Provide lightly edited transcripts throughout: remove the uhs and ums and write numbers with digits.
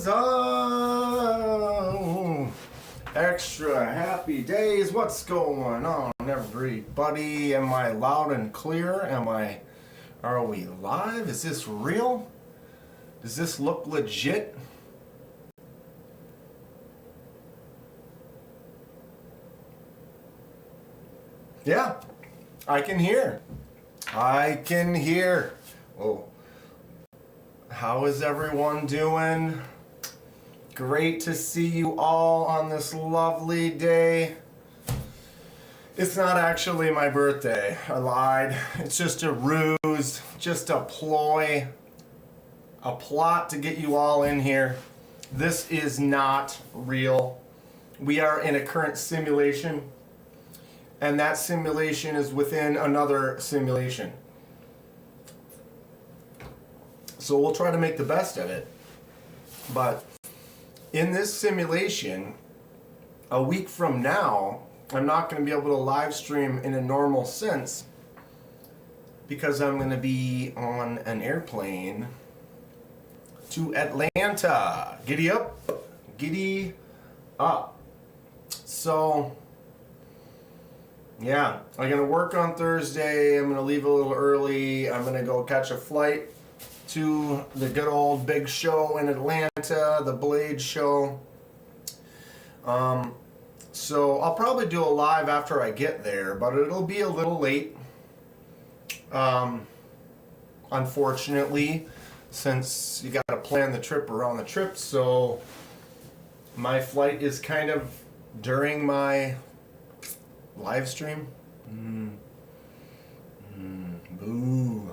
is up? Extra happy days. What's going on, everybody? Am I loud and clear? Are we live? Is this real? Does this look legit? Yeah, I can hear. Oh. How is everyone doing? Great to see you all on this lovely day. It's not actually my birthday. I lied. It's just a ruse, just a ploy, a plot to get you all in here. This is not real. We are in a current simulation, and that simulation is within another simulation. So we'll try to make the best of it. But in this simulation, a week from now, I'm not going to be able to live stream in a normal sense because I'm going to be on an airplane to Atlanta. Giddy up. Giddy up. So, yeah, I'm going to work on Thursday. I'm going to leave a little early. I'm going to go catch a flight to the good old big show in Atlanta, the Blade show. So I'll probably do a live after I get there, but it'll be a little late. Unfortunately, since you got to plan the trip around the trip, so my flight is kind of during my live stream. Boo.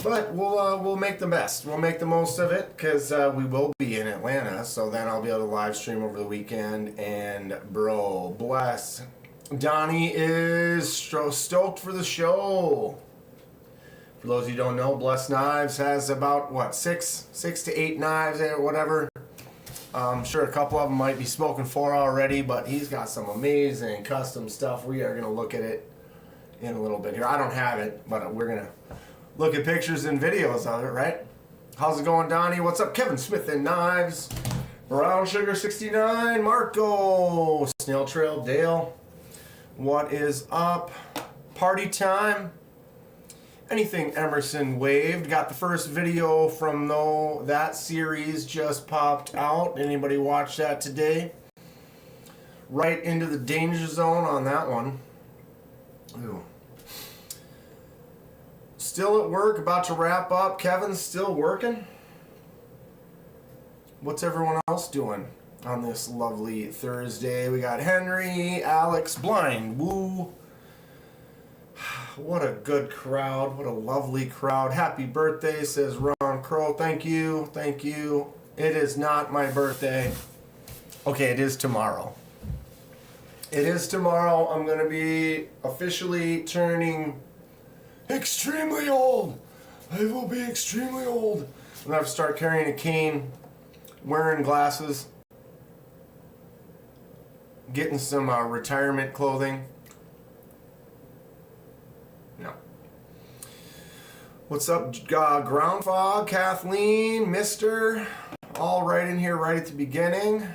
But we'll make the best. We'll make the most of it because we will be in Atlanta. So then I'll be able to live stream over the weekend. And bro, bless. Donnie is stoked for the show. For those of you who don't know, Bless Knives has about what six to eight knives or whatever. I'm sure a couple of them might be spoken for already, but he's got some amazing custom stuff. We are gonna look at it in a little bit here. I don't have it, but we're gonna look at pictures and videos of it, right? How's it going, Donnie? What's up, Kevin Smith and Knives? Brown Sugar 69, Marco, Snail Trail Dale. What is up? Party time. Anything Emerson waved. Got the first video from that series just popped out. Anybody watch that today? Right into the danger zone on that one. Ooh. Still at work, about to wrap up. Kevin's still working. What's everyone else doing on this lovely Thursday? We got Henry, Alex, Blind, Woo. What a good crowd. What a lovely crowd. Happy birthday, says Ron Crow. Thank you. Thank you. It is not my birthday. Okay, it is tomorrow. It is tomorrow. I'm going to be officially turning extremely old. I will be extremely old. I'm going to have to start carrying a cane, wearing glasses, getting some retirement clothing. No. What's up, Ground Fog, Kathleen, Mister? All right in here right at the beginning.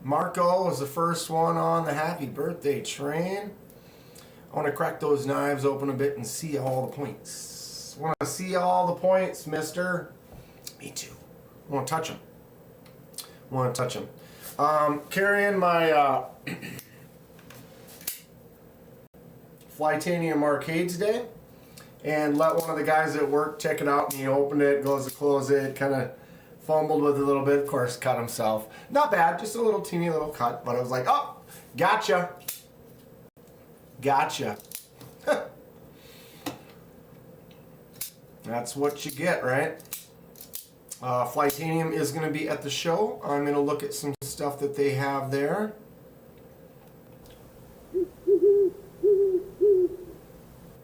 Marco was the first one on the happy birthday train. I want to crack those knives open a bit and see all the points. Want to see all the points, mister? Me too. I want to touch them. Carrying my Flytanium arcade today, and let one of the guys at work check it out, and he opened it, goes to close it, kind of fumbled with it a little bit, of course, cut himself. Not bad, just a little teeny little cut, but I was like, oh, gotcha. That's what you get, right? Flytanium is going to be at the show. I'm going to look at some stuff that they have there.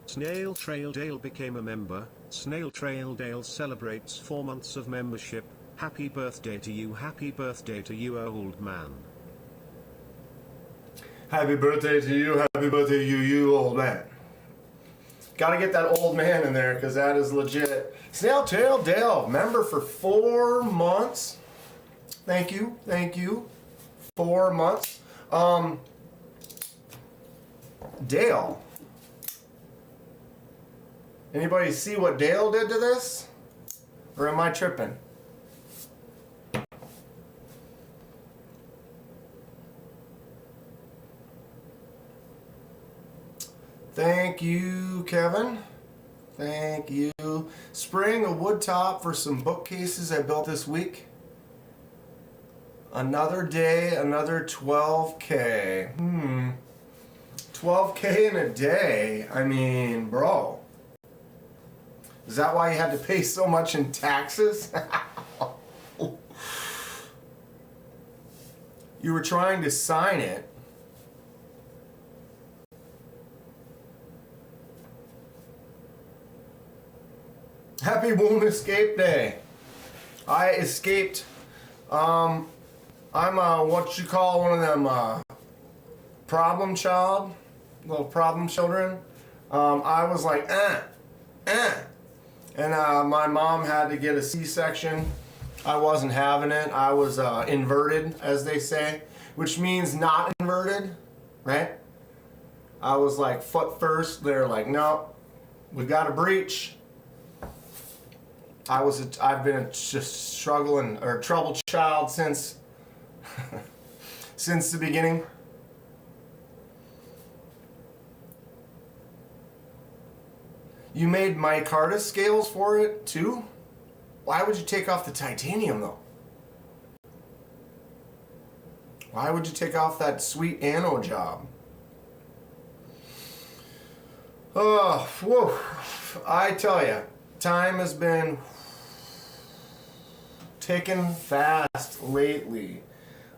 Snail Trail Dale became a member. Snail Trail Dale celebrates 4 months of membership. Happy birthday to you, old man. Happy birthday to you, you old man. Gotta get that old man in there because that is legit. Snail Tail Dale, member for 4 months. Thank you, thank you. 4 months. Dale. Anybody see what Dale did to this? Or am I tripping? Thank you, Kevin. Thank you. Spraying a wood top for some bookcases I built this week. Another day, another 12K. 12K in a day. I mean, bro. Is that why you had to pay so much in taxes? You were trying to sign it. Happy Wound Escape Day. I escaped. I'm what you call one of them problem child, little problem children. I was like, and my mom had to get a C-section. I wasn't having it. I was inverted, as they say, which means not inverted, right? I was like foot first. They're like, no, we've got a breech. I've been a just struggling or troubled child since since the beginning. You made micarta scales for it too? Why would you take off the titanium though? Why would you take off that sweet anno job? Oh, whoa. I tell you, time has been ticking fast lately.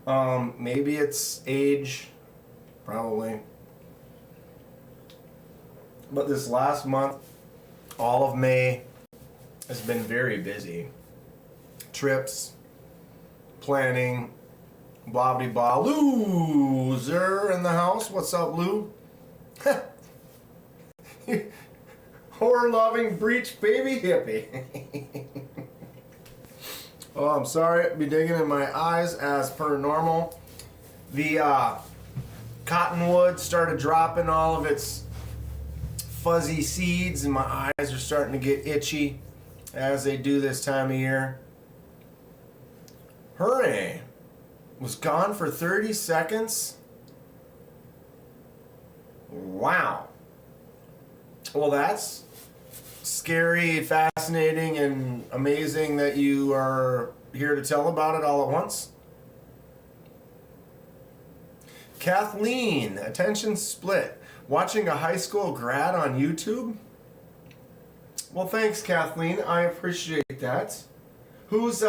Maybe it's age, probably. But this last month, all of May, has been very busy. Trips, planning, blah blah blah. Loser in the house. What's up, Lou? Horror-loving breech baby hippie. Oh, I'm sorry. Be digging in my eyes as per normal. The cottonwood started dropping all of its fuzzy seeds, and my eyes are starting to get itchy as they do this time of year. Hooray! Was gone for 30 seconds? Wow. Well, that's scary, fascinating, and amazing that you are here to tell about it all at once. Kathleen, attention split. Watching a high school grad on YouTube? Well, thanks, Kathleen. I appreciate that. Who's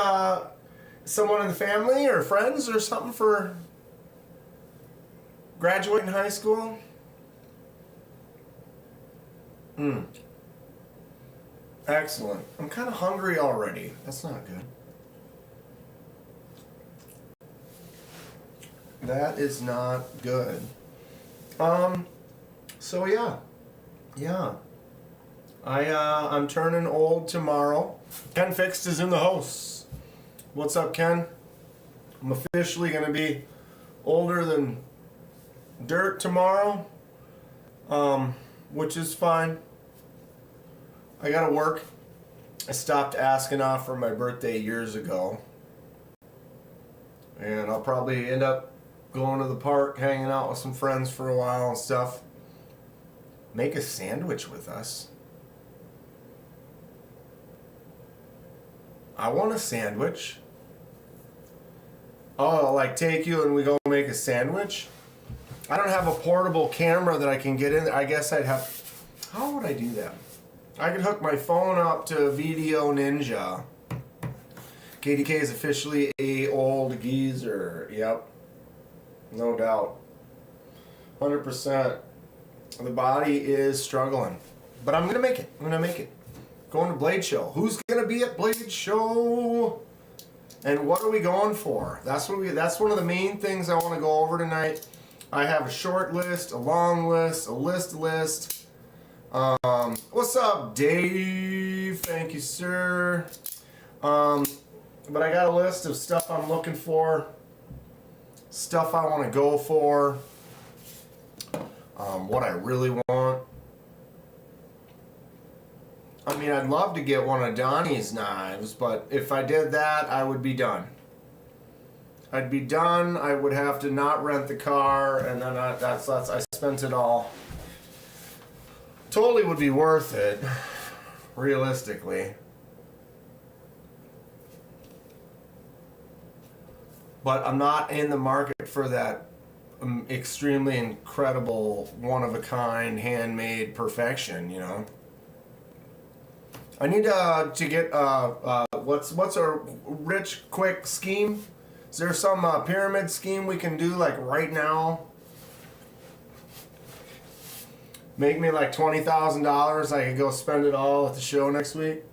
someone in the family or friends or something for graduating high school? Excellent. I'm kind of hungry already. That's not good. That is not good. So yeah. I'm turning old tomorrow. Ken Fixed is in the house. What's up, Ken? I'm officially gonna be older than dirt tomorrow, which is fine. I gotta work. I stopped asking off for my birthday years ago, and I'll probably end up going to the park, hanging out with some friends for a while and stuff. Make a sandwich with us. I want a sandwich. Oh, like take you and we go make a sandwich? I don't have a portable camera that I can get in. I guess I'd have... How would I do that? I could hook my phone up to Video Ninja. KDK is officially a old geezer. Yep. No doubt. 100%. The body is struggling. But I'm going to make it. I'm going to make it. Going to Blade Show. Who's going to be at Blade Show? And what are we going for? That's one of the main things I want to go over tonight. I have a short list, a long list, a list. What's up, Dave? Thank you, sir. But I got a list of stuff I'm looking for, stuff I want to go for, what I really want. I mean, I'd love to get one of Donnie's knives, but if I did that, I would be done. I'd be done. I would have to not rent the car, and then I spent it all. Totally would be worth it, realistically. But I'm not in the market for that extremely incredible, one-of-a-kind, handmade perfection, you know? I need to get, what's a rich, quick scheme? Is there some pyramid scheme we can do, like, right now? Make me, like, $20,000, I could go spend it all at the show next week?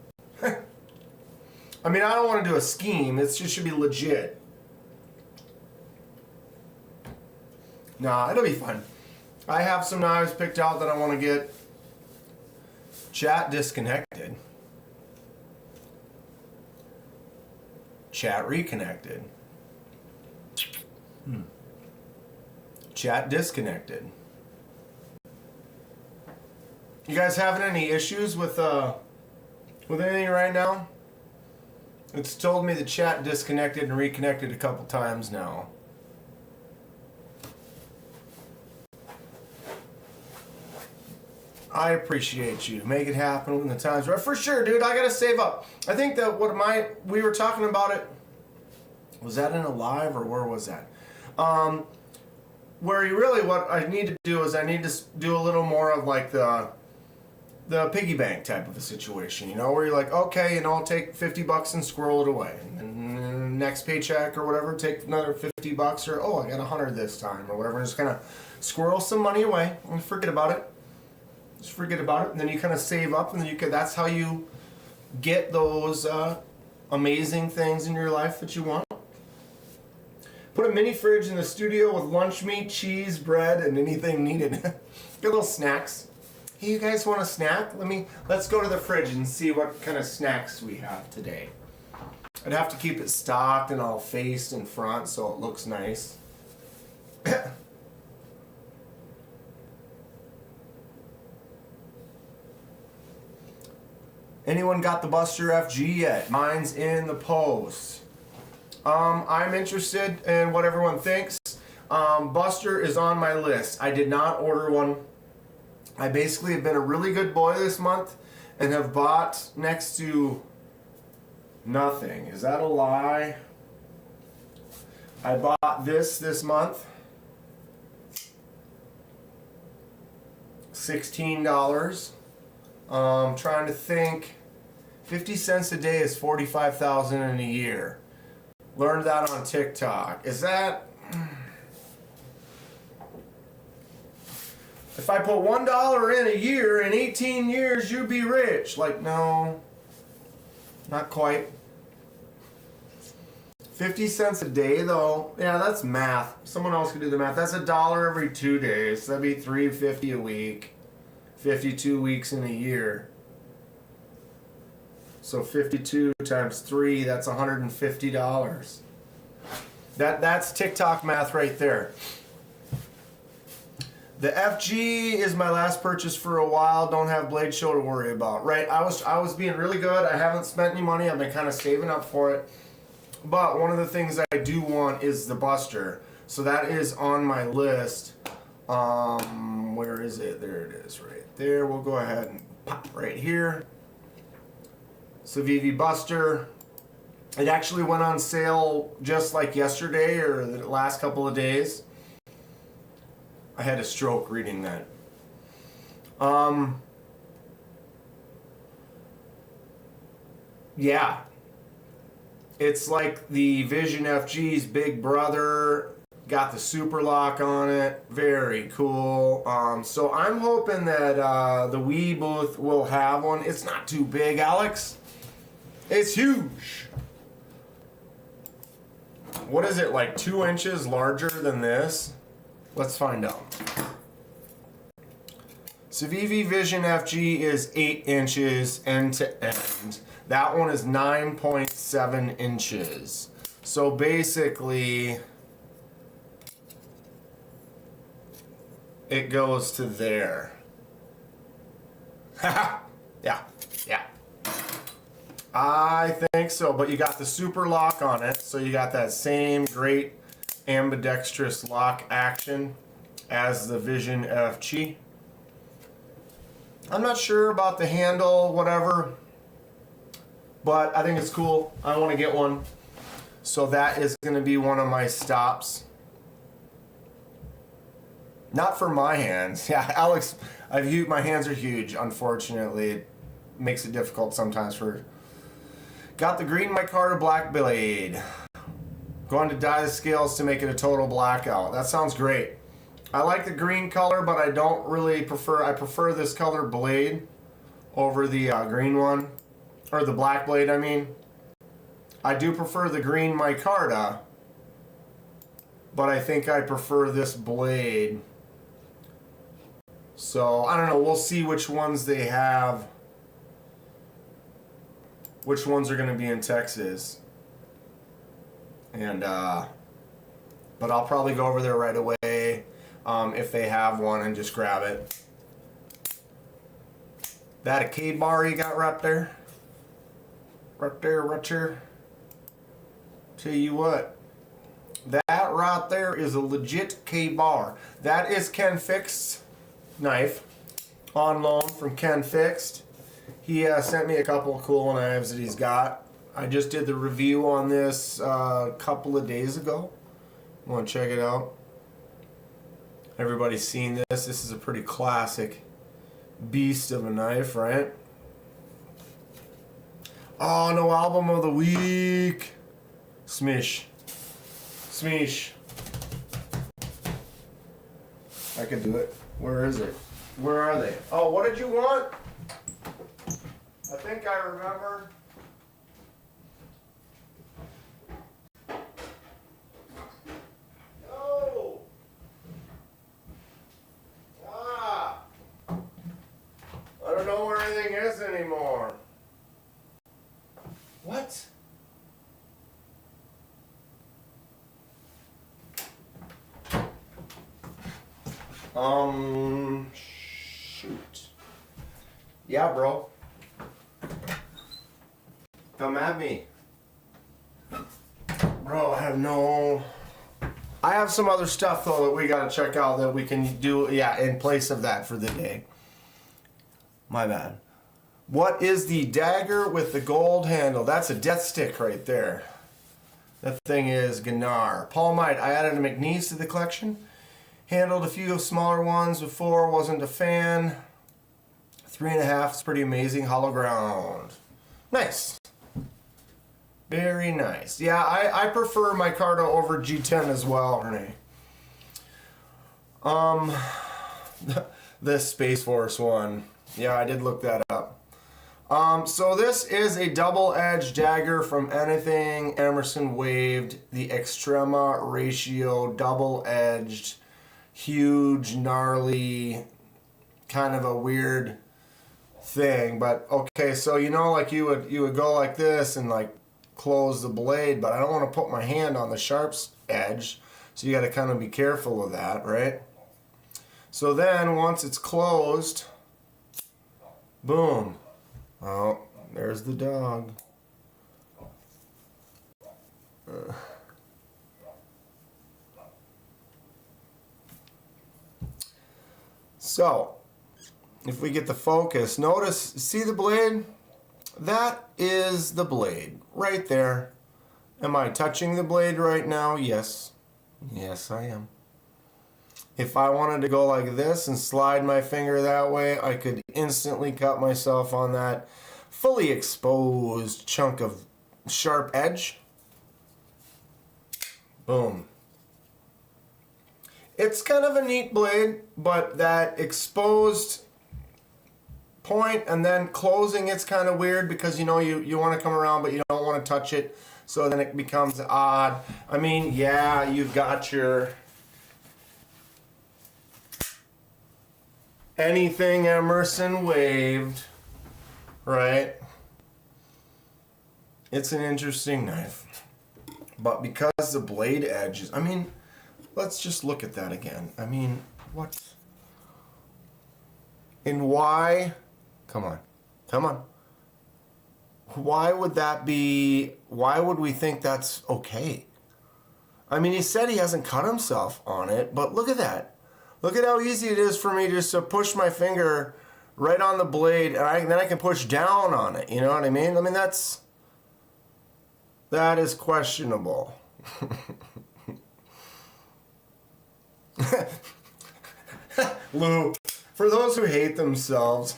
I mean, I don't want to do a scheme, it just should be legit. Nah, it'll be fun. I have some knives picked out that I want to get. Chat disconnected. Chat reconnected. Chat disconnected. You guys having any issues with anything right now? It's told me the chat disconnected and reconnected a couple times now. I appreciate you. Make it happen when the time's right. For sure, dude. I gotta save up. I think that we were talking about it. Was that in a live or where was that? Where you really, what I need to do is I need to do a little more of like the piggy bank type of a situation, you know, where you're like, okay, you know, I'll take $50 and squirrel it away, and then next paycheck or whatever, take another $50, or oh, I got 100 this time or whatever, and just kind of squirrel some money away and forget about it. Just forget about it, and then you kind of save up, and then that's how you get those amazing things in your life that you want. Put a mini fridge in the studio with lunch meat, cheese, bread, and anything needed. Get little snacks. Hey, you guys want a snack? Let's go to the fridge and see what kind of snacks we have today. I'd have to keep it stocked and all faced in front so it looks nice. Anyone got the Buster FG yet? Mine's in the post. I'm interested in what everyone thinks. Buster is on my list. I did not order one. I basically have been a really good boy this month and have bought next to nothing. Is that a lie? I bought this month. $16. Trying to think. 50 cents a day is 45,000 in a year. Learned that on TikTok. Is that... If I put $1 in a year, in 18 years, you'd be rich. Like, no. Not quite. 50 cents a day, though. Yeah, that's math. Someone else could do the math. That's $1 every 2 days. That'd be $3.50 a week. 52 weeks in a year. So 52 times 3, that's $150. That's TikTok math right there. The FG is my last purchase for a while. Don't have Blade Show to worry about. Right? I was being really good. I haven't spent any money. I've been kind of saving up for it. But one of the things I do want is the Buster. So that is on my list. Where is it? There it is right there. We'll go ahead and pop right here. Civivi Buster. It actually went on sale just like yesterday or the last couple of days. I had a stroke reading that. Yeah. It's like the Vision FG's big brother. Got the super lock on it. Very cool. So I'm hoping that the Wii booth will have one. It's not too big, Alex. It's huge. What is it, like 2 inches larger than this? Let's find out. Civivi Vision FG is 8 inches end to end. That one is 9.7 inches. So basically, it goes to there. Yeah. I think so, but you got the super lock on it, so you got that same great ambidextrous lock action as the Vision FG. I'm not sure about the handle, whatever, but I think it's cool. I want to get one. So that is going to be one of my stops. Not for my hands. Yeah, Alex, my hands are huge, unfortunately. It makes it difficult sometimes for... Got the green micarta black blade. Going to dye the scales to make it a total blackout. That sounds great. I like the green color, but I don't really prefer... I prefer this color blade over the green one. Or the black blade, I mean. I do prefer the green micarta, but I think I prefer this blade. So, I don't know. We'll see which ones they have. Which ones are going to be in Texas. And, but I'll probably go over there right away if they have one and just grab it. That a K-bar you got right there? Right there. Tell you what. That right there is a legit K-bar. That is Ken Fixed's knife on loan from Ken Fixed. He sent me a couple of cool knives that he's got. I just did the review on this a couple of days ago. Want to check it out? Everybody's seen this. This is a pretty classic beast of a knife, right? Oh, no album of the week. Smish. I could do it. Where is it? Where are they? Oh, what did you want? I think I remember. No! I don't know where anything is anymore. What? Shoot. Yeah, bro. Come at me. Bro, I have some other stuff, though, that we gotta check out that we can do, in place of that for the day. My bad. What is the dagger with the gold handle? That's a death stick right there. That thing is Gunnar. Palmite, I added a McNeese to the collection. Handled a few smaller ones before, wasn't a fan. 3.5 is pretty amazing. Hollow ground. Nice. Very nice. Yeah, I prefer micarta over G10 as well, Renee. The Space Force one. Yeah, I did look that up. So this is a double-edged dagger from Anything Emerson Waved. The Extrema Ratio double-edged, huge, gnarly, kind of a weird thing. But okay, so like you would go like this and like close the blade, but I don't want to put my hand on the sharp's edge, so you got to kind of be careful of that, right? So then once it's closed, boom. Oh, there's the dog. So, if we get the focus, see the blade? That is the blade, right there. Am I touching the blade right now? Yes. Yes, I am. If I wanted to go like this and slide my finger that way, I could instantly cut myself on that fully exposed chunk of sharp edge. Boom. It's kind of a neat blade, but that exposed point and then closing, it's kind of weird because you want to come around, but you don't want to touch it, so then it becomes odd. I mean, yeah, you've got your anything Emerson waved, right? It's an interesting knife. But because the blade edge is, I mean, let's just look at that again. I mean, what? And why? Come on. Come on. Why would that be? Why would we think that's okay? I mean, he said he hasn't cut himself on it, but look at that. Look at how easy it is for me just to push my finger right on the blade, and then I can push down on it. You know what I mean? I mean, that is questionable. Lou, for those who hate themselves,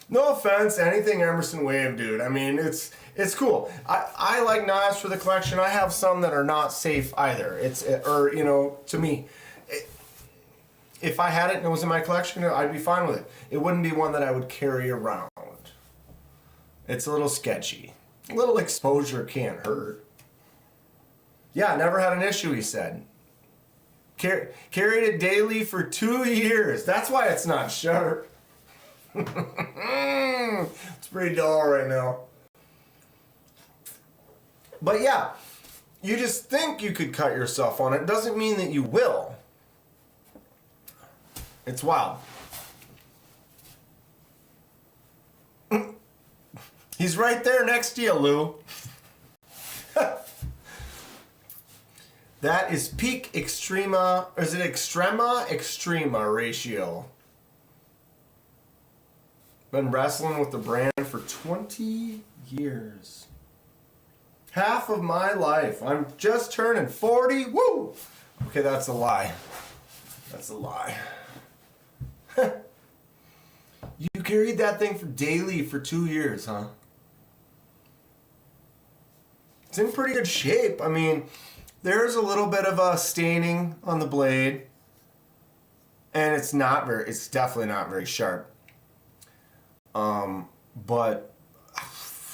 no offense, anything Emerson waved, dude. I mean, it's cool. I like knives for the collection. I have some that are not safe either. To me, if I had it and it was in my collection, I'd be fine with it. It wouldn't be one that I would carry around. It's a little sketchy. A little exposure can't hurt. Yeah, never had an issue, he said. Carried it daily for 2 years. That's why it's not sharp. It's pretty dull right now. But yeah, you just think you could cut yourself on it. Doesn't mean that you will. It's wild. He's right there next to you, Lou. That is peak extrema, or is it extrema ratio. Been wrestling with the brand for 20 years. Half of my life. I'm just turning 40. Woo! Okay, that's a lie. That's a lie. You carried that thing daily for 2 years, huh? It's in pretty good shape. I mean, there's a little bit of a staining on the blade, and it's definitely not very sharp. But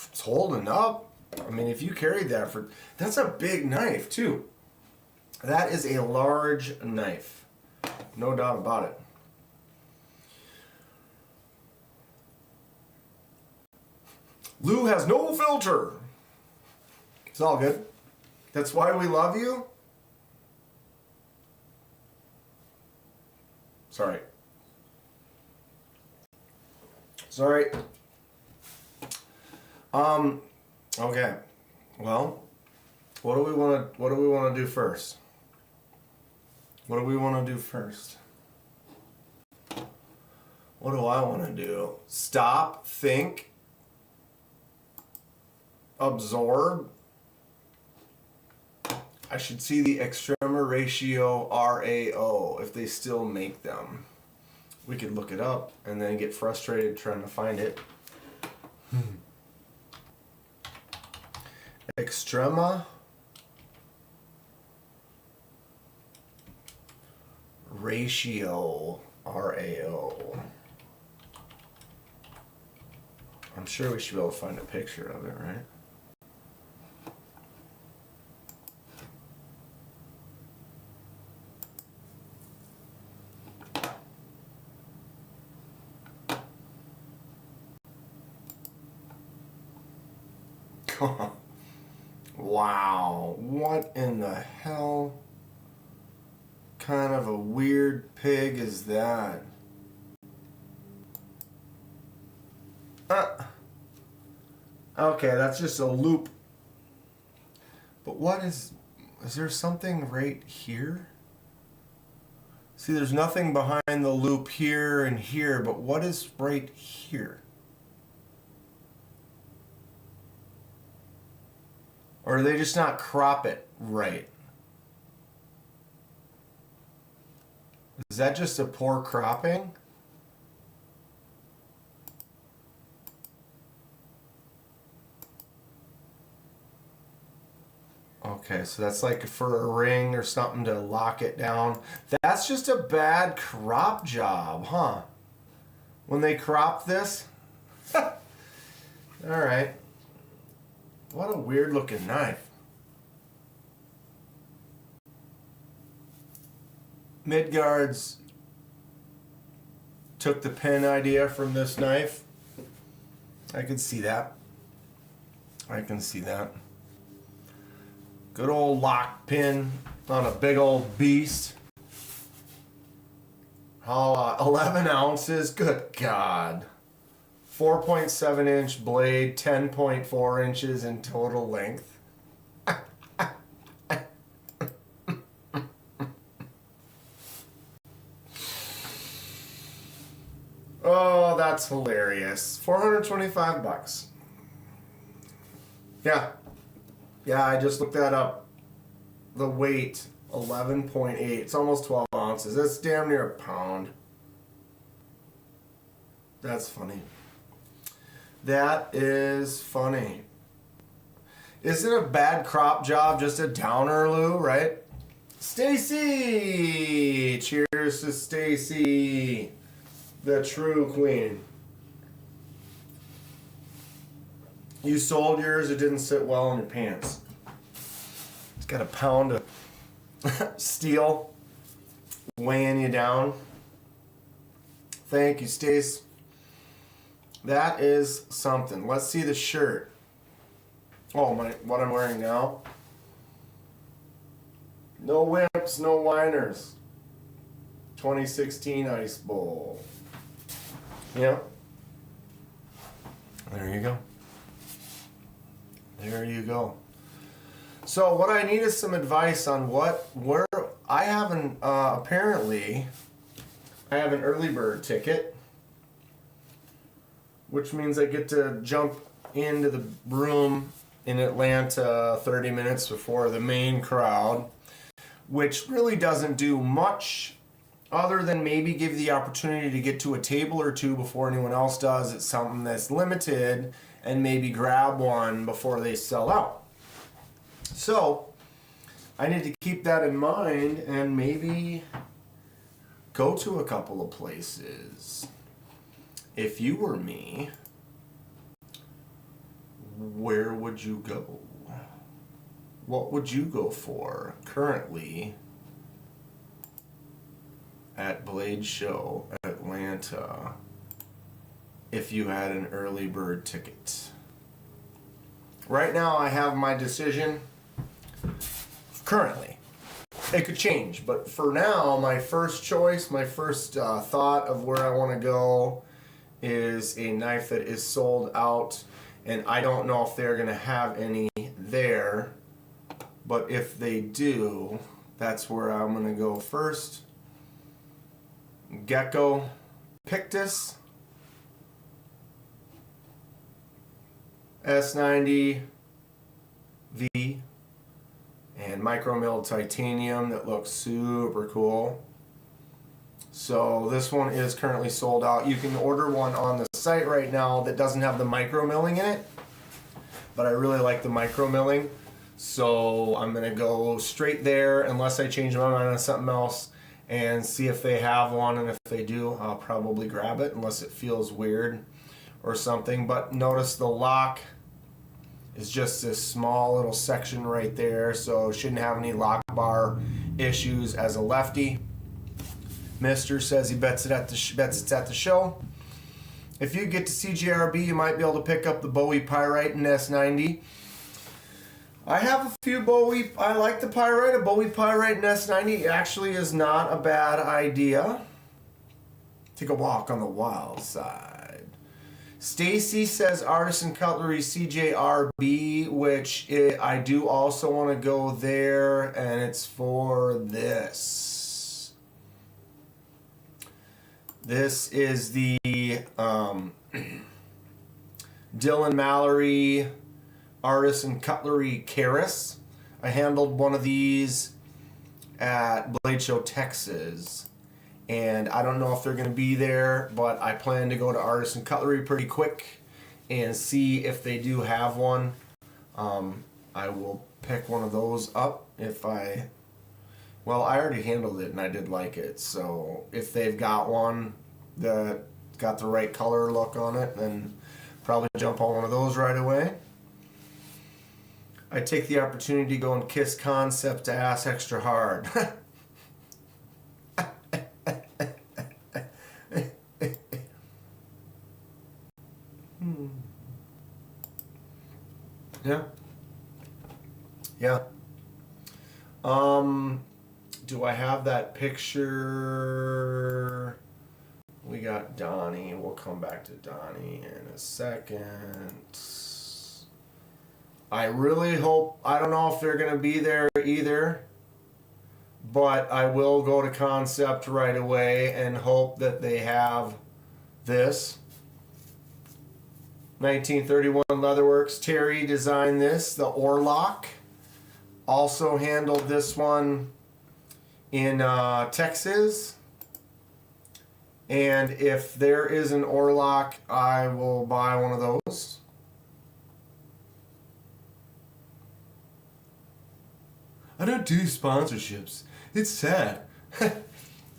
it's holding up. I mean, if you carried that that's a big knife too. That is a large knife. No doubt about it. Lou has no filter. It's all good. That's why we love you. Sorry. Okay. Well, what do we want to do first? What do we want to do first? What do I want to do? Stop, think, absorb. I should see the extrema ratio RAO if they still make them. We could look it up and then get frustrated trying to find it. Extrema ratio RAO. I'm sure we should be able to find a picture of it, right? Wow, what in the hell kind of a weird pig is that? Okay, that's just a loop. But what is there something right here? See, there's nothing behind the loop here and here, but what is right here? Or do they just not crop it right? Is that just a poor cropping? Okay, so that's like for a ring or something to lock it down. That's just a bad crop job, huh? When they crop this? All right. What a weird looking knife. Midgard's Took the pin idea from this knife. I can see that. I can see that. Good old lock pin on a big old beast. 11 ounces. Good God. 4.7 inch blade, 10.4 inches in total length. Oh, that's hilarious. 425 bucks. Yeah. Yeah, I just looked that up. The weight, 11.8. It's almost 12 ounces. That's damn near a pound. That's funny. That is funny. Isn't a bad crop job just a downer, Lou, right? Stacy! Cheers to Stacy, the true queen. You sold yours, it didn't sit well in your pants. It's got a pound of steel weighing you down. Thank you, Stace. That is something. Let's see the shirt. Oh, what I'm wearing now. No wimps, no whiners. 2016 Ice Bowl. Yeah. There you go. There you go. So what I need is some advice on where I have apparently I have an early bird ticket, which means I get to jump into the room in Atlanta 30 minutes before the main crowd, which really doesn't do much other than maybe give you the opportunity to get to a table or two before anyone else does. It's something that's limited, and maybe grab one before they sell out. So I need to keep that in mind and maybe go to a couple of places. If you were me, where would you go? What would you go for currently at Blade Show Atlanta if you had an early bird ticket? Right now I have my decision currently. It could change, but for now my first choice, my first thought of where I want to go is a knife that is sold out, and I don't know if they're going to have any there, but if they do, that's where I'm going to go first. Gecko Pictus S90 V and micro milled titanium that looks super cool. So this one is currently sold out. You can order one on the site right now that doesn't have the micro milling in it, but I really like the micro milling, so I'm gonna go straight there unless I change my mind on something else and see if they have one, and if they do, I'll probably grab it unless it feels weird or something. But notice the lock is just this small little section right there, so shouldn't have any lock bar issues as a lefty. Mister says he bets it's at the show. If you get to CJRB, you might be able to pick up the Bowie Pyrite in S90. I have a few Bowie. I like the Pyrite. A Bowie Pyrite in S90 actually is not a bad idea. Take a walk on the wild side. Stacy says Artisan Cutlery CJRB, which I do also want to go there, and it's for this. This is the Dylan Mallory Artisan Cutlery Keris. I handled one of these at Blade Show Texas, and I don't know if they're going to be there, but I plan to go to Artisan Cutlery pretty quick and see if they do have one. I will pick one of those up if I... Well, I already handled it and I did like it, so if they've got one that got the right color look on it, then probably jump on one of those right away. I take the opportunity to go and kiss Concept ass extra hard. Yeah. Yeah. Do I have that picture? We got Donnie. We'll come back to Donnie in a second. I really hope, I don't know if they're going to be there either, but I will go to concept right away and hope that they have this. 1931 Leatherworks. Terry designed this, the Orlock. Also handled this one in Texas. And if there is an Orlock, I will buy one of those. I don't do sponsorships. It's sad.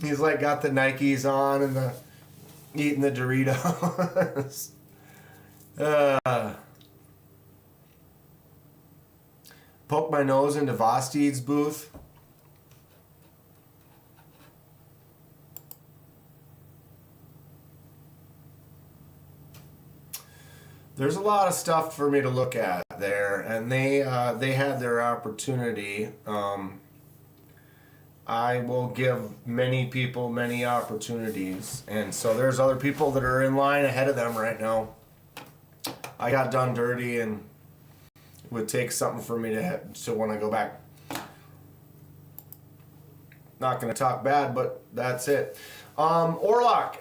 He's like got the Nikes on and the eating the Doritos. Poke my nose into Vosteed's booth. There's a lot of stuff for me to look at there, and they had their opportunity. I will give many people many opportunities, and so there's other people that are in line ahead of them right now. I got done dirty, and it would take something for me to when I go back. Not going to talk bad, but that's it. Orlock,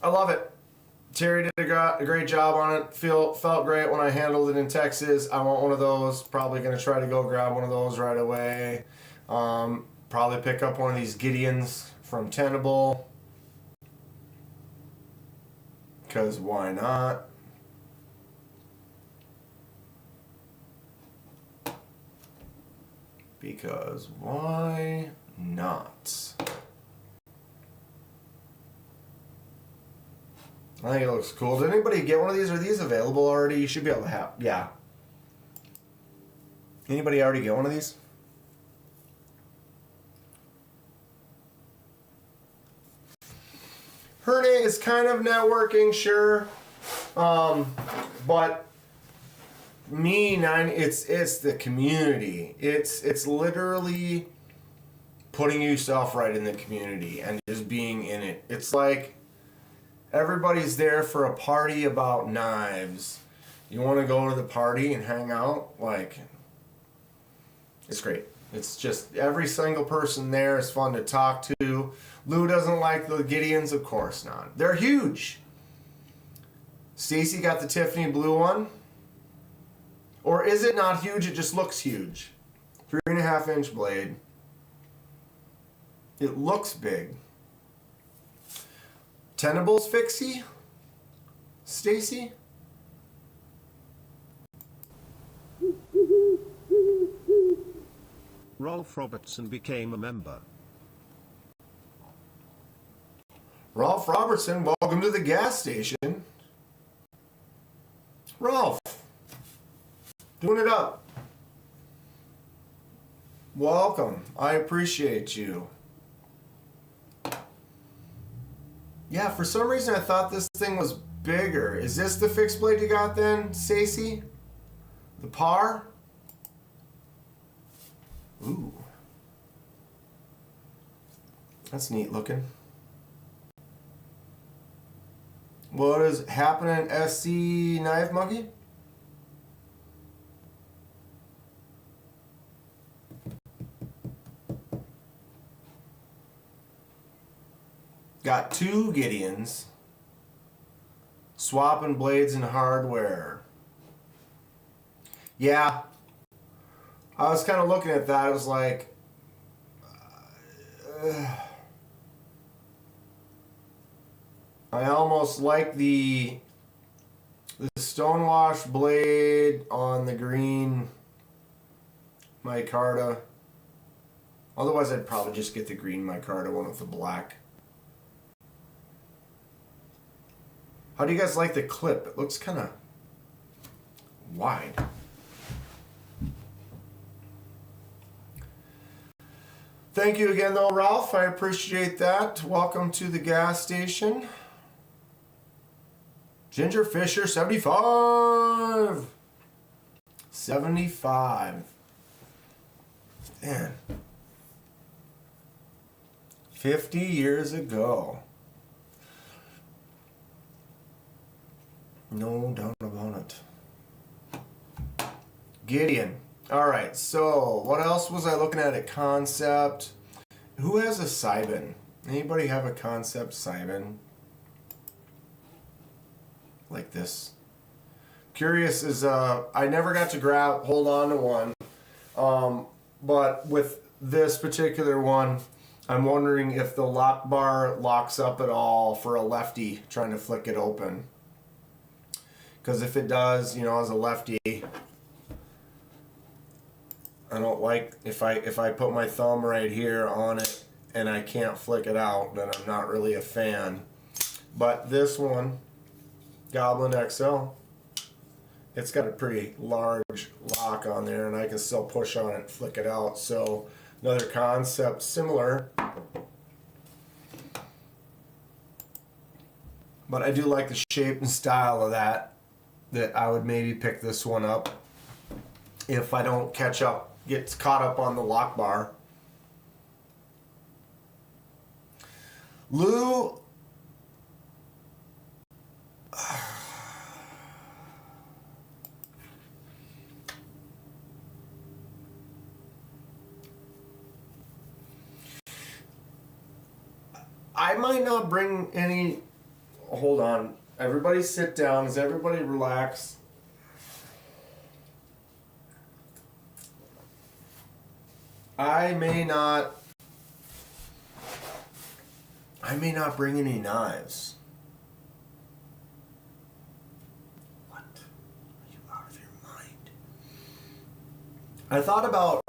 I love it. Terry did a great job on it. Felt great when I handled it in Texas. I want one of those. Probably going to try to go grab one of those right away. Probably pick up one of these Gideons from Tenable. Because why not? Because why not? I think it looks cool. Did anybody get one of these? Are these available already? You should be able to have. Yeah. Anybody already get one of these? Herne is kind of networking, sure. But it's the community. It's literally putting yourself right in the community and just being in it. It's like everybody's there for a party about knives. You want to go to the party and hang out? Like, it's great. It's just every single person there is fun to talk to. Lou doesn't like the Gideons, of course not. They're huge. Stacy got the Tiffany blue one. Or is it not huge? It just looks huge. 3.5-inch blade. It looks big. Tenables fixie? Stacy? Rolf Robertson became a member. Rolf Robertson, welcome to the gas station. Rolf, doing it up. Welcome. I appreciate you. Yeah, for some reason I thought this thing was bigger. Is this the fixed blade you got then, Stacy? The par? Ooh. That's neat looking. What is happening, SC Knife Monkey? Got 2 Gideons. Swapping blades and hardware. Yeah. I was kind of looking at that. It was like... I almost like the stonewash blade on the green micarta. Otherwise, I'd probably just get the green micarta one with the black. How do you guys like the clip? It looks kind of wide. Thank you again, though, Ralph. I appreciate that. Welcome to the gas station. Ginger Fisher, 75. 75. Man. 50 years ago. No doubt about it. Gideon. Alright, so what else was I looking at Concept? Who has a Cybin? Anybody have a Concept Cybin? Like this. Curious is, I never got to hold on to one. But with this particular one, I'm wondering if the lock bar locks up at all for a lefty trying to flick it open. Because if it does, you know, as a lefty, I don't like, if I put my thumb right here on it and I can't flick it out, then I'm not really a fan. But this one, Goblin XL, it's got a pretty large lock on there, and I can still push on it and flick it out. So another Concept similar. But I do like the shape and style of that I would maybe pick this one up if I don't get caught up on the lock bar. Lou, I might not bring any. Hold on. Everybody sit down. Does everybody relax? I may not bring any knives. What? Are you out of your mind? I thought about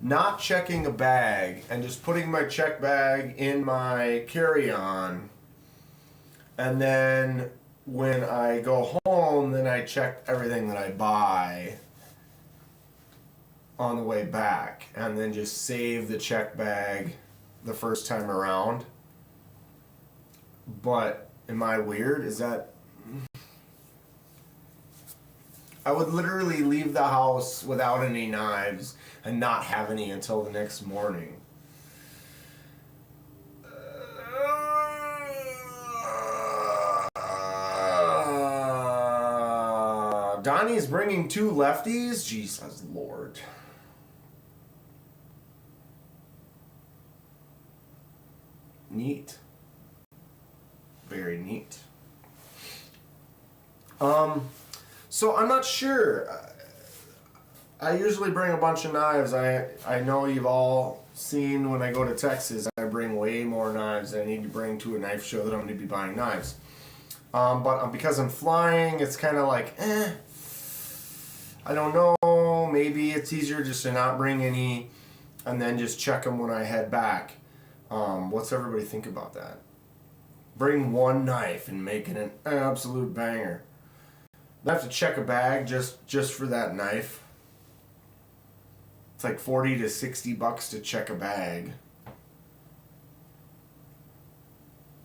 not checking a bag and just putting my check bag in my carry-on, and then when I go home, then I check everything that I buy on the way back, and then just save the check bag the first time around. But am I weird? Is that... I would literally leave the house without any knives and not have any until the next morning. Donnie's bringing 2 lefties? Jesus Lord. Neat. Very neat. So I'm not sure. I usually bring a bunch of knives. I know you've all seen when I go to Texas, I bring way more knives than I need to bring to a knife show that I'm going to be buying knives. But because I'm flying, it's kind of like, I don't know. Maybe it's easier just to not bring any and then just check them when I head back. What's everybody think about that? Bring one knife and make it an absolute banger. I have to check a bag just for that knife. It's like $40 to $60 to check a bag.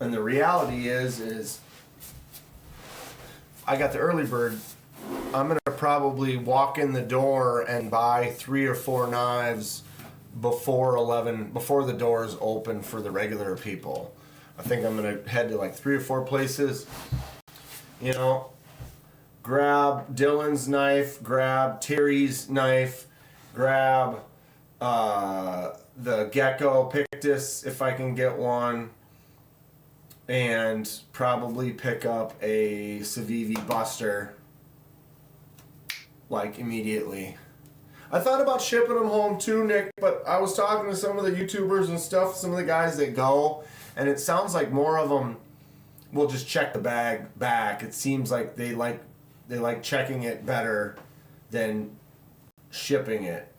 And the reality is I got the early bird. I'm gonna probably walk in the door and buy 3 or 4 knives before the doors open for the regular people. I think I'm gonna head to like 3 or 4 places. You know, grab Dylan's knife, grab Terry's knife, grab the Gecko Pictus if I can get one, and probably pick up a Civivi Buster like immediately. I thought about shipping them home too, Nick, but I was talking to some of the YouTubers and stuff, some of the guys that go, and it sounds like more of them will just check the bag back. It seems like they like checking it better than shipping it.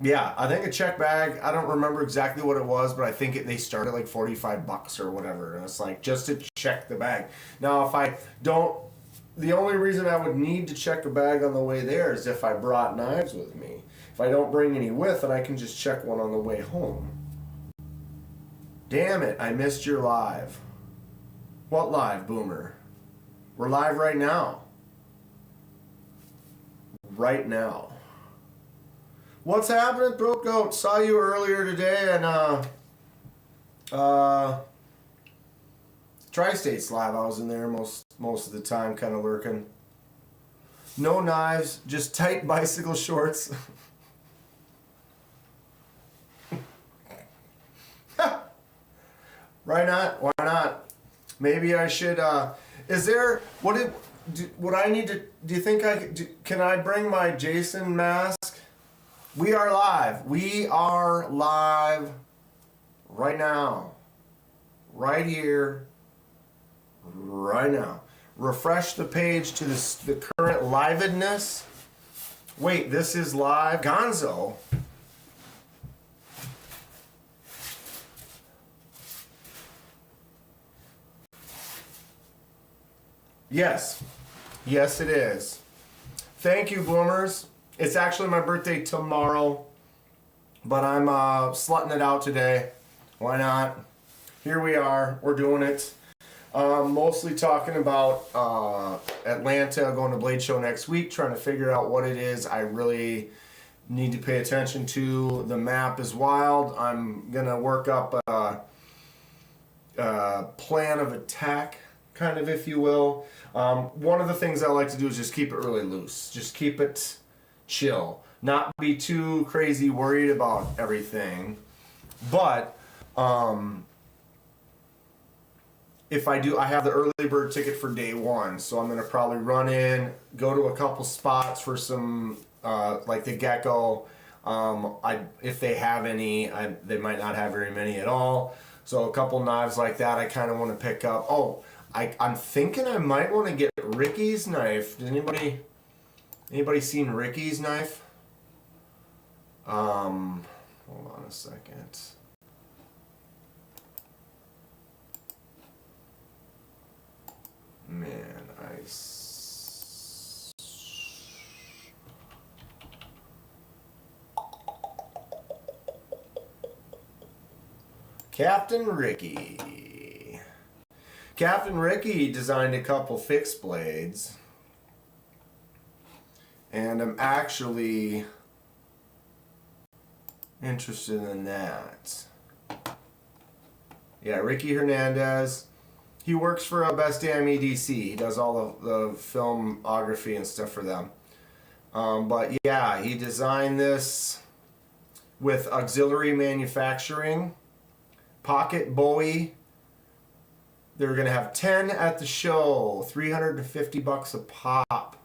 Yeah, I think a check bag, I don't remember exactly what it was, but I think they started like $45 or whatever. And it's like just to check the bag. Now, if I don't, the only reason I would need to check a bag on the way there is if I brought knives with me. If I don't bring any with, then I can just check one on the way home. Damn it, I missed your live. What live, Boomer? We're live right now. right now. What's happening, Throat Goat? Saw you earlier today and Tri-States Live. I was in there most of the time, kind of lurking. No knives, just tight bicycle shorts. Why not? Why not? Maybe I should. Is there what I need to? Do you think I can I bring my Jason mask? We are live. We are live right now. Right here. Right now. Refresh the page to the current livedness. Wait, this is live. Gonzo. Yes. Yes, it is. Thank you, Bloomers. It's actually my birthday tomorrow, but I'm slutting it out today. Why not? Here we are. We're doing it. Mostly talking about Atlanta, going to Blade Show next week, trying to figure out what it is I really need to pay attention to. The map is wild. I'm going to work up a plan of attack, kind of, if you will. One of the things I like to do is just keep it really loose. Just keep it chill. Not be too crazy worried about everything. But if I do, I have the early bird ticket for day one, so I'm going to probably run in, go to a couple spots for some, like the gecko. If they have any, they might not have very many at all. So a couple knives like that I kind of want to pick up. Oh, I'm thinking I might want to get Ricky's knife. Did anybody seen Ricky's knife? Hold on a second. Man, Captain Ricky. Captain Ricky designed a couple fixed blades. And I'm actually interested in that. Yeah, Ricky Hernandez. He works for Best Damn EDC. He does all of the filmography and stuff for them. But yeah, he designed this with auxiliary manufacturing. Pocket Bowie. They were going to have 10 at the show. $350 a pop.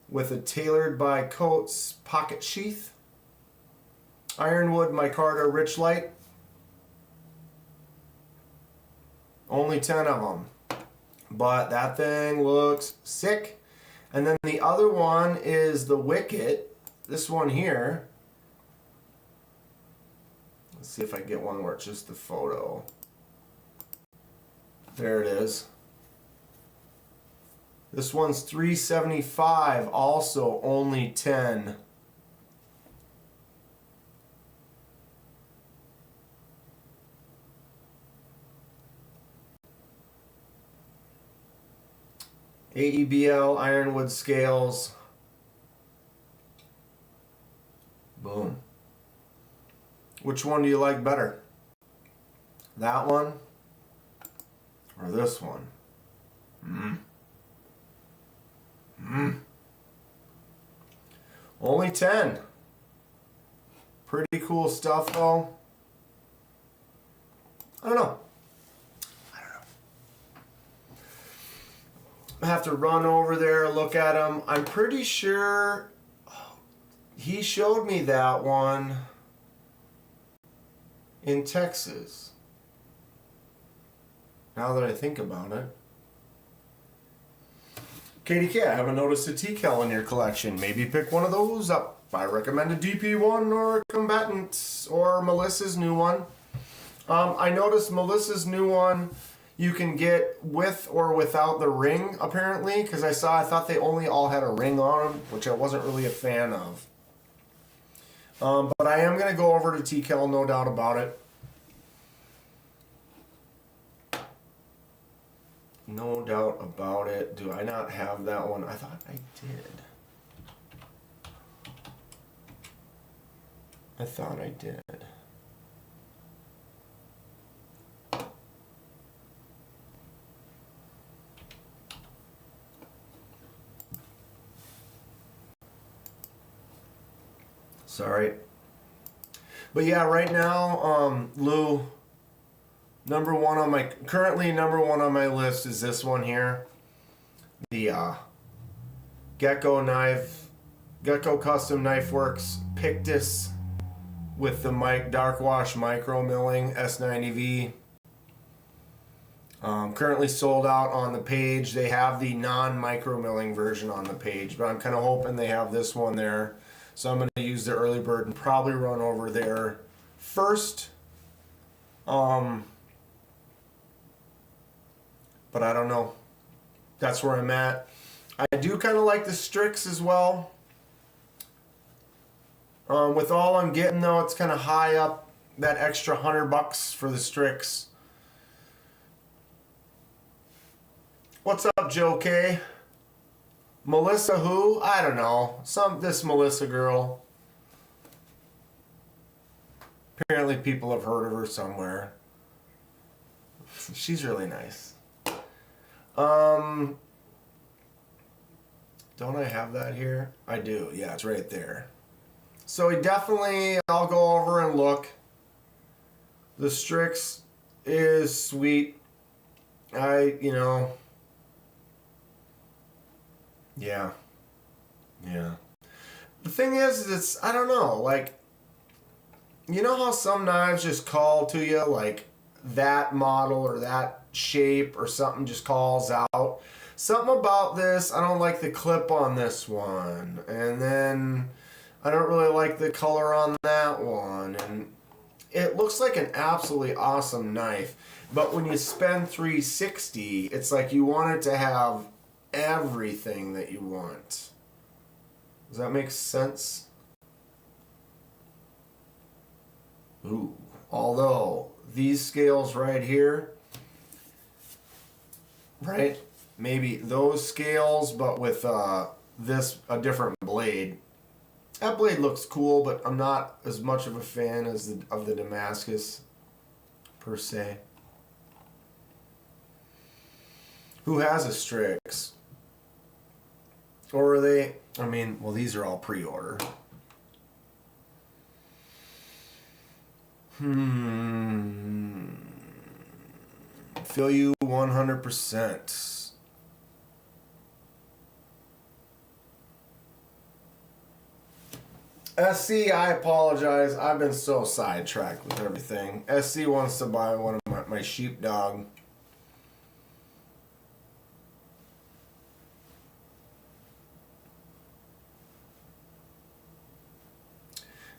With a tailored by Coates pocket sheath. Ironwood micarta rich light. Only 10 of them. But that thing looks sick. And then the other one is the Wicket. This one here. Let's see if I can get one where it's just the photo. There it is. This one's $375. Also only 10. AEBL Ironwood scales. Boom. Which one do you like better? That one or this one? Only 10. Pretty cool stuff though. I don't know. I have to run over there, look at them. I'm pretty sure he showed me that one in Texas. Now that I think about it. KDK, I haven't noticed a T-Cal in your collection. Maybe pick one of those up. I recommend a DP1 or a Combatant or Melissa's new one. I noticed Melissa's new one you can get with or without the ring, apparently, because I thought they only all had a ring on them, which I wasn't really a fan of. But I am going to go over to T-Cal, no doubt about it. No doubt about it. Do I not have that one? I thought I did. I thought I did. Sorry. But yeah, right now, Lou, currently number one on my list is this one here. The Gecko Custom Knife Works Pictus with the dark wash micro milling S90V. Currently sold out on the page. They have the non-micro milling version on the page, but I'm kind of hoping they have this one there. So I'm going to use the early bird and probably run over there first. But I don't know. That's where I'm at. I do kind of like the Strix as well. With all I'm getting though, it's kind of high up. That extra $100 for the Strix. What's up, Joe K? Melissa who? I don't know. This Melissa girl. Apparently people have heard of her somewhere. She's really nice. Don't I have that here? I do. Yeah, it's right there. So I'll go over and look. The Strix is sweet. Yeah. The thing is, I don't know, like, you know how some knives just call to you, like, that model or that shape or something just calls out? Something about this, I don't like the clip on this one, and then I don't really like the color on that one, and it looks like an absolutely awesome knife, but when you spend $360, it's like you want it to have everything that you want. Does that make sense? Ooh. Although these scales right here, right? Maybe those scales, but with a different blade. That blade looks cool, but I'm not as much of a fan of the Damascus per se. Who has a Strix? Or are they, well, these are all pre-order. Feel you 100%. SC, I apologize. I've been so sidetracked with everything. SC wants to buy one of my sheepdog.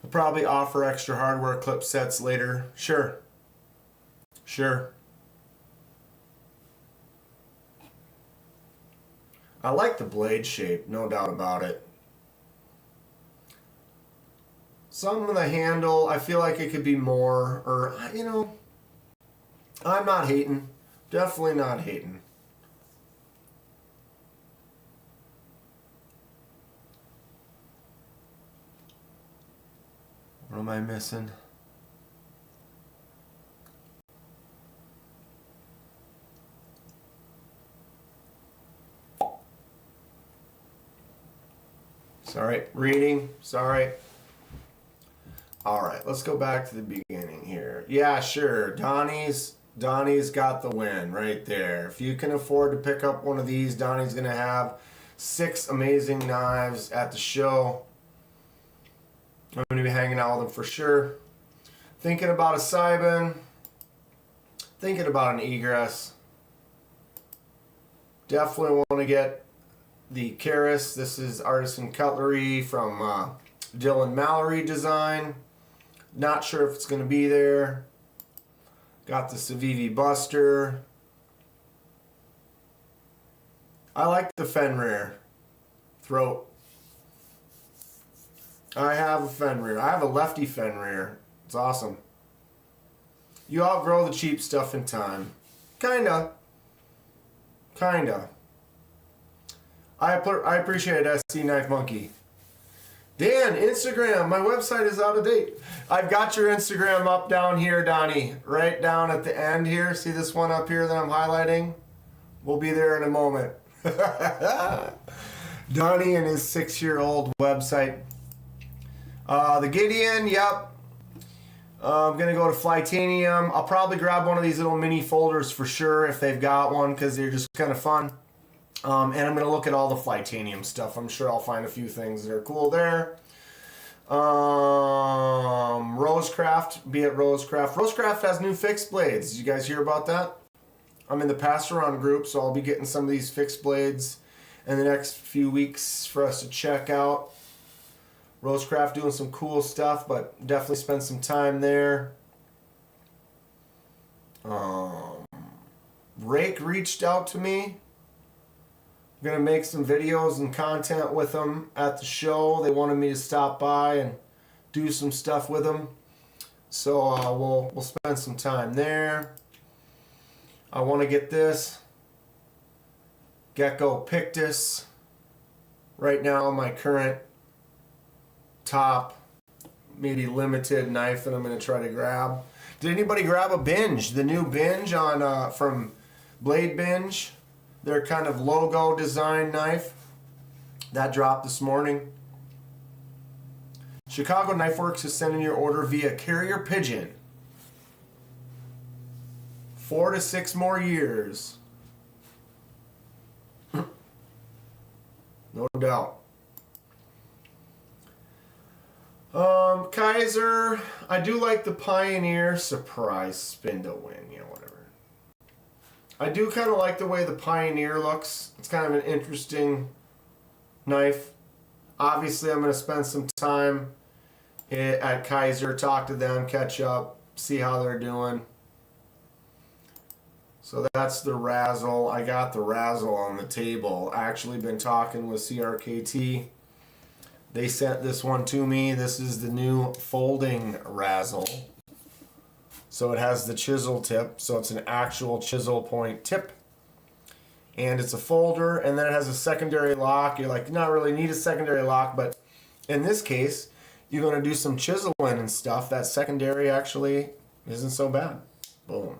I'll probably offer extra hardware clip sets later. Sure. I like the blade shape, no doubt about it. Some of the handle, I feel like it could be more, or, I'm not hating. Definitely not hating. What am I missing? Sorry, reading, sorry. All right, let's go back to the beginning here. Yeah, sure, Donnie's got the win right there. If you can afford to pick up one of these, Donnie's gonna have 6 amazing knives at the show. I'm gonna be hanging out with them for sure. Thinking about a Sibin, thinking about an egress. Definitely want to get the Karis. This is Artisan Cutlery from Dylan Mallory design. Not sure if it's going to be there. Got the Civivi Buster. I like the Fenrir throat. I have a Fenrir. I have a lefty Fenrir. It's awesome. You outgrow the cheap stuff in time. Kinda. I appreciate it, SC Knife Monkey. Dan, Instagram, my website is out of date. I've got your Instagram up down here, Donnie. Right down at the end here. See this one up here that I'm highlighting? We'll be there in a moment. Donnie and his 6-year-old website. The Gideon, yep. I'm going to go to Flytanium. I'll probably grab one of these little mini folders for sure if they've got one because they're just kind of fun. And I'm going to look at all the Flytanium stuff. I'm sure I'll find a few things that are cool there. Rosecraft, be it Rosecraft. Rosecraft has new fixed blades. Did you guys hear about that? I'm in the pass around group, so I'll be getting some of these fixed blades in the next few weeks for us to check out. Rosecraft doing some cool stuff, but definitely spend some time there. Rake reached out to me. I'm going to make some videos and content with them at the show. They wanted me to stop by and do some stuff with them. So we'll spend some time there. I want to get this Gecko Pictus right now, my current top, maybe limited knife that I'm going to try to grab. Did anybody grab a Binge? The new Binge on from Blade Binge? Their kind of logo design knife. That dropped this morning. Chicago Knife Works is sending your order via carrier pigeon. 4 to 6 more years. No doubt. Kaiser, I do like the Pioneer surprise spin to win, you know, whatever. I do kind of like the way the Pioneer looks. It's kind of an interesting knife. Obviously, I'm going to spend some time at Kaiser, talk to them, catch up, see how they're doing. So that's the Razzle. I got the Razzle on the table. Actually been talking with CRKT. They sent this one to me. This is the new folding Razzle. So it has the chisel tip. So it's an actual chisel point tip. And it's a folder. And then it has a secondary lock. You're like, not really need a secondary lock. But in this case, you're going to do some chiseling and stuff. That secondary actually isn't so bad. Boom.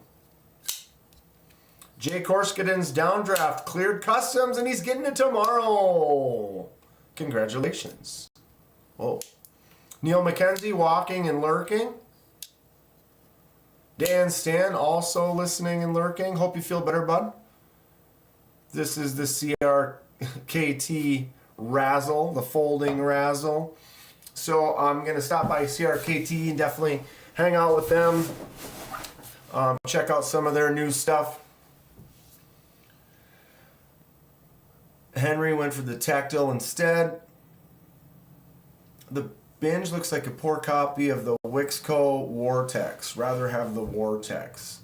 Jay Korskadin's downdraft cleared customs and he's getting it tomorrow. Congratulations. Whoa. Neil McKenzie walking and lurking. Dan Stan also listening and lurking. Hope you feel better, bud. This is the CRKT Razzle, the folding Razzle. So I'm going to stop by CRKT and definitely hang out with them. Check out some of their new stuff. Henry went for the tactile instead. The Binge looks like a poor copy of the Wixco Vortex. Rather have the Vortex.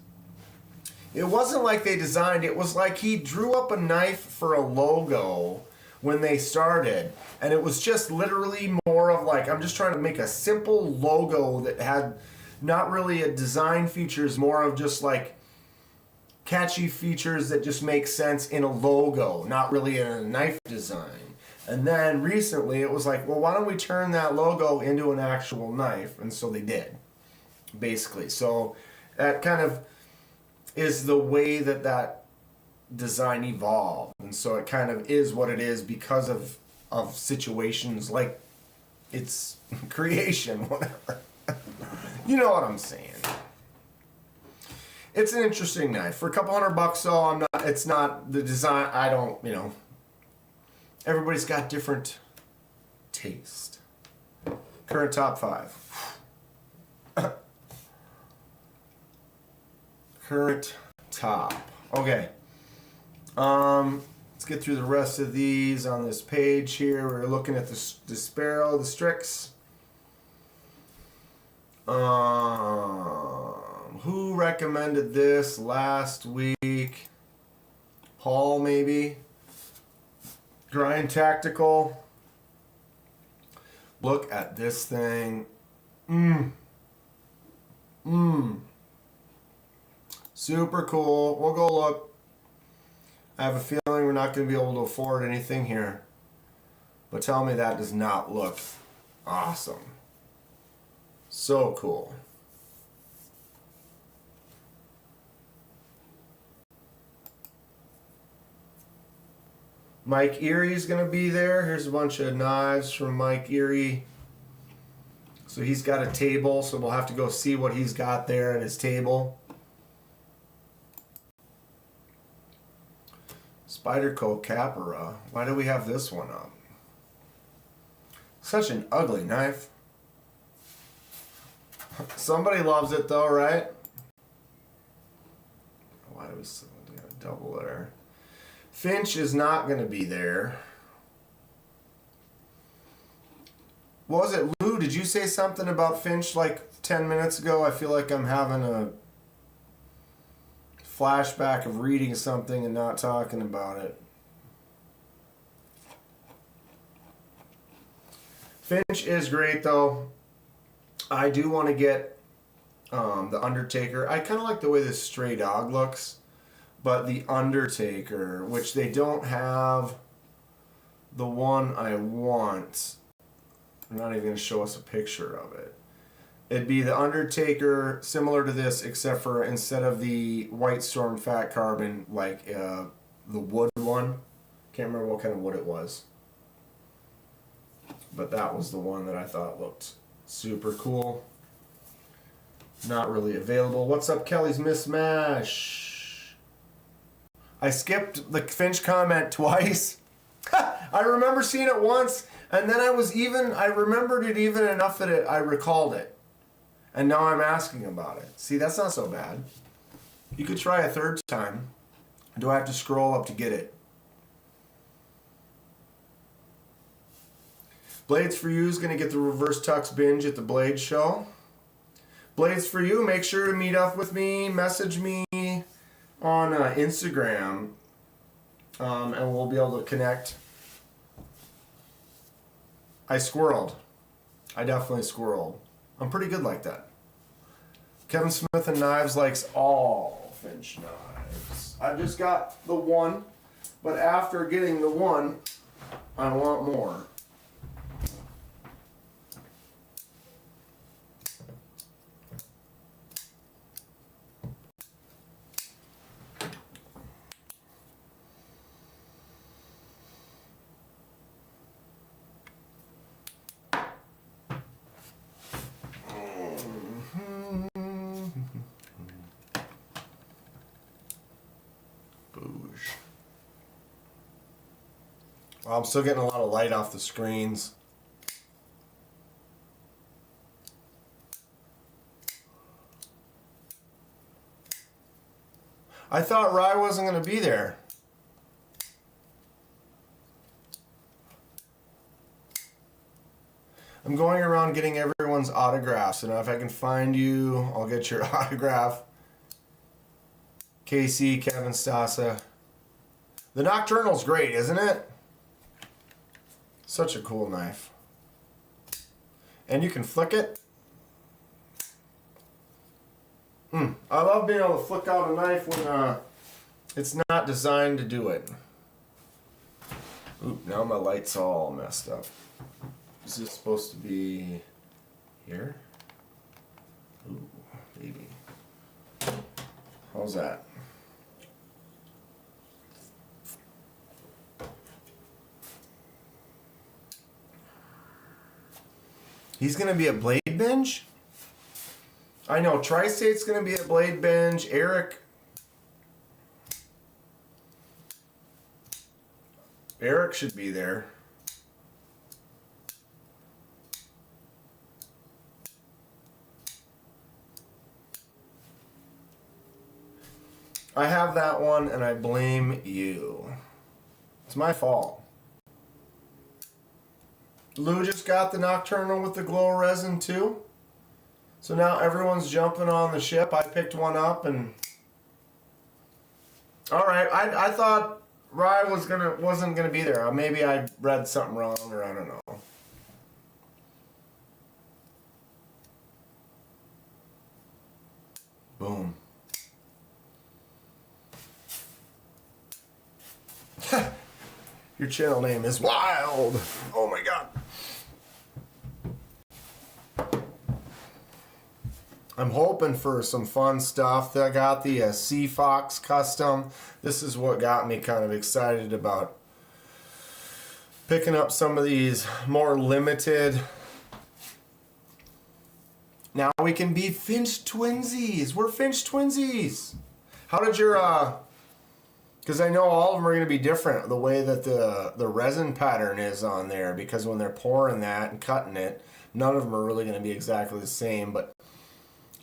It wasn't like they designed it. It was like he drew up a knife for a logo when they started. And it was just literally more of like, I'm just trying to make a simple logo that had not really a design features, more of just like catchy features that just make sense in a logo, not really in a knife design. And then recently it was like, well, why don't we turn that logo into an actual knife? And so they did, basically. So that kind of is the way that that design evolved. And so it kind of is what it is because of situations like its creation, whatever. You know what I'm saying. It's an interesting knife. For a couple $100 though, it's not the design, I don't, you know. Everybody's got different taste. Current top 5. Current top. Okay. Let's get through the rest of these on this page here. We're looking at the Sparrow, the Strix. Who recommended this last week? Paul, maybe? Grind Tactical. Look at this thing. Super cool. We'll go look. I have a feeling we're not going to be able to afford anything here. But tell me that does not look Awesome. So cool. Mike Erie's gonna be there. Here's a bunch of knives from Mike Erie. So he's got a table, so we'll have to go see what he's got there at his table. Spyderco Capra. Why do we have this one up? Such an ugly knife. Somebody loves it though, right? Why do we got a double there? Finch is not going to be there. What was it, Lou? Did you say something about Finch like 10 minutes ago? I feel like I'm having a flashback of reading something and not talking about it. Finch is great though. I do want to get the Undertaker. I kind of like the way this Stray Dog looks. But the Undertaker, which they don't have the one I want. I'm not even going to show us a picture of it. It'd be the Undertaker, similar to this, except for instead of the White Storm Fat Carbon, like the wood one. Can't remember what kind of wood it was. But that was the one that I thought looked super cool. Not really available. What's up, Kelly's Miss Mash? I skipped the Finch comment twice. I remember seeing it once, and then I remembered it even enough that I recalled it. And now I'm asking about it. See, that's not so bad. You could try a third time. Do I have to scroll up to get it? Blades for You is going to get the Reverse Tux binge at the Blade Show. Blades for You, make sure to meet up with me, message me on Instagram, and we'll be able to connect. I squirreled. I definitely squirreled. I'm pretty good like that. Kevin Smith and Knives likes all Finch knives. I've just got the one, but after getting the one, I want more. Well, I'm still getting a lot of light off the screens. I thought Rye wasn't going to be there. I'm going around getting everyone's autographs, and if I can find you, I'll get your autograph. KC, Kevin Stasa. The Nocturnal's great, isn't it? Such a cool knife. And you can flick it. I love being able to flick out a knife when it's not designed to do it. Oop, now my light's all messed up. Is this supposed to be here? Ooh, baby. How's that? He's going to be at Blade Binge? I know, Tri-State's going to be at Blade Binge. Eric should be there. I have that one, and I blame you. It's my fault. Lou just got the Nocturnal with the glow resin too. So now everyone's jumping on the ship. I picked one up and... Alright, I thought Rye wasn't gonna be there. Maybe I read something wrong, or I don't know. Boom. Your channel name is Wild. Oh my god. I'm hoping for some fun stuff. I got the Sea Fox custom. This is what got me kind of excited about picking up some of these more limited. Now we can be Finch twinsies. We're Finch twinsies. How did your because I know all of them are going to be different, the way that the resin pattern is on there, because when they're pouring that and cutting it, none of them are really going to be exactly the same, but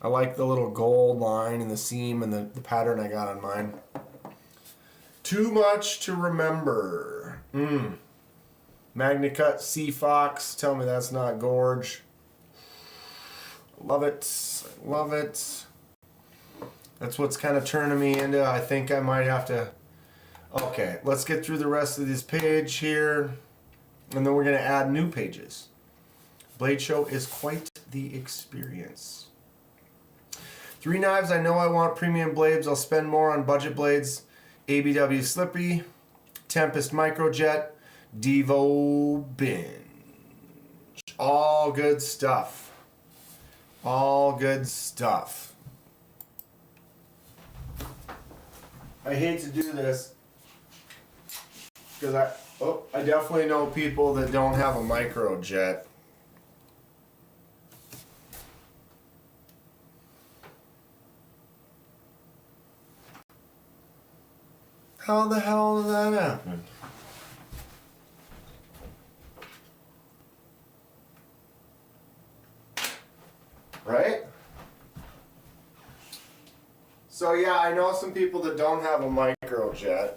I like the little gold line in the seam and the pattern I got on mine. Too much to remember. MagnaCut Sea Fox. Tell me that's not gorge. Love it. Love it. That's what's kind of turning me into, I think I might have to... Okay, let's get through the rest of this page here, and then we're going to add new pages. Blade show is quite the experience. 3 knives. I know I want premium blades. I'll spend more on budget blades. ABW Slippy, Tempest Microjet, Devo Binge. All good stuff. All good stuff. I hate to do this because I definitely know people that don't have a microjet. How the hell did that happen? Right? So yeah, I know some people that don't have a microjet.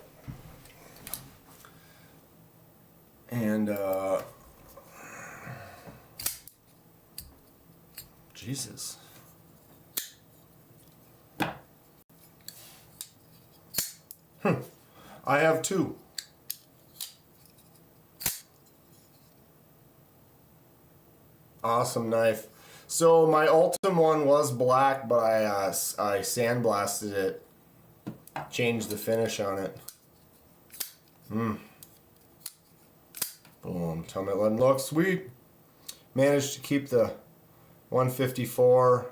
And Jesus. I have 2. Awesome knife. So my Ultim one was black, but I sandblasted it, changed the finish on it. Boom. Tell me it doesn't look sweet. Managed to keep the 154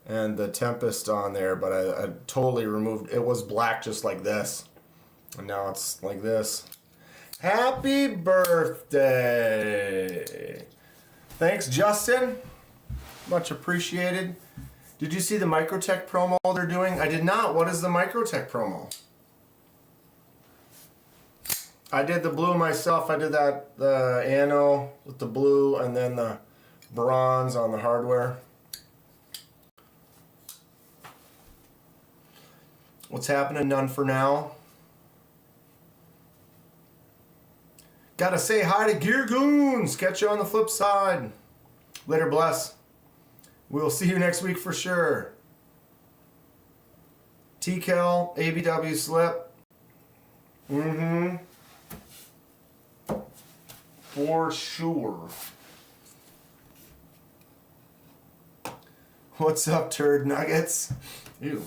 and the Tempest on there, but I totally removed. It was black just like this, and now it's like this. Happy birthday! Thanks, Justin. Much appreciated. Did you see the Microtech promo they're doing? I did not. What is the Microtech promo? I did the blue myself. I did that, the Anno with the blue and then the bronze on the hardware. What's happening? None for now. Gotta say hi to Gear Goons. Catch you on the flip side. Later, bless. We'll see you next week for sure. TCal, ABW slip. For sure. What's up, turd nuggets? Ew.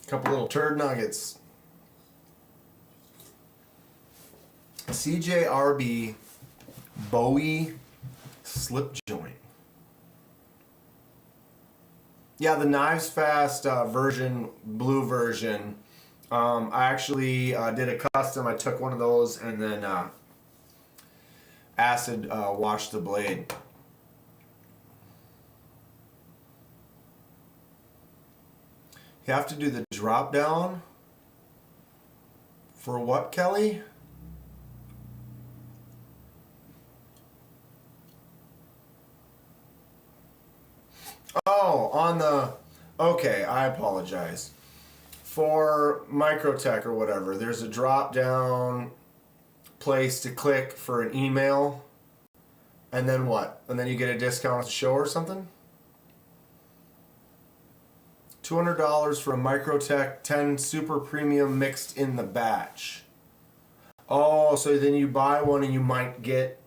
Couple little turd nuggets. CJRB Bowie slip joint. Yeah, the Knives Fast version, blue version. I actually did a custom. I took one of those and then acid washed the blade. You have to do the drop down. For what, Kelly? Oh, on the... Okay, I apologize. For Microtech or whatever, there's a drop-down place to click for an email. And then what? And then you get a discount at the show or something? $200 for a Microtech 10 Super Premium mixed in the batch. Oh, so then you buy one and you might get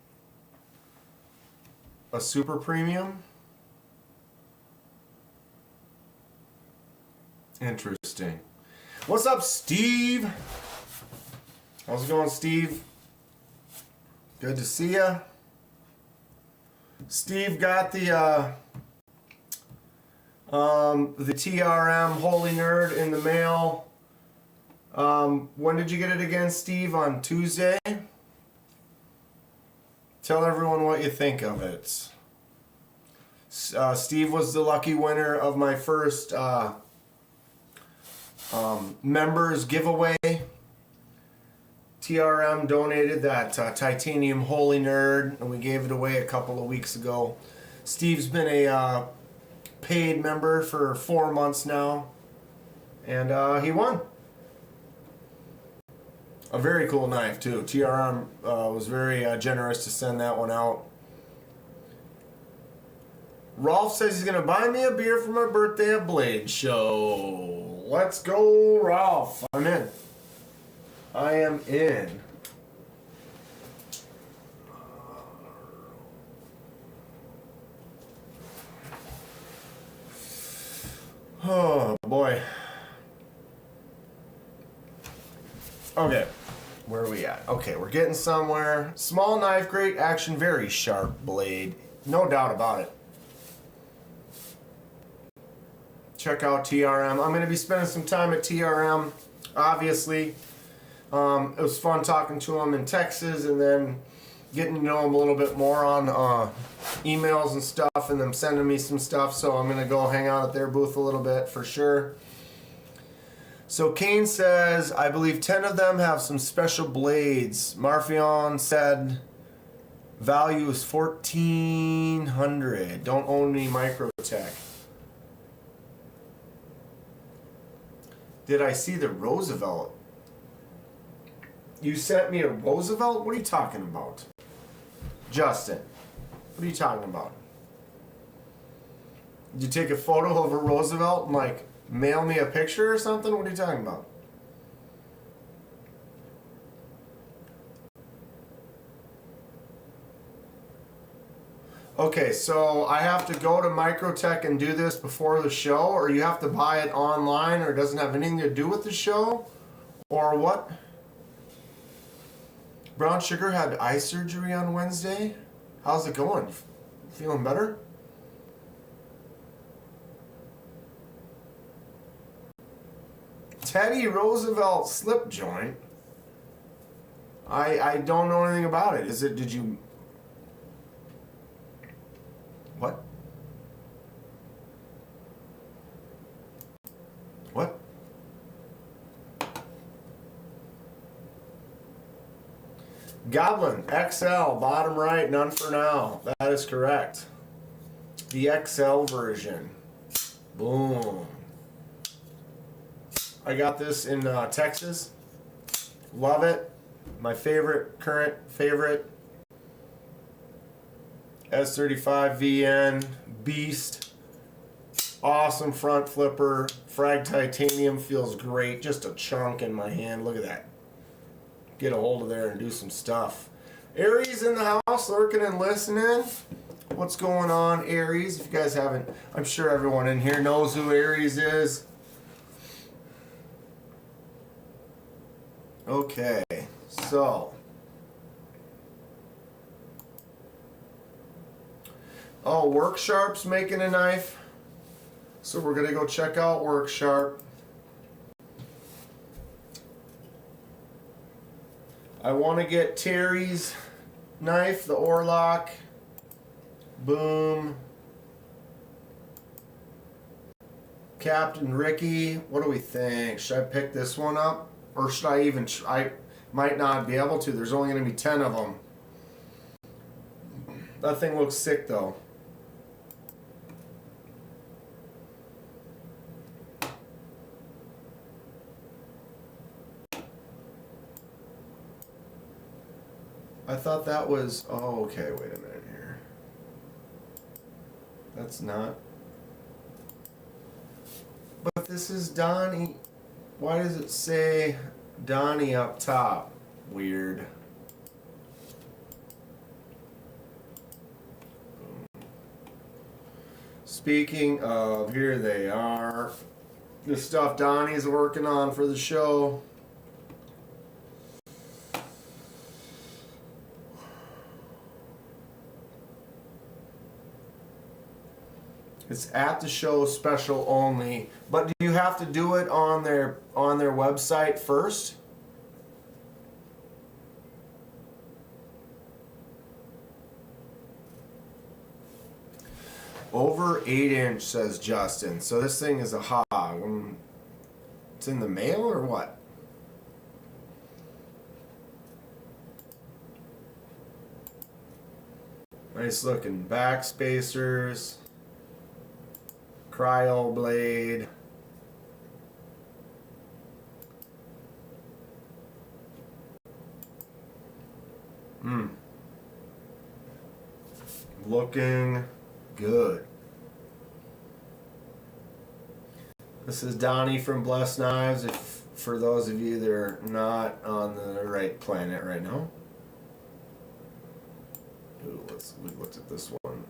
a Super Premium? Interesting. What's up, Steve? How's it going, Steve? Good to see ya. Steve got the TRM Holy Nerd in the mail. When did you get it again, Steve? On Tuesday? Tell everyone what you think of it. Steve was the lucky winner of my first members giveaway. TRM donated that titanium Holy Nerd, and we gave it away a couple of weeks ago. Steve's been a paid member for 4 months now, and he won. A very cool knife too. TRM was very generous to send that one out. Rolf says he's gonna buy me a beer for my birthday at Blade Show. Let's go, Rolf. I'm in. I am in. Oh boy. Okay, where are we at? Okay, we're getting somewhere. Small knife, great action, very sharp blade. No doubt about it. Check out TRM. I'm going to be spending some time at TRM, obviously. It was fun talking to him in Texas and then getting to know him a little bit more on emails and stuff, and them sending me some stuff. So I'm going to go hang out at their booth a little bit for sure. So Kane says, I believe 10 of them have some special blades. Marfion said value is $1,400. Don't own any Microtech. Did I see the Roosevelt? You sent me a Roosevelt? What are you talking about? Justin, what are you talking about? Did you take a photo of a Roosevelt and like mail me a picture or something? What are you talking about? Okay, so I have to go to Microtech and do this before the show, or you have to buy it online, or it doesn't have anything to do with the show, or what? Brown Sugar had eye surgery on Wednesday. How's it going? Feeling better? Teddy Roosevelt slip joint. I don't know anything about it. Is it? Did you? What? What? Goblin XL, bottom right, none for now. That is correct. The XL version. Boom. I got this in Texas. Love it. My current favorite. S35 VN beast. Awesome front flipper. Frag titanium feels great. Just a chunk in my hand. Look at that. Get a hold of there and do some stuff. Aries in the house, lurking and listening. What's going on, Aries? If you guys haven't, I'm sure everyone in here knows who Aries is. Okay, so. Oh, Worksharp's making a knife. So we're going to go check out Worksharp. I want to get Terry's knife, the Orlock. Boom. Captain Ricky, what do we think? Should I pick this one up? Or should I even, I might not be able to. There's only going to be 10 of them. That thing looks sick though. I thought that was, oh, okay, wait a minute here. That's not. But this is Donnie. Why does it say Donnie up top? Weird. Speaking of, here they are. The stuff Donnie's working on for the show. It's at the show special only. But do you have to do it on their website first? Over 8-inch, says Justin. So this thing is a hog. It's in the mail or what? Nice looking back spacers. Cryo blade. Looking good. This is Donnie from Blessed Knives, if for those of you that are not on the right planet right now. Ooh, we looked at this one.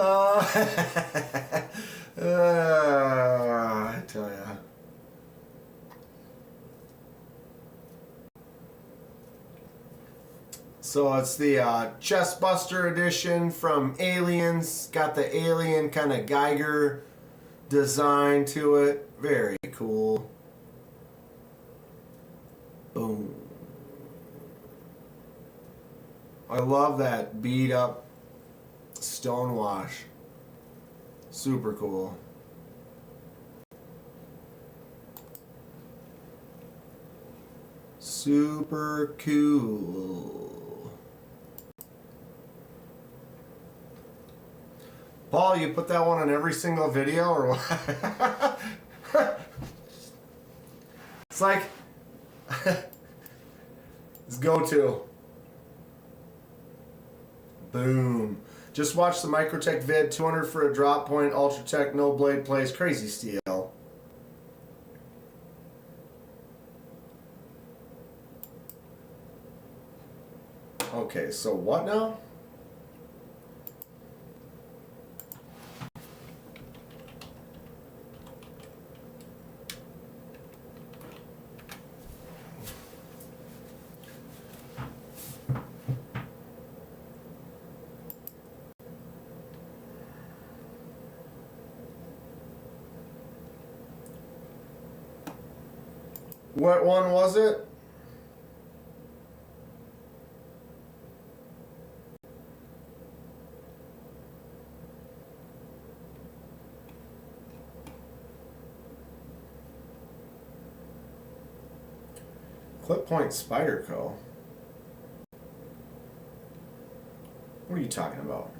I tell ya. So it's the Chest Buster edition from Aliens. Got the alien kind of Geiger design to it. Very cool. Boom. I love that beat up stonewash. Super cool. Super cool. Paul, you put that one on every single video or what? It's like it's go-to. Boom. Just watch the Microtech vid, 200 for a drop point, Ultratech, no blade place, crazy steel. Okay, so what now? What one was it? Clip Point Spyderco. What are you talking about?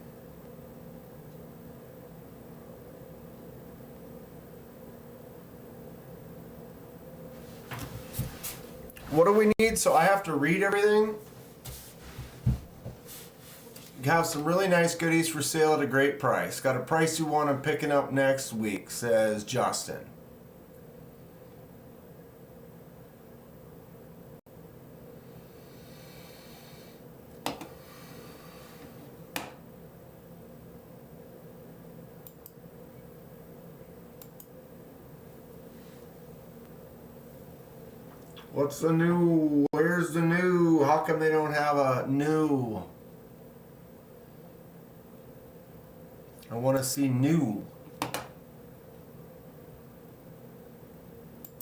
What do we need? So I have to read everything. You have some really nice goodies for sale at a great price. Got a price you want, I'm picking up next week, says Justin. What's the new? Where's the new? How come they don't have a new? I want to see new.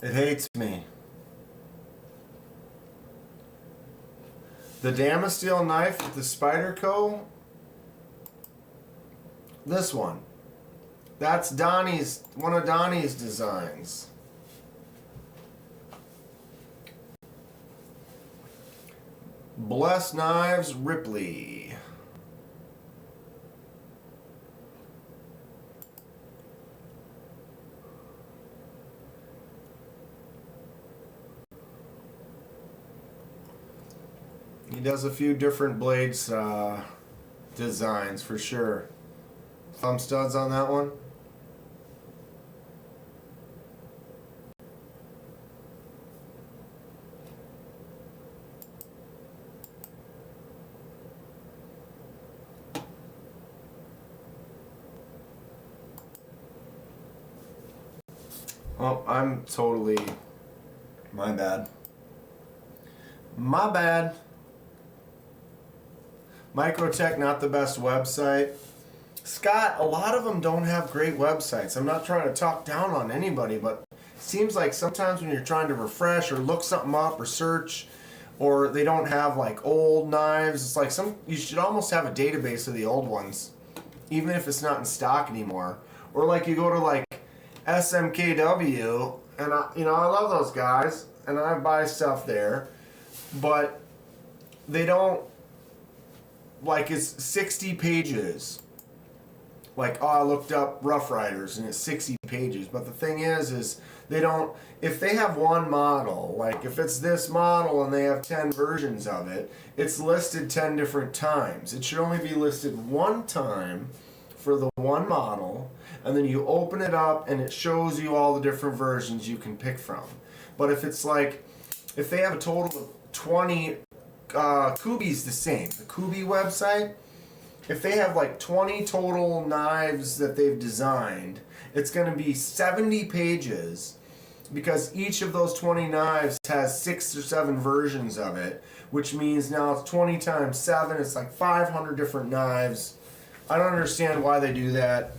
It hates me. The Damasteel knife with the Spyderco. This one. That's Donnie's, one of Donnie's designs. Blessed Knives Ripley. He does a few different blades designs for sure. Thumb studs on that one. Oh, I'm totally My bad. My bad. Microtech, not the best website. Scott, a lot of them don't have great websites. I'm not trying to talk down on anybody, but it seems like sometimes when you're trying to refresh or look something up or search, or they don't have like old knives, it's like you should almost have a database of the old ones, even if it's not in stock anymore. Or like you go to like SMKW, and I love those guys, and I buy stuff there, but they don't, like, it's 60 pages. Like, I looked up Rough Riders and it's 60 pages. But the thing is they don't, if they have one model, like if it's this model and they have 10 versions of it, it's listed 10 different times. It should only be listed one time for the one model, and then you open it up and it shows you all the different versions you can pick from. But if it's like, if they have a total of 20, Kubi's the same. The Kubi website, if they have like 20 total knives that they've designed, it's going to be 70 pages because each of those 20 knives has 6 or 7 versions of it, which means now it's 20 times 7, it's like 500 different knives. I don't understand why they do that.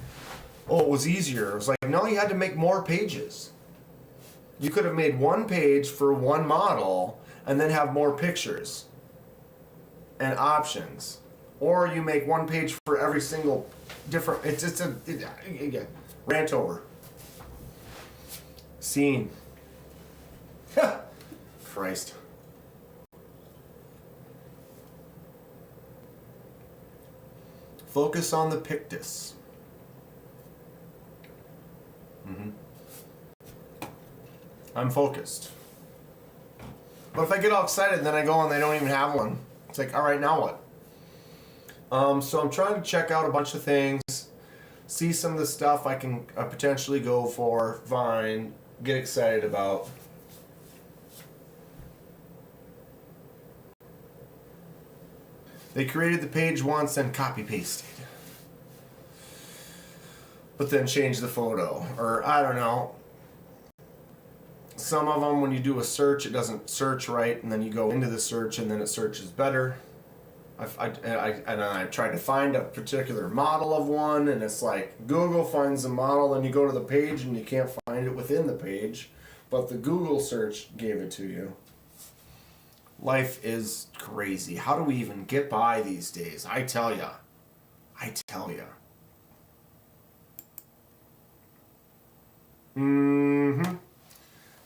Oh, it was easier. It was like, no, you had to make more pages. You could have made one page for one model and then have more pictures and options. Or you make one page for every single different. It's just rant over. Scene. Christ. Focus on the Pictus. I'm focused. But if I get all excited and then I go and they don't even have one, it's like, all right, now what? So I'm trying to check out a bunch of things, see some of the stuff I can potentially go for, find, get excited about. They created the page once and copy pasted, but then changed the photo, or I don't know. Some of them, when you do a search, it doesn't search right, and then you go into the search and then it searches better. I tried to find a particular model of one, and it's like Google finds the model, and you go to the page and you can't find it within the page, but the Google search gave it to you. Life is crazy. How do we even get by these days? I tell ya.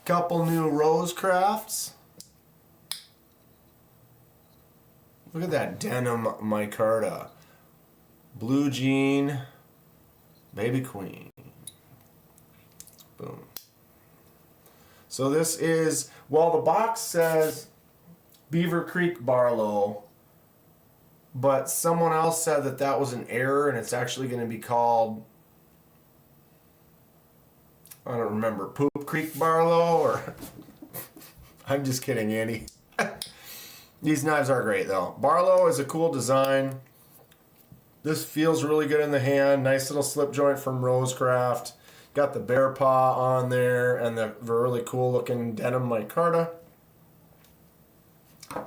Couple new rose crafts. Look at that denim micarta. Blue jean, baby queen. Boom. So this is, well, the box says Beaver Creek Barlow, but someone else said that that was an error and it's actually going to be called, I don't remember, Poop Creek Barlow, or I'm just kidding, Andy. These knives are great though. Barlow is a cool design. This feels really good in the hand. Nice little slip joint from Rosecraft. Got the bear paw on there and the really cool looking denim micarta.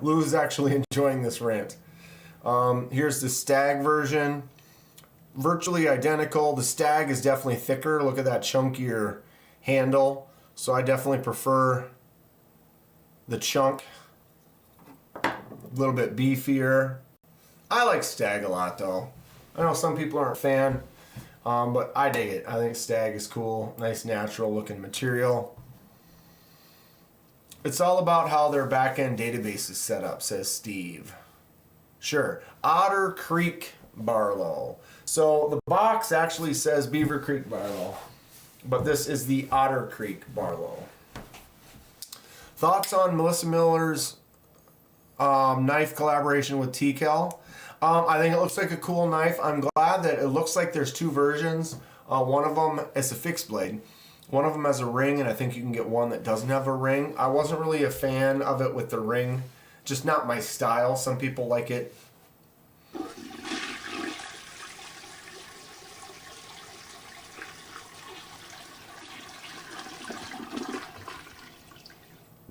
Lou's actually enjoying this rant. Here's the stag version. Virtually identical. The stag is definitely thicker. Look at that chunkier handle. So I definitely prefer the chunk. A little bit beefier. I like stag a lot though. I know some people aren't a fan, but I dig it. I think stag is cool. Nice natural looking material. It's all about how their back-end database is set up, says Steve. Sure. Otter Creek Barlow. So the box actually says Beaver Creek Barlow, but this is the Otter Creek Barlow. Thoughts on Melissa Miller's knife collaboration with TCal? I think it looks like a cool knife. I'm glad that it looks like there's two versions. One of them is a fixed blade. One of them has a ring, and I think you can get one that doesn't have a ring. I wasn't really a fan of it with the ring. Just not my style. Some people like it.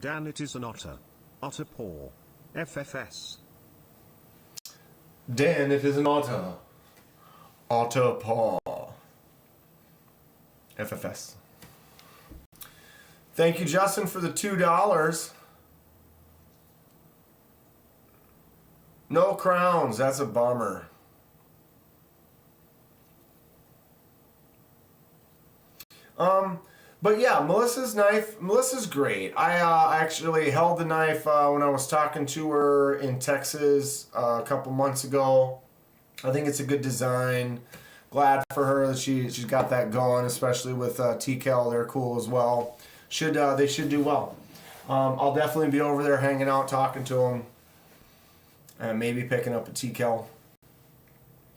Dan, it is an otter. Otter paw. FFS. Dan, it is an otter. Otter paw. FFS. Thank you, Justin, for the $2. No crowns. That's a bummer. But yeah, Melissa's knife. Melissa's great. I actually held the knife when I was talking to her in Texas a couple months ago. I think it's a good design. Glad for her that she's got that going, especially with TCal. They're cool as well. They should do well. I'll definitely be over there hanging out, talking to them, and maybe picking up a TCal.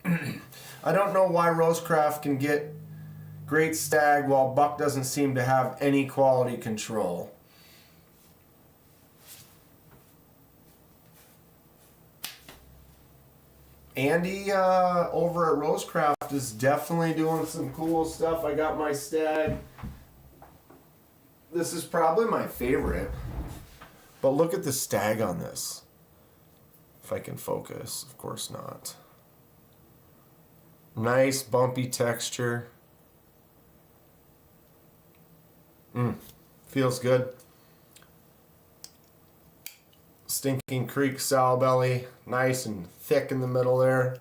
I don't know why Rosecraft can get great stag while Buck doesn't seem to have any quality control. Andy over at Rosecraft is definitely doing some cool stuff. I got my stag. This is probably my favorite. But look at the stag on this. If I can focus, of course not. Nice bumpy texture. Feels good. Stinking Creek sow belly, nice and thick in the middle there.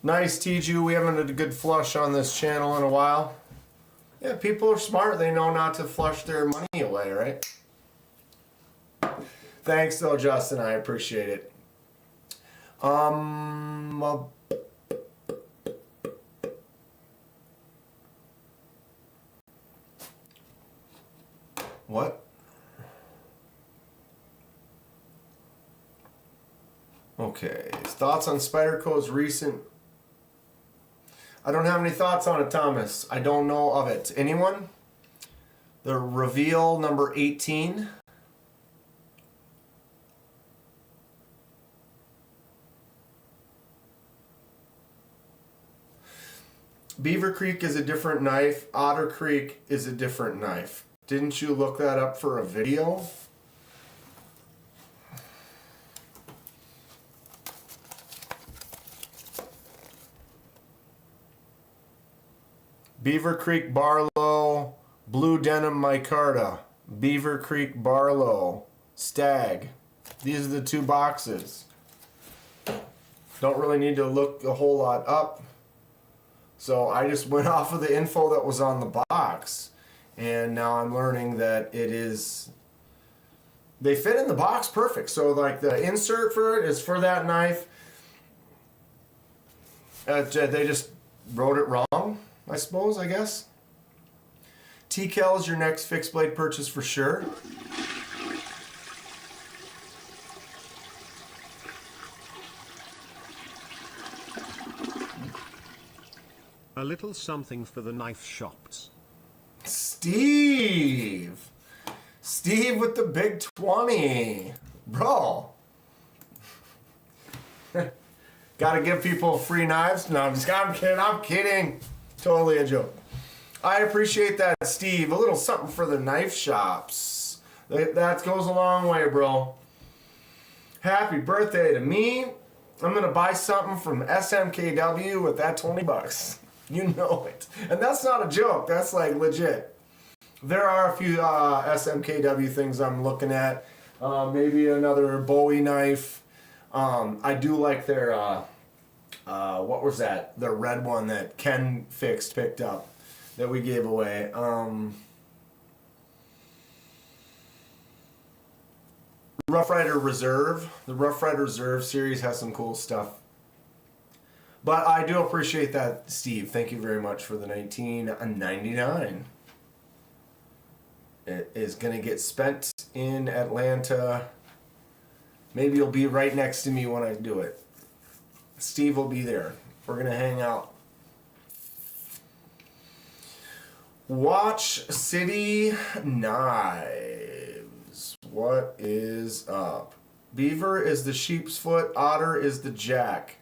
Nice, Tiju. We haven't had a good flush on this channel in a while. Yeah, people are smart. They know not to flush their money away, right? Thanks, though, Justin. I appreciate it. What? Okay. Thoughts on Spyderco's recent... I don't have any thoughts on it, Thomas. I don't know of it. Anyone? The reveal number 18. Beaver Creek is a different knife. Otter Creek is a different knife. Didn't you look that up for a video? Beaver Creek Barlow, Blue Denim Micarta, Beaver Creek Barlow, Stag. These are the two boxes. Don't really need to look a whole lot up. So I just went off of the info that was on the box. And now I'm learning that it is... They fit in the box perfect. So like the insert for it is for that knife. They just wrote it wrong, I suppose, I guess. TCal is your next fixed blade purchase for sure. A little something for the knife shops. Steve! Steve with the big 20. Bro. Gotta give people free knives? No, I'm kidding. Totally a joke. I appreciate that, Steve. A little something for the knife shops. That goes a long way, bro. Happy birthday to me. I'm gonna buy something from SMKW with that 20 bucks. You know it. And that's not a joke. That's like legit. There are a few SMKW things I'm looking at. Maybe another Bowie knife. I do like their, what was that? The red one that Ken picked up that we gave away. Rough Rider Reserve. The Rough Rider Reserve series has some cool stuff. But I do appreciate that, Steve. Thank you very much for the $19.99. It is going to get spent in Atlanta. Maybe you'll be right next to me when I do it. Steve will be there. We're going to hang out. Watch City Knives. What is up? Beaver is the sheep's foot. Otter is the jack.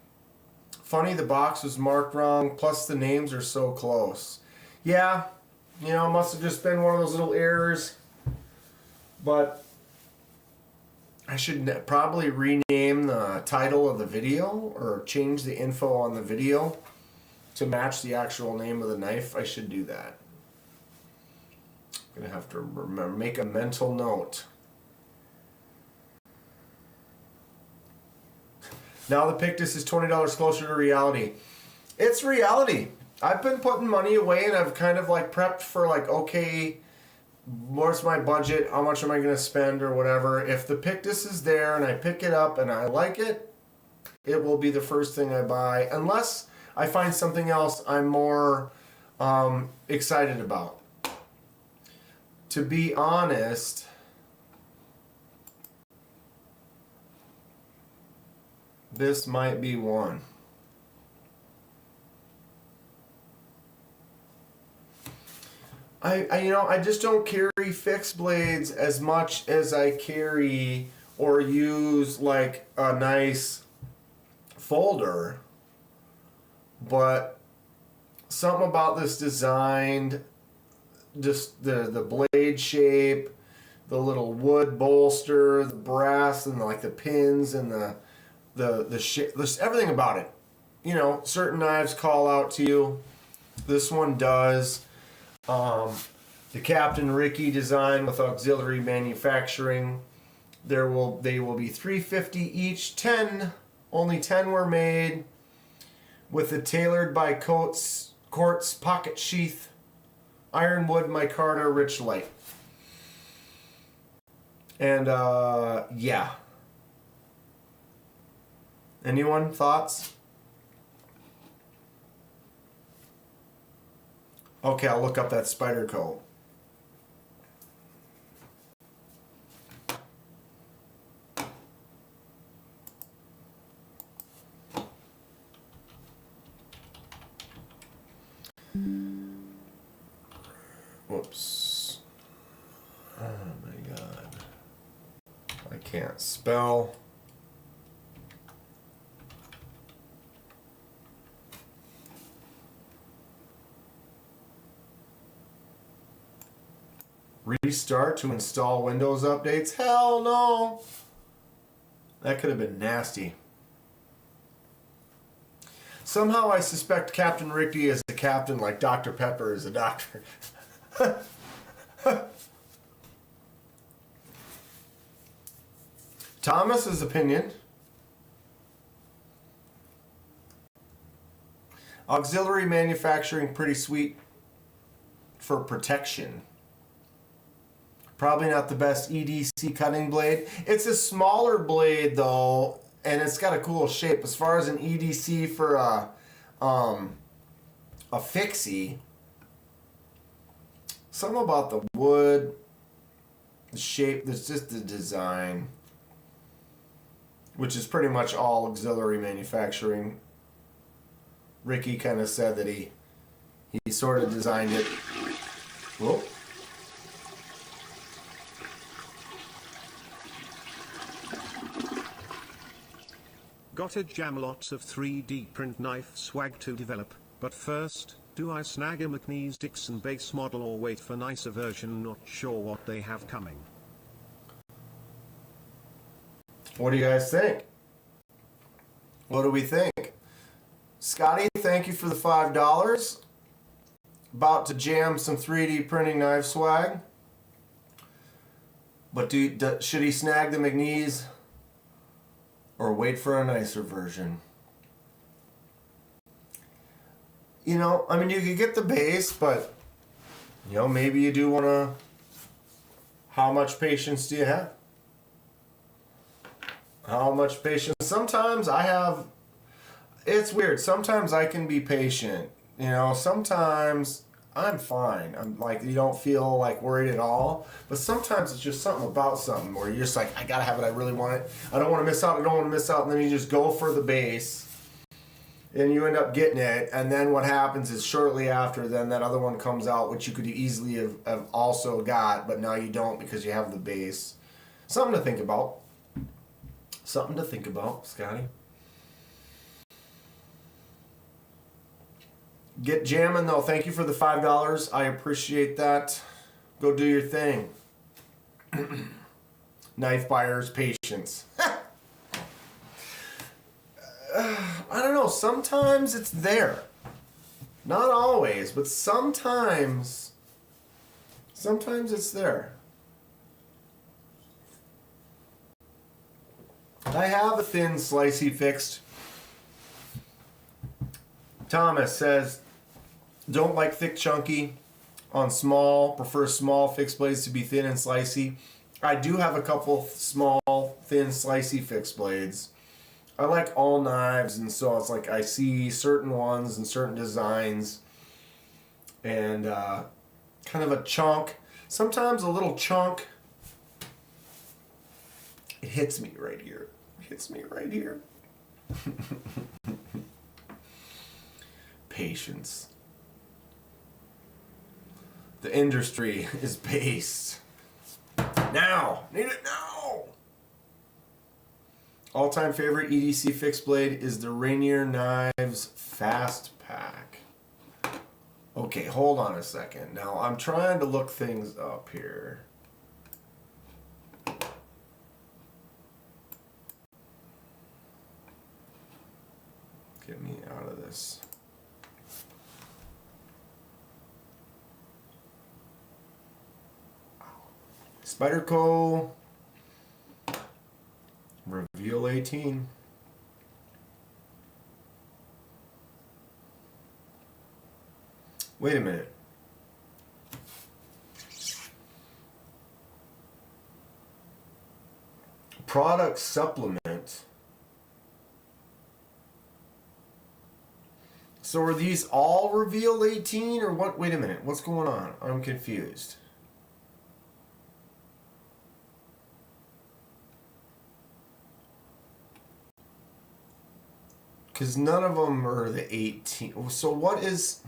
Funny the box was marked wrong, plus the names are so close. Yeah, You know, must have just been one of those little errors. But I should probably rename the title of the video or change the info on the video to match the actual name of the knife. I should do that. I'm gonna have to remember, make a mental note. Now the Pictus is $20 closer to reality. It's reality. I've been putting money away and I've kind of like prepped for like, okay, what's my budget? How much am I going to spend or whatever? If the Pictus is there and I pick it up and I like it, it will be the first thing I buy. Unless I find something else I'm more excited about. To be honest, this might be one. I just don't carry fixed blades as much as I carry or use like a nice folder. But something about this design, just the blade shape, the little wood bolster, the brass and like the pins and the shape, just everything about it. You know, certain knives call out to you. This one does. The Captain Ricky design with auxiliary manufacturing. They will be $350 each. Only 10 were made with the tailored by Quartz pocket sheath, ironwood micarta rich light. And yeah. Anyone thoughts? Okay, I'll look up that spider coat. Whoops. Oh my god. I can't spell. Restart to install Windows updates? Hell no! That could have been nasty. Somehow I suspect Captain Ricky is a captain like Dr. Pepper is a doctor. Thomas's opinion. Auxiliary manufacturing, pretty sweet for protection. Probably not the best EDC cutting blade. It's a smaller blade though, and it's got a cool shape. As far as an EDC for a fixie, something about the wood, the shape, there's just the design, which is pretty much all auxiliary manufacturing. Ricky kind of said that he sort of designed it. Whoa. Gotta jam lots of 3D print knife swag to develop, but first, do I snag a McNeese Dixon base model or wait for nicer version? Not sure what they have coming. What do you guys think? What do we think? Scotty, thank you for the $5. About to jam some 3D printing knife swag. But should he snag the McNeese or wait for a nicer version? You know, I mean, you could get the base, but, you know, maybe you do want to... How much patience do you have? How much patience? Sometimes I have... It's weird. Sometimes I can be patient. You know, sometimes I'm fine. I'm like, you don't feel like worried at all. But sometimes it's just something about something where you're just like, I gotta have it. I really want it. I don't want to miss out. I don't want to miss out. And then you just go for the base. And you end up getting it. And then what happens is shortly after, then that other one comes out, which you could easily have also got. But now you don't because you have the base. Something to think about. Something to think about, Scotty. Get jamming though. Thank you for the $5. I appreciate that. Go do your thing. Knife buyers, patience. I don't know. Sometimes it's there. Not always, but sometimes it's there. I have a thin slicey fixed. Thomas says, don't like thick chunky on small, prefer small fixed blades to be thin and slicey. I do have a couple small, thin, slicey fixed blades. I like all knives, and so it's like I see certain ones and certain designs and kind of a chunk. Sometimes a little chunk, it hits me right here. It hits me right here. Patience. The industry is based. Now! Need it now! All-time favorite EDC fixed blade is the Rainier Knives Fast Pack. Okay, hold on a second. Now, I'm trying to look things up here. Get me out of this. Spyderco Reveal 18. Wait a minute. Product supplement. So are these all Reveal 18 or what? Wait a minute. What's going on? I'm confused. Because none of them are the 18. So what is...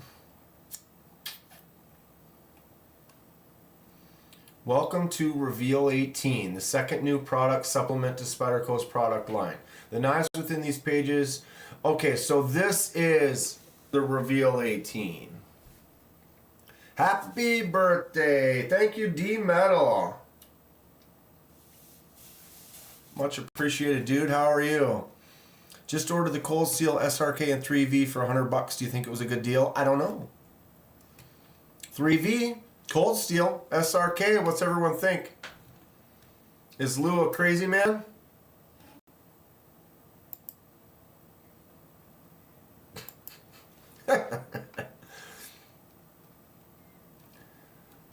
Welcome to Reveal 18, the second new product supplement to Spyderco's product line. The knives within these pages... Okay, so this is the Reveal 18. Happy birthday! Thank you, D-Metal. Much appreciated, dude. How are you? Just ordered the Cold Steel SRK and 3V for $100. Do you think it was a good deal? I don't know. 3V, Cold Steel, SRK, what's everyone think? Is Lou a crazy man?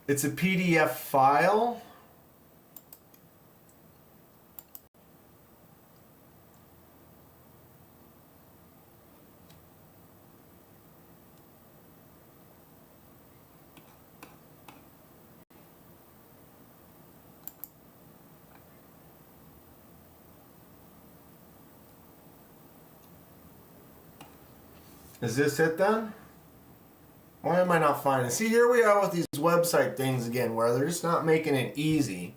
It's a PDF file. Is this it then? Why am I not finding it? See, here we are with these website things again where they're just not making it easy.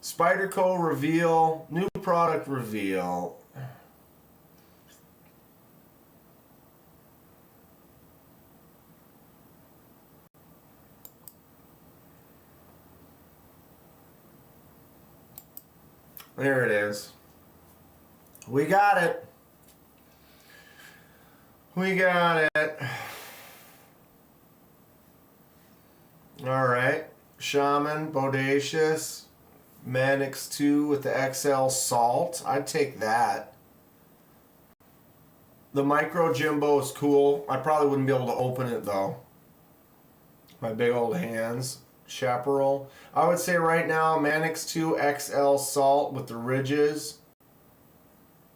Spyderco Reveal, new product reveal. There it is. We got it. We got it. All right. Shaman, Bodacious, Manix 2 with the XL Salt. I'd take that. The Micro Jimbo is cool. I probably wouldn't be able to open it though. My big old hands. Chaparral. I would say right now Manix 2 XL Salt with the ridges.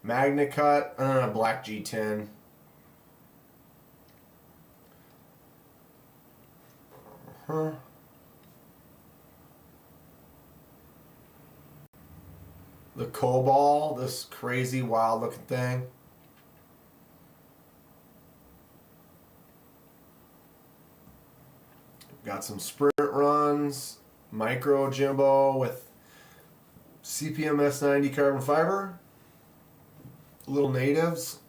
Magna Cut. Black G10. The Cobalt, this crazy wild looking thing. Got some sprint runs, Micro Jimbo with CPMS 90 carbon fiber. Little natives,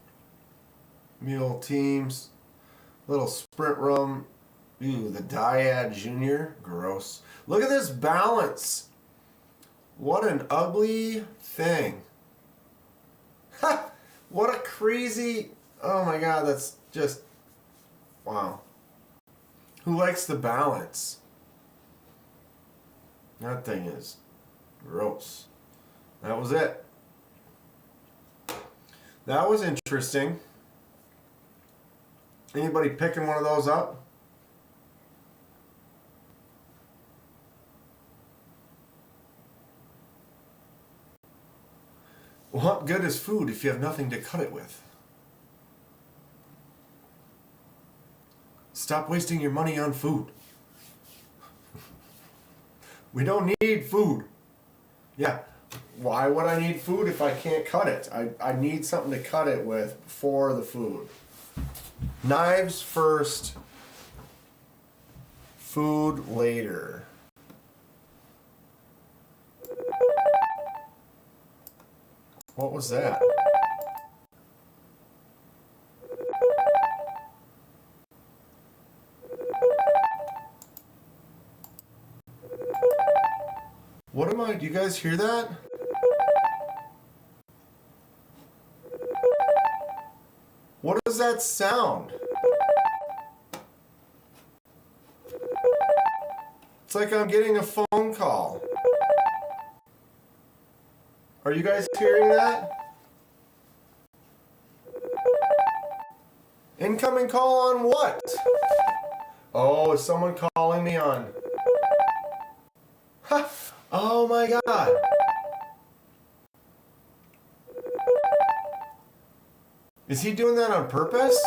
mule teams, little sprint rum. Ooh, the Dyad Junior. Gross. Look at this balance. What an ugly thing. Ha! What a crazy. Oh my god, that's just. Wow. Who likes the balance? That thing is gross. That was it. That was interesting. Anybody picking one of those up? What good is food if you have nothing to cut it with? Stop wasting your money on food. We don't need food. Yeah, why would I need food if I can't cut it? I need something to cut it with for the food. Knives first, food later. What was that? What am I? Do you guys hear that? What does that sound? It's like I'm getting a phone call. Are you guys hearing that? Incoming call on what? Oh, is someone calling me on? Ha! Oh my god. Is he doing that on purpose?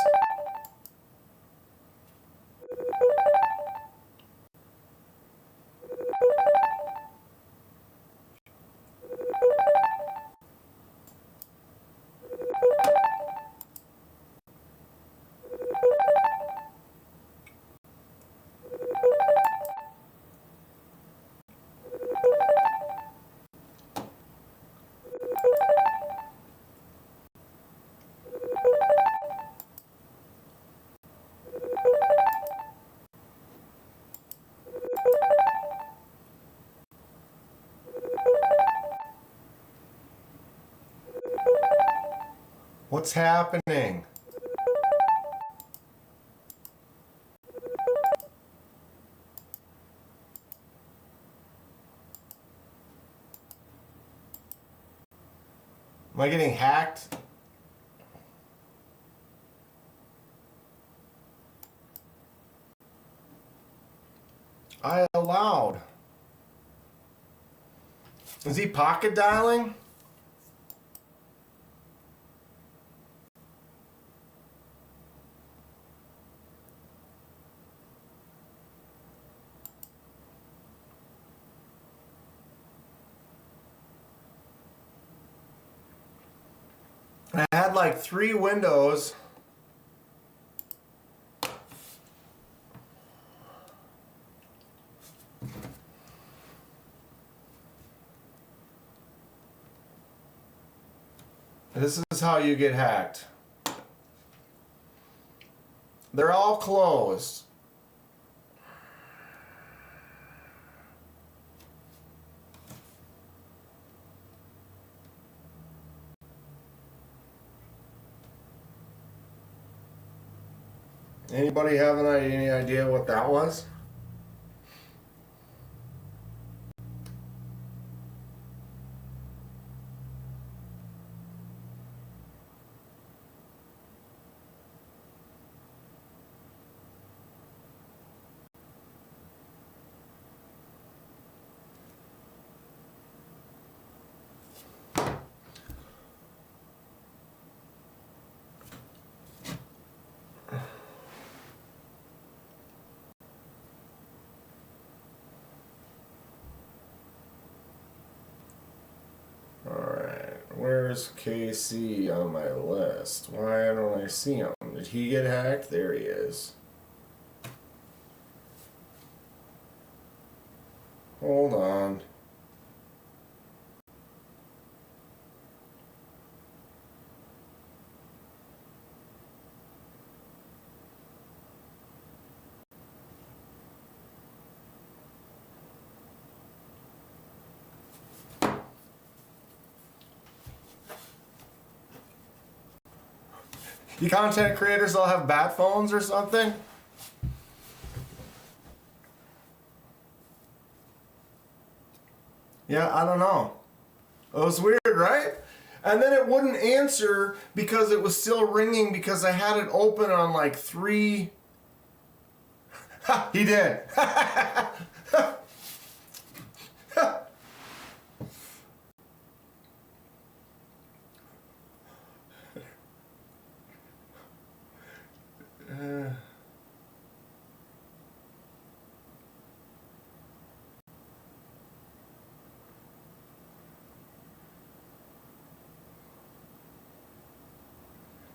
What's happening? Am I getting hacked? I allowed. Is he pocket dialing? I had like 3 windows. This is how you get hacked. They're all closed. Anybody have any idea what that was? Where's KC on my list? Why don't I see him? Did he get hacked? There he is. Hold on. You content creators all have bat phones or something? Yeah, I don't know. It was weird, right? And then it wouldn't answer because it was still ringing because I had it open on like 3. Ha, he did.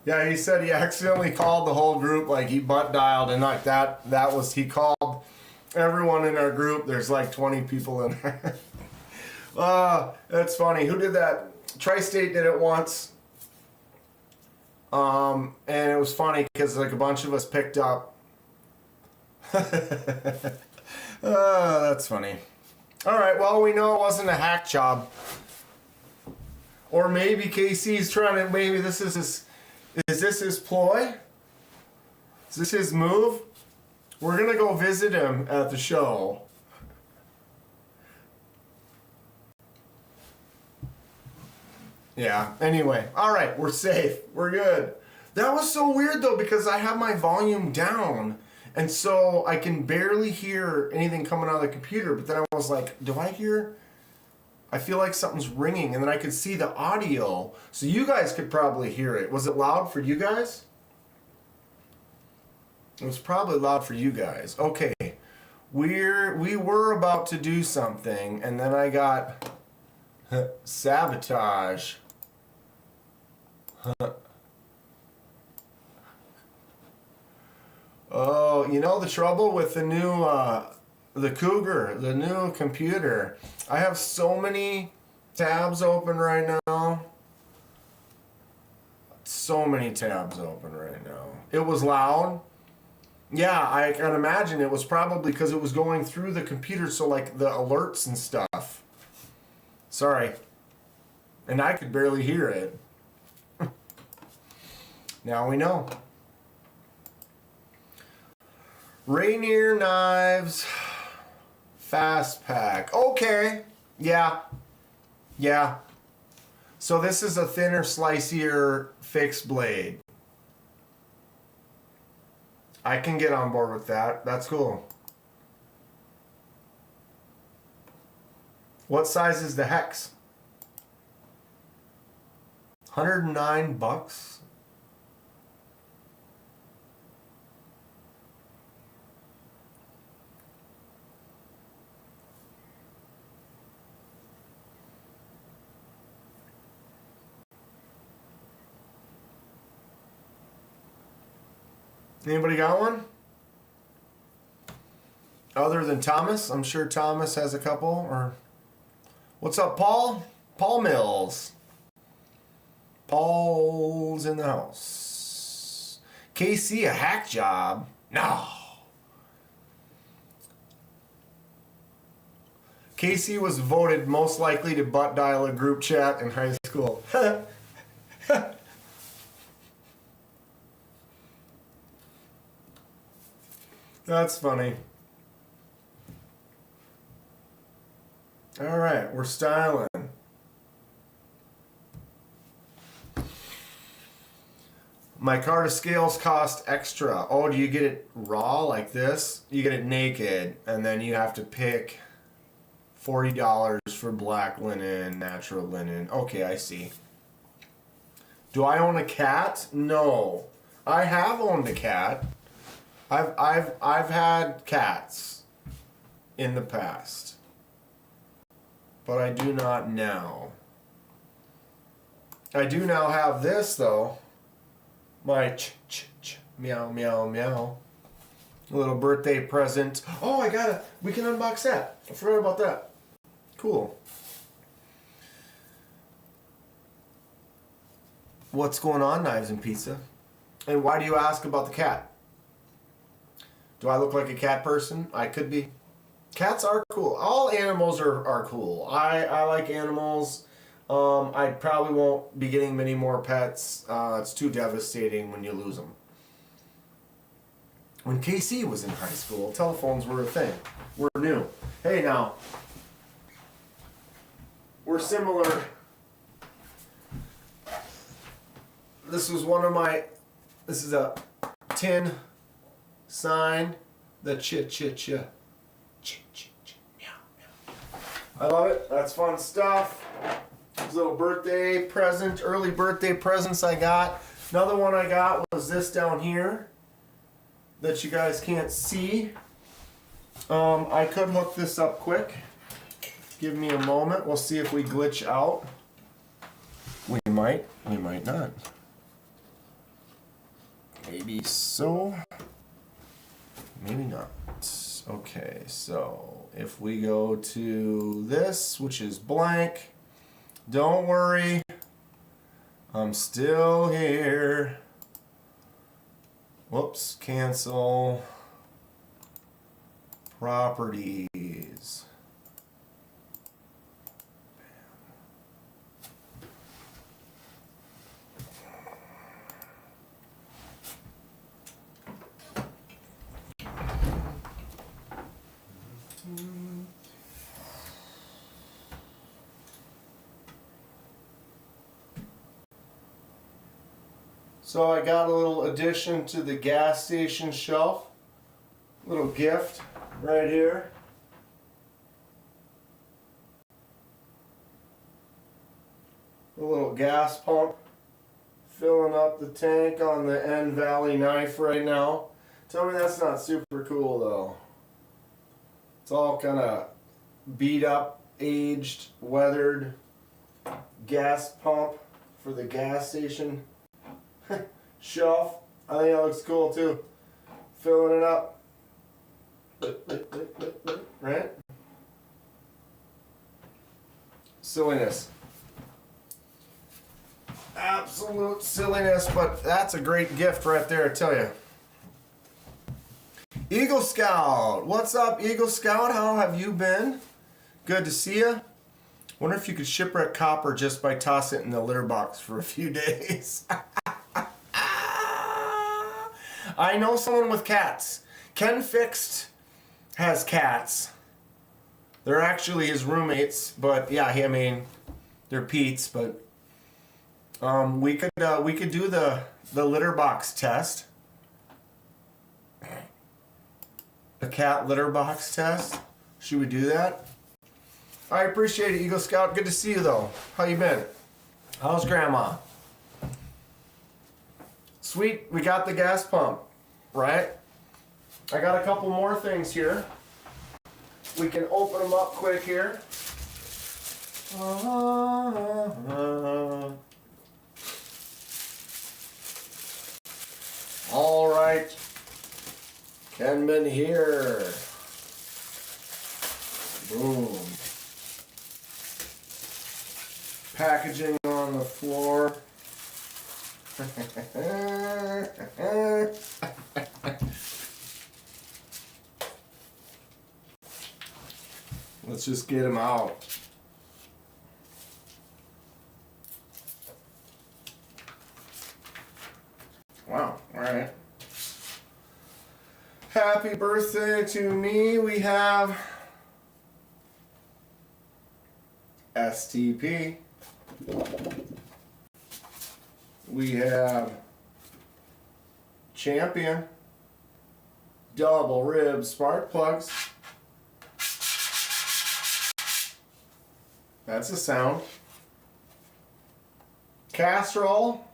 Yeah, he said he accidentally called the whole group, like he butt dialed, and like that was, he called everyone in our group. There's like 20 people in there. That's funny. Who did that? Tri-State did it once. And it was funny because like a bunch of us picked up. That's funny. All right, well, we know it wasn't a hack job. Or maybe KC's trying to, maybe this is this his ploy? Is this his move? We're gonna go visit him at the show. Yeah, anyway. Alright, we're safe. We're good. That was so weird though because I have my volume down and so I can barely hear anything coming out of the computer, but then I was like, do I hear? I feel like something's ringing, and then I could see the audio, so you guys could probably hear it. Was it loud for you guys? It was probably loud for you guys. Okay, we were about to do something, and then I got sabotage. Oh, you know the trouble with the new the Cougar, the new computer. I have so many tabs open right now. So many tabs open right now. It was loud. Yeah, I can imagine it was probably because it was going through the computer, so like the alerts and stuff. Sorry. And I could barely hear it. Now we know. Rainier knives. Fast pack. Okay. Yeah. Yeah. So this is a thinner, slicier fixed blade. I can get on board with that. That's cool. What size is the hex? $109? Anybody got one? Other than Thomas? I'm sure Thomas has a couple. Or what's up, Paul? Paul Mills. Paul's in the house. KC, a hack job? No. KC was voted most likely to butt dial a group chat in high school. That's funny. All right, we're styling. My Carta scales cost extra. Oh, do you get it raw like this? You get it naked, and then you have to pick $40 for black linen, natural linen. Okay, I see. Do I own a cat? No. I have owned a cat. I've had cats in the past, but I do not now. I do now have this though. My meow meow meow. A little birthday present. Oh, we can unbox that. I forgot about that. Cool. What's going on, Knives and Pizza? And why do you ask about the cat? Do I look like a cat person? I could be. Cats are cool. All animals are cool. I like animals. I probably won't be getting many more pets. It's too devastating when you lose them. When KC was in high school, telephones were a thing. We're new. Hey now, we're similar. This is this is a tin sign. The ch. I love it. That's fun stuff. Little birthday present, early birthday presents I got. Another one I got was this down here that you guys can't see. I could hook this up quick. Give me a moment. We'll see if we glitch out. We might not. Maybe so. Maybe not. Okay, so if we go to this, which is blank, don't worry, I'm still here. Whoops, cancel. Properties. So I got a little addition to the gas station shelf. Little gift right here. A little gas pump. Filling up the tank on the N Valley knife right now. Tell me that's not super cool though. It's all kind of beat up, aged, weathered gas pump for the gas station shelf. I think that looks cool too. Filling it up. Right? Silliness. Absolute silliness, but that's a great gift right there, I tell you. Eagle Scout. What's up, Eagle Scout? How have you been? Good to see you. Wonder if you could shipwreck copper just by tossing it in the litter box for a few days. I know someone with cats. Ken Fixed has cats. They're actually his roommates, but yeah, I mean, they're Pete's, but we could do the litter box test. A cat litter box test. Should we do that? I appreciate it, Eagle Scout. Good to see you though. How you been? How's Grandma? Sweet, we got the gas pump, right? I got a couple more things here. We can open them up quick here. All right. Kenman here. Boom. Packaging on the floor. Let's just get him out. Wow, all right. Happy birthday to me. We have STP. We have Champion. Double rib spark plugs. That's a sound. Castrol.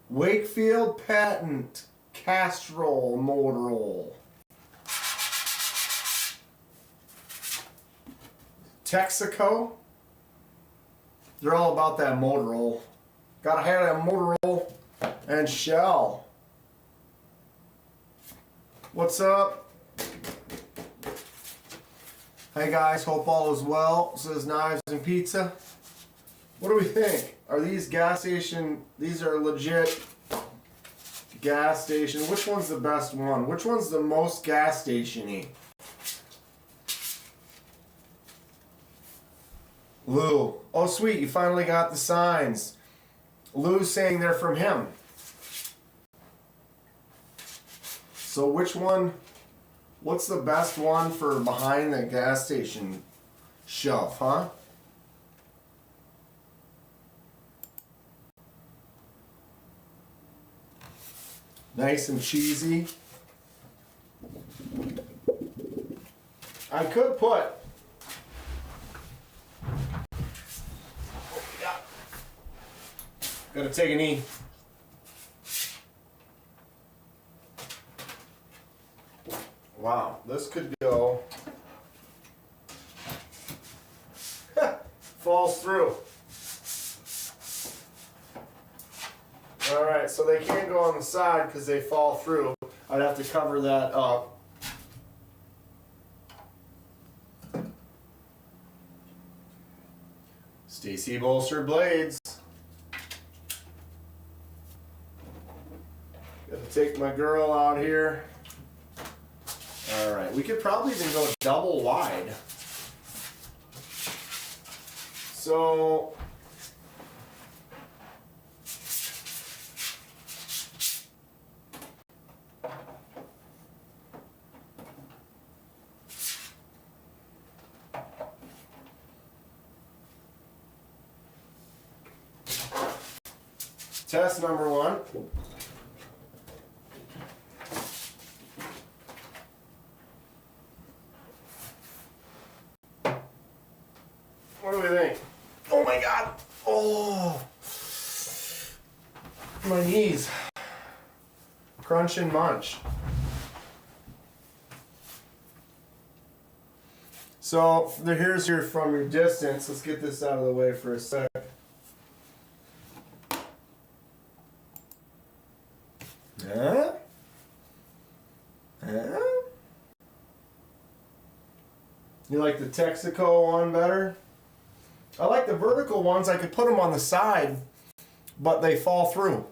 Wakefield patent Castrol motor oil. Texaco. They're all about that motor oil. Gotta have that motor oil. And Shell. What's up? Hey guys, hope all is well. Says Knives and Pizza. What do we think? Are these gas station, these are legit gas station. Which one's the best one? Which one's the most gas station-y? Lou. Oh, sweet. You finally got the signs. Lou's saying they're from him. So which one, what's the best one for behind the gas station shelf, huh? Nice and cheesy. I could put, yeah, gotta take a knee. Wow, this could go, falls through. All right, so they can't go on the side because they fall through. I'd have to cover that up. Stacy bolstered blades. Gotta take my girl out here. All right, we could probably even go double wide. So test number one. What do we think? Oh my God! Oh, my knees. Crunch and munch. So here's your from your distance. Let's get this out of the way for a sec. Huh? Huh? You like the Texaco one better? I like the vertical ones. I could put them on the side, but they fall through.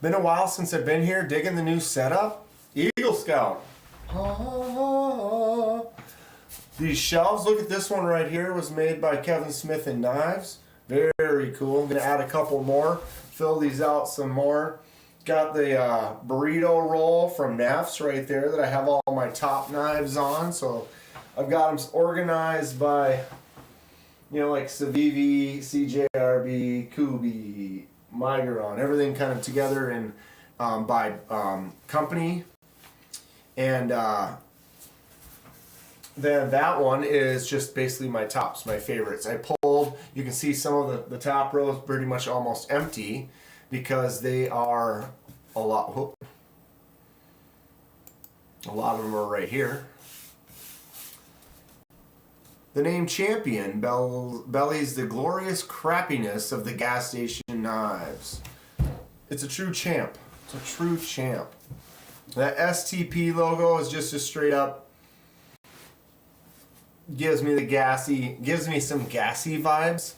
Been a while since I've been here digging the new setup. Eagle Scout. These shelves, look at this one right here, was made by Kevin Smith and Knives. Very cool. I'm going to add a couple more, fill these out some more. Got the burrito roll from Neff's right there that I have all my top knives on. So I've got them organized by, you know, like Civivi, CJRB, Kubi, Migron, everything kind of together in by company. And then that one is just basically my tops, my favorites. I pulled, you can see some of the top rows pretty much almost empty because they are a lot of them are right here. The name Champion bellies the glorious crappiness of the gas station knives. It's a true champ. It's a true champ. That STP logo is just a straight up, gives me some gassy vibes.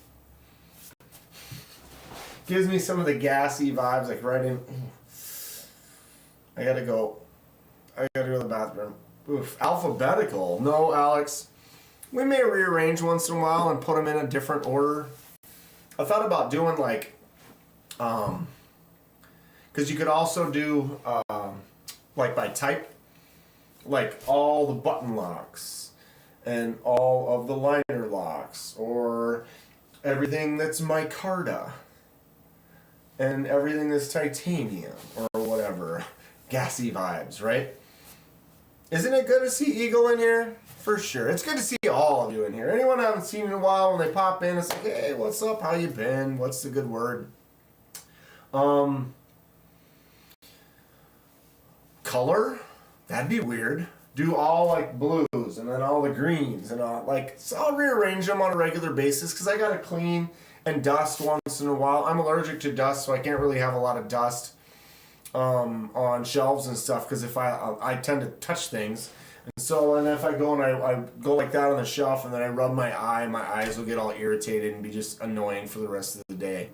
Gives me some of the gassy vibes, like right in. I gotta go to the bathroom. Oof. Alphabetical. No, Alex. We may rearrange once in a while and put them in a different order. I thought about doing like, because you could also do like by type, like all the button locks and all of the liner locks, or everything that's micarta and everything that's titanium or whatever. Gassy vibes, right? Isn't it good to see Eagle in here? For sure. It's good to see all of you in here. Anyone I haven't seen in a while, when they pop in, it's like, hey, what's up? How you been? What's the good word? Color? That'd be weird. Do all like blues and then all the greens and all, like, so I'll rearrange them on a regular basis because I gotta clean and dust once in a while. I'm allergic to dust, so I can't really have a lot of dust on shelves and stuff, because if I tend to touch things, and so and if I go and I go like that on the shelf and then I rub my eyes will get all irritated and be just annoying for the rest of the day.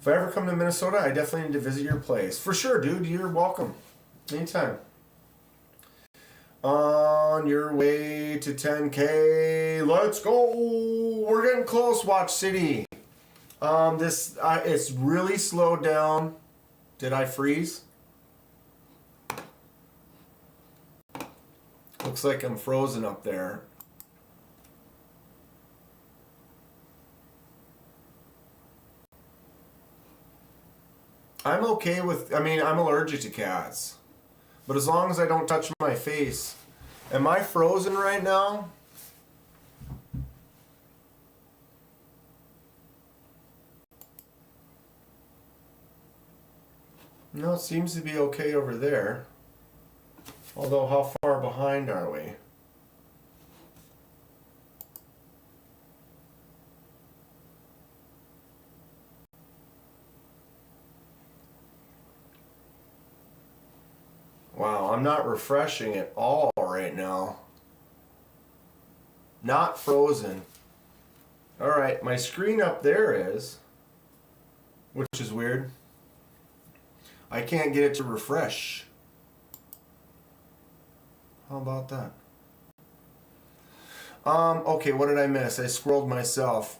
If I ever come to Minnesota, I definitely need to visit your place. For sure, dude. You're welcome. Anytime. On your way to 10K. Let's go. We're getting close, Watch City. It's really slowed down. Did I freeze? Looks like I'm frozen up there. I'm okay with, I'm allergic to cats. But as long as I don't touch my face. Am I frozen right now? No, it seems to be okay over there. Although, how far behind are we? Wow, I'm not refreshing at all right now. Not frozen. Alright, my screen up there is, which is weird. I can't get it to refresh. How about that? Okay, what did I miss? I scrolled myself.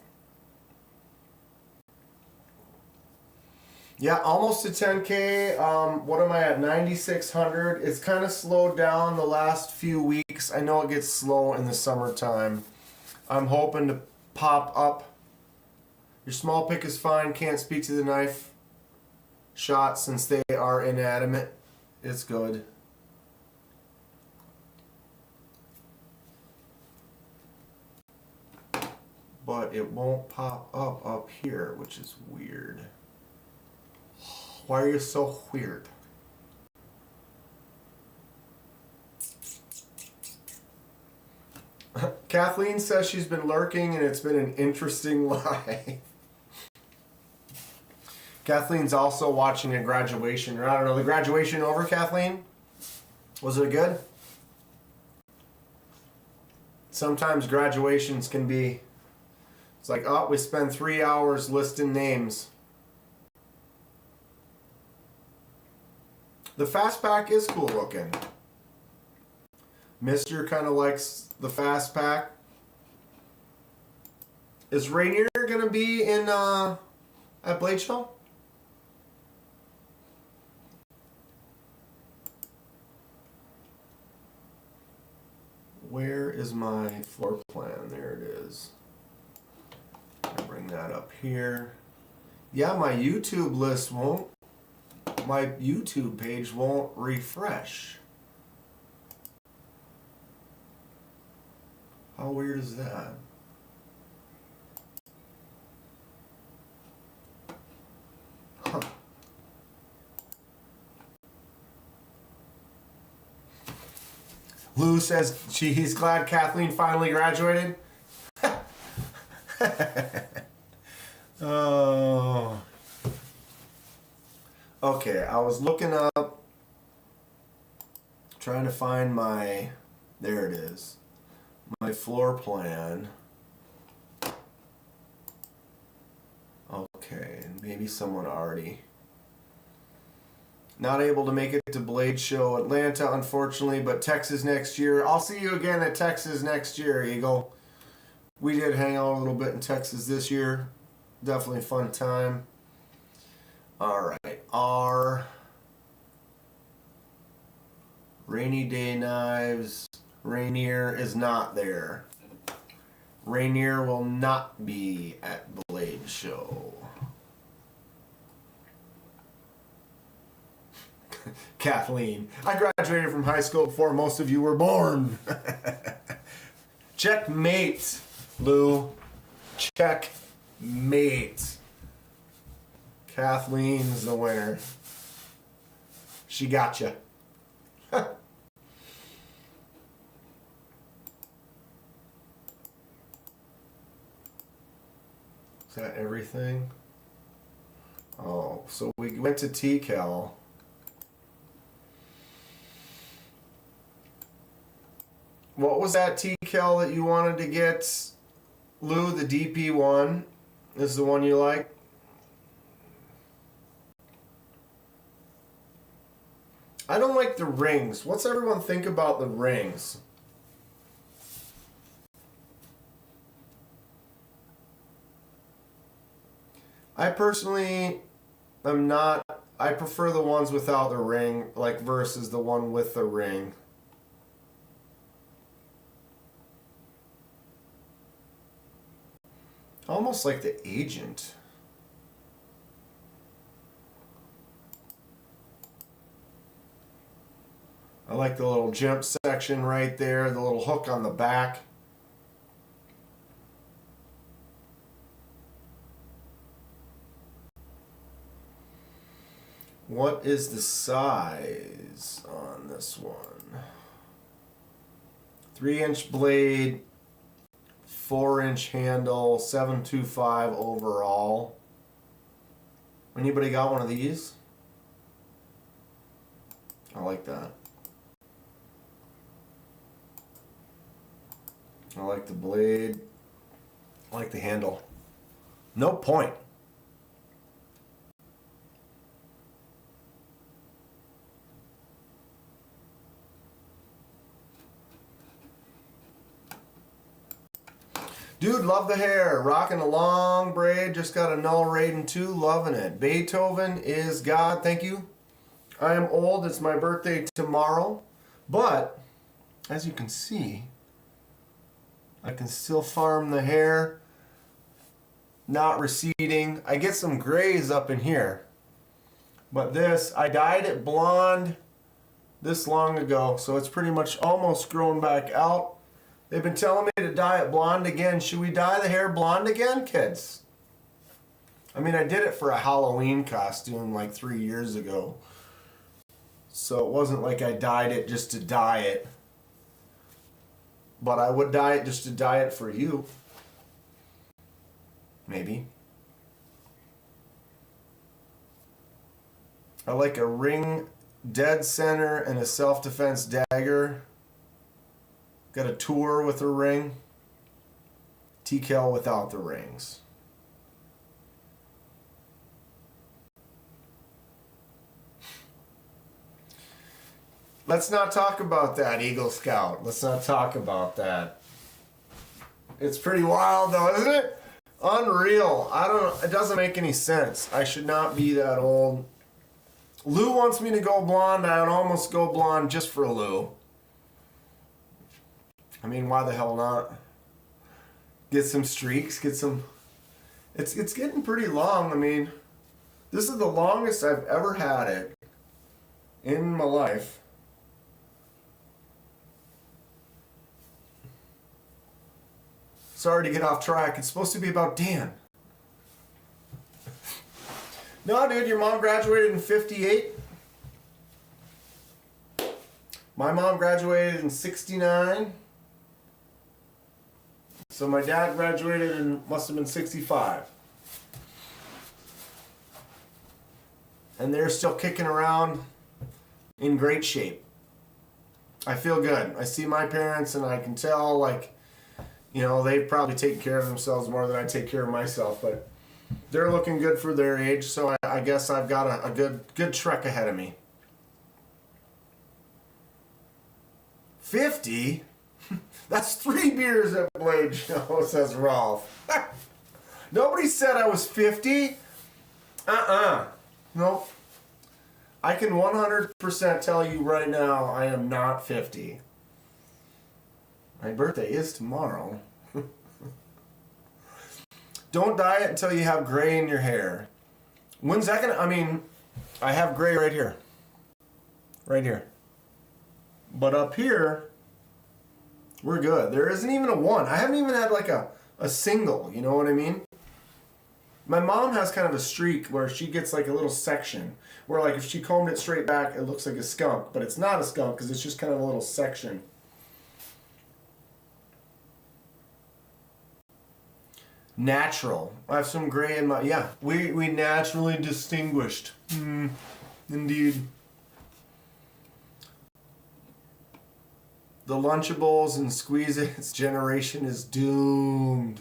Yeah, almost to 10K. What am I at? 9,600. It's kind of slowed down the last few weeks. I know it gets slow in the summertime. I'm hoping to pop up. Your small pick is fine. Can't speak to the knife shot since they are inanimate. It's good. But it won't pop up here, which is weird. Why are you so weird? Kathleen says she's been lurking and it's been an interesting life. Kathleen's also watching a graduation. Or I don't know, the graduation over, Kathleen? Was it good? Sometimes graduations can be, it's like, oh, we spend 3 hours listing names. The fastpack is cool looking. Mister kind of likes the fastpack. Is Rainier gonna be in at Blade Show? Where is my floor plan? There it is. I'll bring that up here. Yeah, my YouTube list won't. My YouTube page won't refresh. How weird is that? Huh. Lou says he's glad Kathleen finally graduated. Oh. Okay, I was looking up, trying to find my, there it is, my floor plan. Okay, and maybe someone already. Not able to make it to Blade Show Atlanta, unfortunately, but Texas next year. I'll see you again at Texas next year, Eagle. We did hang out a little bit in Texas this year. Definitely a fun time. Alright, our Rainy Day Knives. Rainier is not there. Rainier will not be at Blade Show. Kathleen, I graduated from high school before most of you were born. Checkmate, Lou. Checkmate. Kathleen's the winner. She gotcha. Is that everything? Oh, so we went to TCal. What was that TCal that you wanted to get, Lou? The DP1 is the one you like? I don't like the rings. What's everyone think about the rings? I personally am not. I prefer the ones without the ring, like versus the one with the ring. Almost like the agent. I like the little jump section right there, the little hook on the back. What is the size on this one? 3-inch blade, 4-inch handle, 725 overall. Anybody got one of these? I like that. I like the blade. I like the handle. No point. Dude, love the hair. Rocking a long braid. Just got a null Raiden 2. Loving it. Beethoven is God. Thank you. I am old. It's my birthday tomorrow. But, as you can see, I can still farm the hair. Not receding. I get some grays up in here. But this, I dyed it blonde this long ago. So it's pretty much almost grown back out. They've been telling me to dye it blonde again. Should we dye the hair blonde again, kids? I mean, I did it for a Halloween costume like 3 years ago. So it wasn't like I dyed it just to dye it. But I would dye it just to dye it for you. Maybe. I like a ring dead center and a self-defense dagger. Got a tour with a ring. T-Cal without the rings. Let's not talk about that, Eagle Scout. Let's not talk about that. It's pretty wild though, isn't it? Unreal. I don't know. It doesn't make any sense. I should not be that old. Lou wants me to go blonde. I would almost go blonde just for Lou. I mean, why the hell not? Get some streaks, get some... It's getting pretty long. I mean, this is the longest I've ever had it in my life. Sorry to get off track. It's supposed to be about Dan. No, dude, your mom graduated in 58. My mom graduated in 69. So my dad graduated in, must have been 65. And they're still kicking around in great shape. I feel good. I see my parents and I can tell, like, you know, they've probably taken care of themselves more than I take care of myself, but they're looking good for their age, so I guess I've got a good trek ahead of me. 50? That's 3 beers at Blade Show, says Rolf. Nobody said I was 50. Nope. I can 100% tell you right now I am not 50. My birthday is tomorrow. Don't dye it until you have gray in your hair. When's that gonna... I mean, I have gray right here. Right here. But up here... we're good. There isn't even a 1. I haven't even had like a single, you know what I mean? My mom has kind of a streak where she gets like a little section where like if she combed it straight back, it looks like a skunk, but it's not a skunk because it's just kind of a little section. Natural. I have some gray in my... yeah, we naturally distinguished. Indeed. The Lunchables and Squeeze-Its generation is doomed.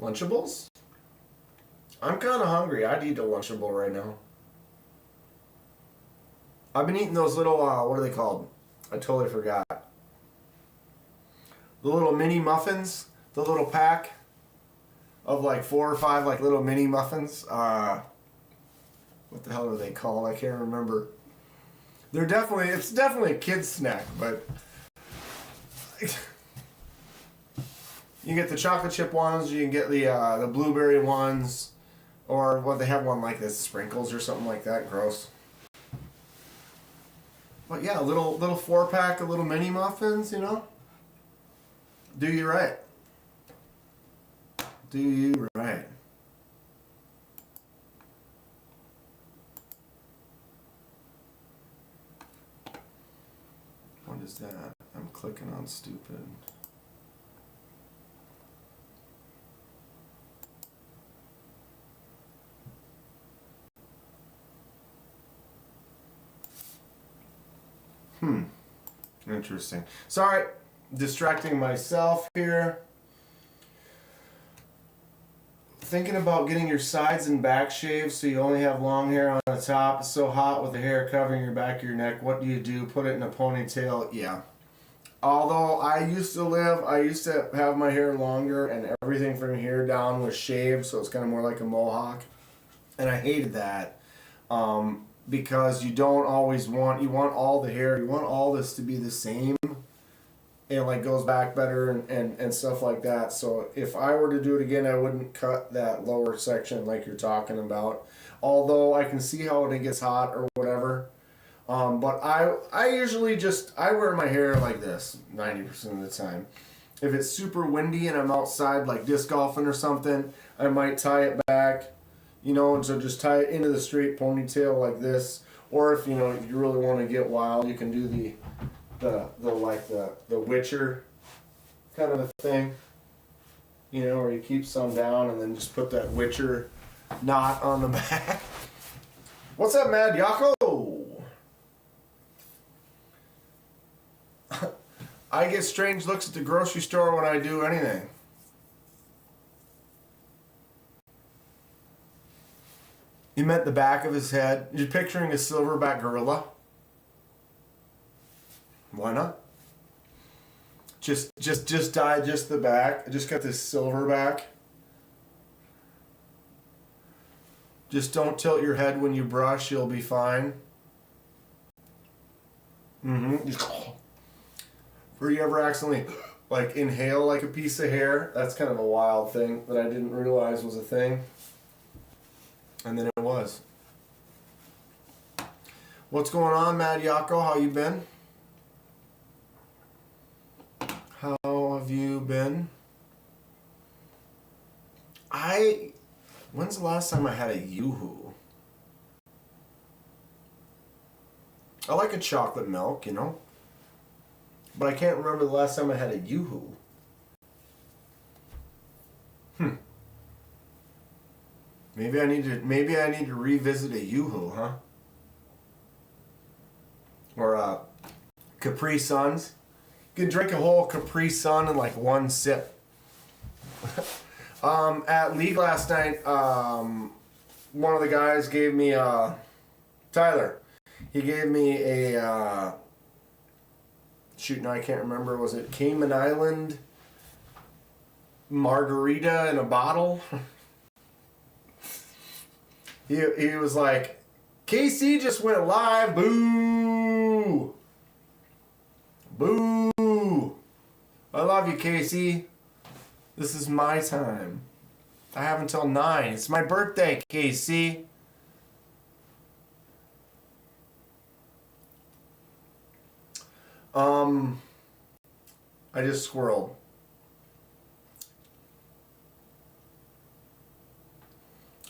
Lunchables? I'm kind of hungry. I'd eat a Lunchable right now. I've been eating those little, what are they called? I totally forgot. The little mini muffins, the little pack of like 4 or 5 like little mini muffins. What the hell are they called? I can't remember. It's definitely a kid's snack, but you get the chocolate chip ones, you can get the blueberry ones, or what they have one like this, sprinkles or something like that. Gross. But yeah, a little 4-pack of little mini muffins, you know. Do you right. Do you right. What is that? I'm clicking on stupid. Interesting. Sorry, distracting myself here. Thinking about getting your sides and back shaved so you only have long hair on the top. It's so hot with the hair covering your back of your neck. What do? Put it in a ponytail? Yeah. Although I used to have my hair longer and everything from here down was shaved, so it's kind of more like a mohawk. And I hated that. Because you want all the hair, you want all this to be the same. And like goes back better and stuff like that. So if I were to do it again, I wouldn't cut that lower section like you're talking about. Although I can see how it gets hot or whatever. But I usually I wear my hair like this 90% of the time. If it's super windy and I'm outside like disc golfing or something, I might tie it back, you know, and so just tie it into the straight ponytail like this. Or if you really want to get wild, you can do the witcher kind of a thing, you know, where you keep some down and then just put that witcher knot on the back. What's up, Mad Yako? I get strange looks at the grocery store when I do anything. You meant the back of his head? You're picturing a silverback gorilla? Why not? Just dye just the back. I just got this silver back. Just don't tilt your head when you brush. You'll be fine. Or you ever accidentally like inhale like a piece of hair? That's kind of a wild thing that I didn't realize was a thing. And then it was. What's going on, Mad Yako? How you been? How have you been? When's the last time I had a Yoo-hoo? I like a chocolate milk, you know? But I can't remember the last time I had a Yoo-hoo. Maybe I need to revisit a Yoo-hoo, huh? Or Capri Suns. You can drink a whole Capri Sun in like one sip. At League last night, one of the guys gave me Tyler. He gave me a I can't remember. Was it Cayman Island margarita in a bottle? He was like, KC just went live. Boo! Boo! I love you, Casey. This is my time. I have until 9. It's my birthday, Casey. I just squirreled.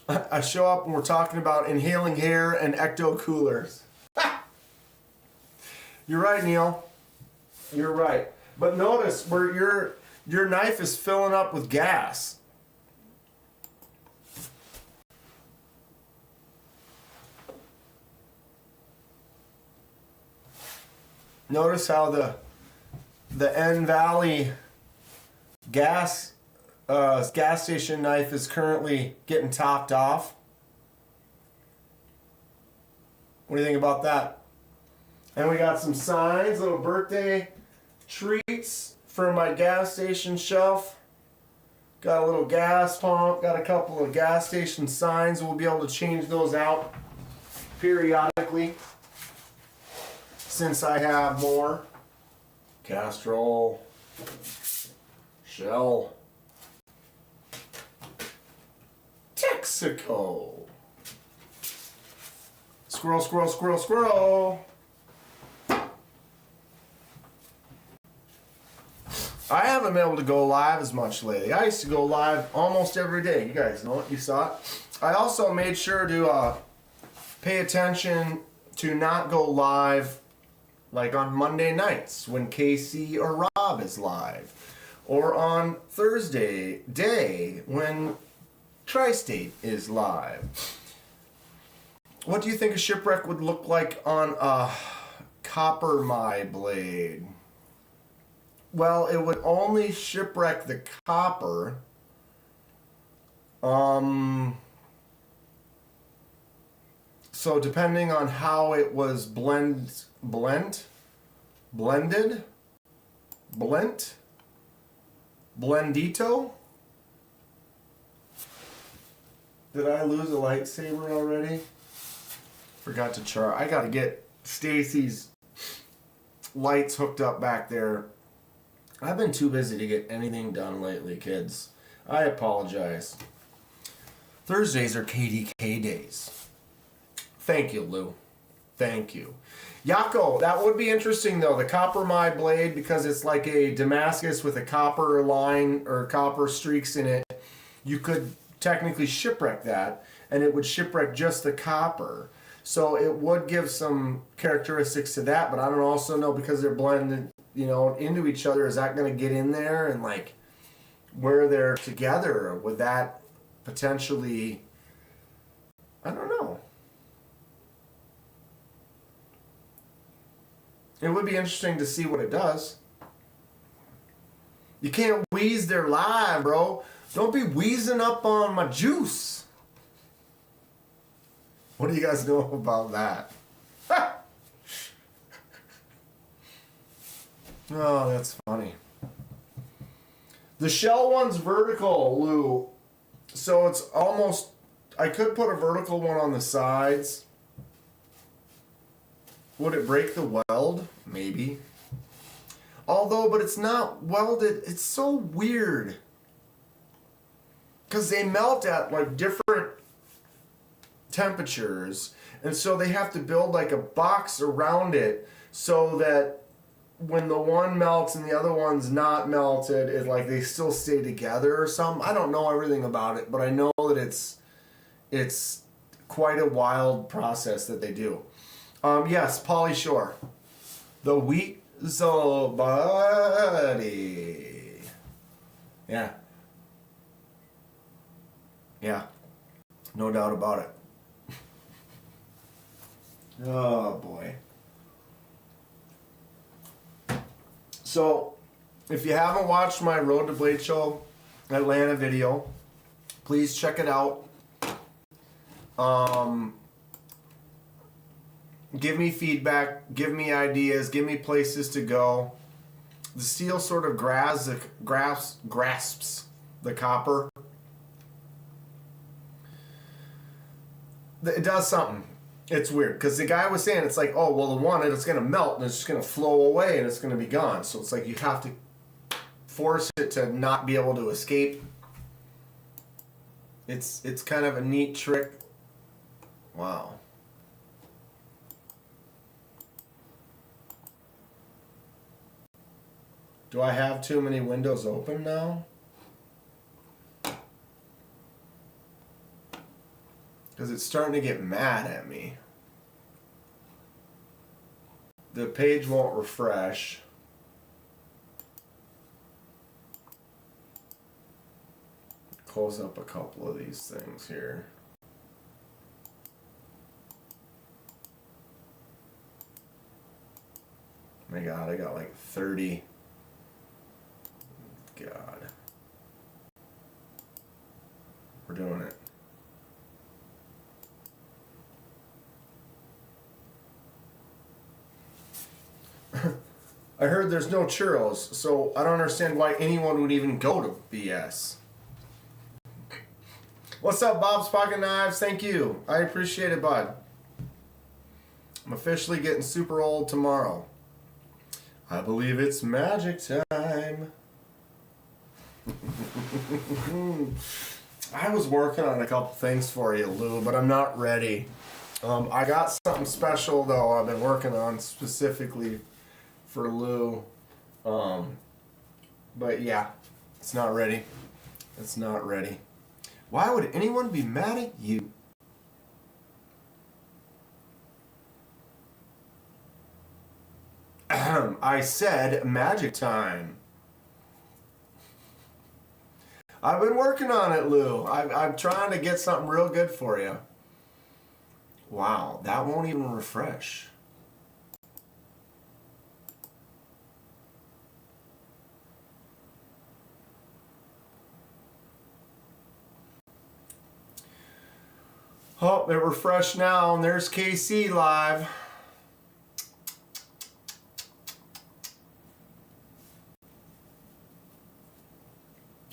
I show up and we're talking about inhaling hair and ecto coolers. You're right, Neil. You're right. But notice where your knife is filling up with gas. Notice how the N Valley gas station knife is currently getting topped off. What do you think about that? And we got some signs, little birthday treats for my gas station shelf. Got a little gas pump, got a couple of gas station signs. We'll be able to change those out periodically since I have more. Castrol, Shell, Texaco. Squirrel, squirrel, squirrel, squirrel. I haven't been able to go live as much lately. I used to go live almost every day. You guys know it. You saw it. I also made sure to pay attention to not go live like on Monday nights when Casey or Rob is live, or on Thursday day when Tri-State is live. What do you think a shipwreck would look like on a copper my blade? Well, it would only shipwreck the copper. So depending on how it was blended, blendito? Did I lose a lightsaber already? Forgot to charge. I gotta get Stacy's lights hooked up back there. I've been too busy to get anything done lately, kids. I apologize. Thursdays are KDK days. Thank you, Lou. Thank you. Yako, that would be interesting though. The copper my blade, because it's like a Damascus with a copper line or copper streaks in it. You could technically shipwreck that, and it would shipwreck just the copper. So it would give some characteristics to that, but I don't also know, because they're blended, into each other, is that going to get in there, and like where they're together, would that potentially, I don't know. It would be interesting to see what it does. You can't wheeze their live, bro. Don't be wheezing up on my juice. What do you guys know about that? Oh, that's funny. The shell one's vertical, Lou. So it's almost, I could put a vertical one on the sides. Would it break the weld? Maybe. Although, but it's not welded. It's so weird. Because they melt at like different temperatures. And so they have to build like a box around it so that when the one melts and the other one's not melted, it like they still stay together or something. I don't know everything about it, but I know that it's quite a wild process that they do. Yes, Polly Shore. The wheat so buddy. Yeah. Yeah. No doubt about it. Oh boy. So, if you haven't watched my Road to Blade Show Atlanta video, please check it out. Give me feedback, give me ideas, give me places to go. The steel sort of grasps the copper. It does something. It's weird, because the guy was saying it's like, oh, well, the one, it's going to melt and it's just going to flow away and it's going to be gone. So it's like you have to force it to not be able to escape. It's kind of a neat trick. Wow. Do I have too many windows open now? Because it's starting to get mad at me. The page won't refresh. Close up a couple of these things here. My God, I got like 30. God. We're doing it. I heard there's no churros, so I don't understand why anyone would even go to BS. What's up, Bob's Pocket Knives? Thank you. I appreciate it, bud. I'm officially getting super old tomorrow. I believe it's magic time. I was working on a couple things for you, Lou, but I'm not ready. I got something special, though, I've been working on specifically for Lou. But yeah, it's not ready. It's not ready. Why would anyone be mad at you? I said magic time. I've been working on it, Lou. I'm trying to get something real good for you. Wow, that won't even refresh. Oh, it refreshed now, and there's KC live.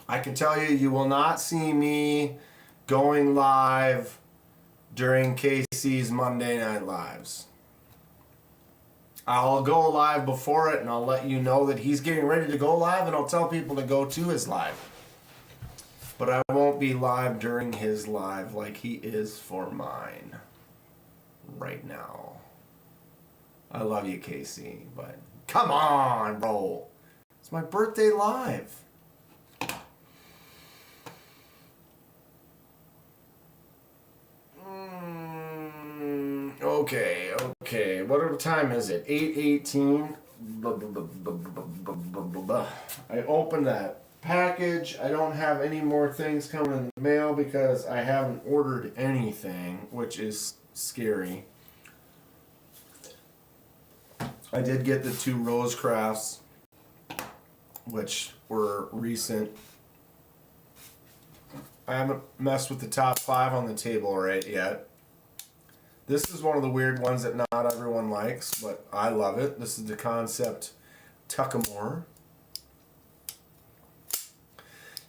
I can tell you, you will not see me going live during KC's Monday Night Lives. I'll go live before it, and I'll let you know that he's getting ready to go live, and I'll tell people to go to his live. But I won't be live during his live like he is for mine right now. I love you, KC, but come on, bro. It's my birthday live. Okay. What time is it? 8:18. I opened that package. I don't have any more things coming in the mail because I haven't ordered anything, which is scary. I did get the 2 Rose Crafts, which were recent. I haven't messed with the top 5 on the table right yet. This is one of the weird ones that not everyone likes, but I love it. This is the Concept Tuckamore.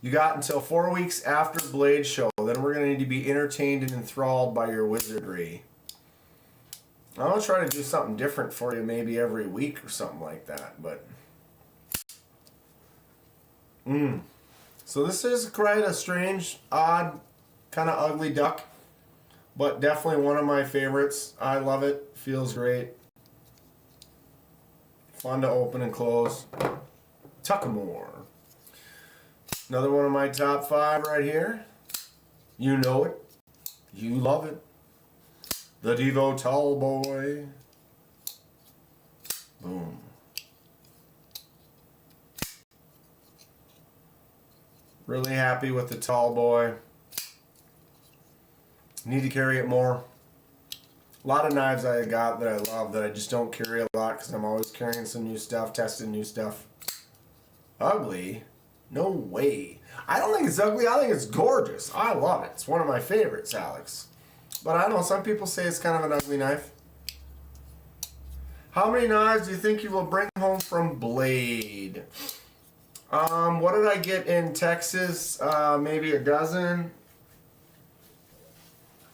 You got until 4 weeks after Blade Show. Then we're going to need to be entertained and enthralled by your wizardry. I'm going to try to do something different for you maybe every week or something like that. But So this is quite a strange, odd, kind of ugly duck. But definitely one of my favorites. I love it. Feels great. Fun to open and close. Tuckamore. Another one of my top 5 right here. You know it. You love it. The Devo Tall Boy. Boom. Really happy with the Tall Boy. Need to carry it more. A lot of knives I got that I love that I just don't carry a lot because I'm always carrying some new stuff, testing new stuff. Ugly? No way. I don't think it's ugly. I think it's gorgeous. I love it. It's one of my favorites, Alex. But I know some people say it's kind of an ugly knife. How many knives do you think you will bring home from Blade? What did I get in Texas? Maybe a dozen.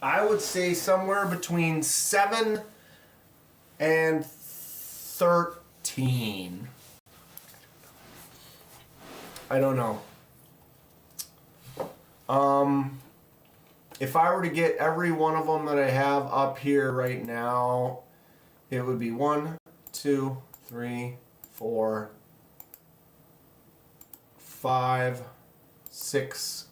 I would say somewhere between 7 and 13. I don't know. If I were to get every one of them that I have up here right now, it would be 1, 2, 3, 4, 5, 6,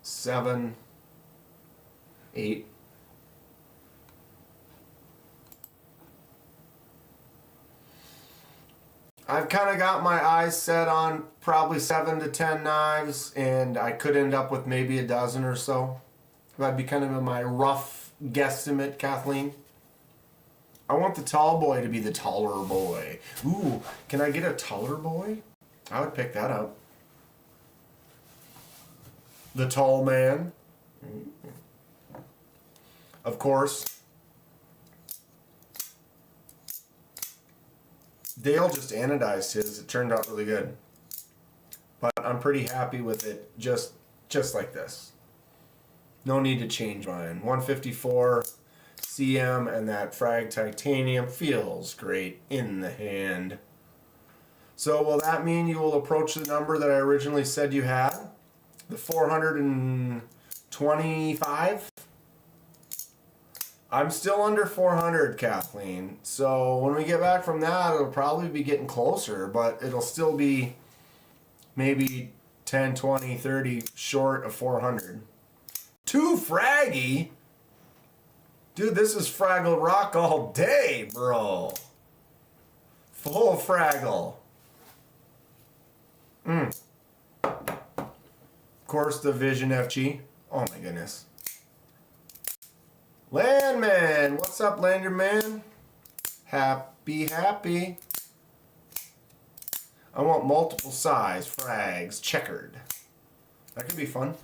7, 8. I've kind of got my eyes set on probably 7 to 10 knives, and I could end up with maybe a dozen or so. That'd be kind of my rough guesstimate, Kathleen. I want the tall boy to be the taller boy. Ooh, can I get a taller boy? I would pick that up. The tall man. of course. Dale just anodized his. It turned out really good. But I'm pretty happy with it just like this. No need to change mine. 154 CM and that frag titanium feels great in the hand. So will that mean you will approach the number that I originally said you had? The 425? I'm still under 400, Kathleen. So when we get back from that, it'll probably be getting closer, but it'll still be maybe 10, 20, 30 short of 400. Too fraggy? Dude, this is Fraggle Rock all day, bro. Full Fraggle. Of course, the Vision FG. Oh my goodness. Landman, what's up, Landerman? Happy. I want multiple size frags, checkered. That could be fun.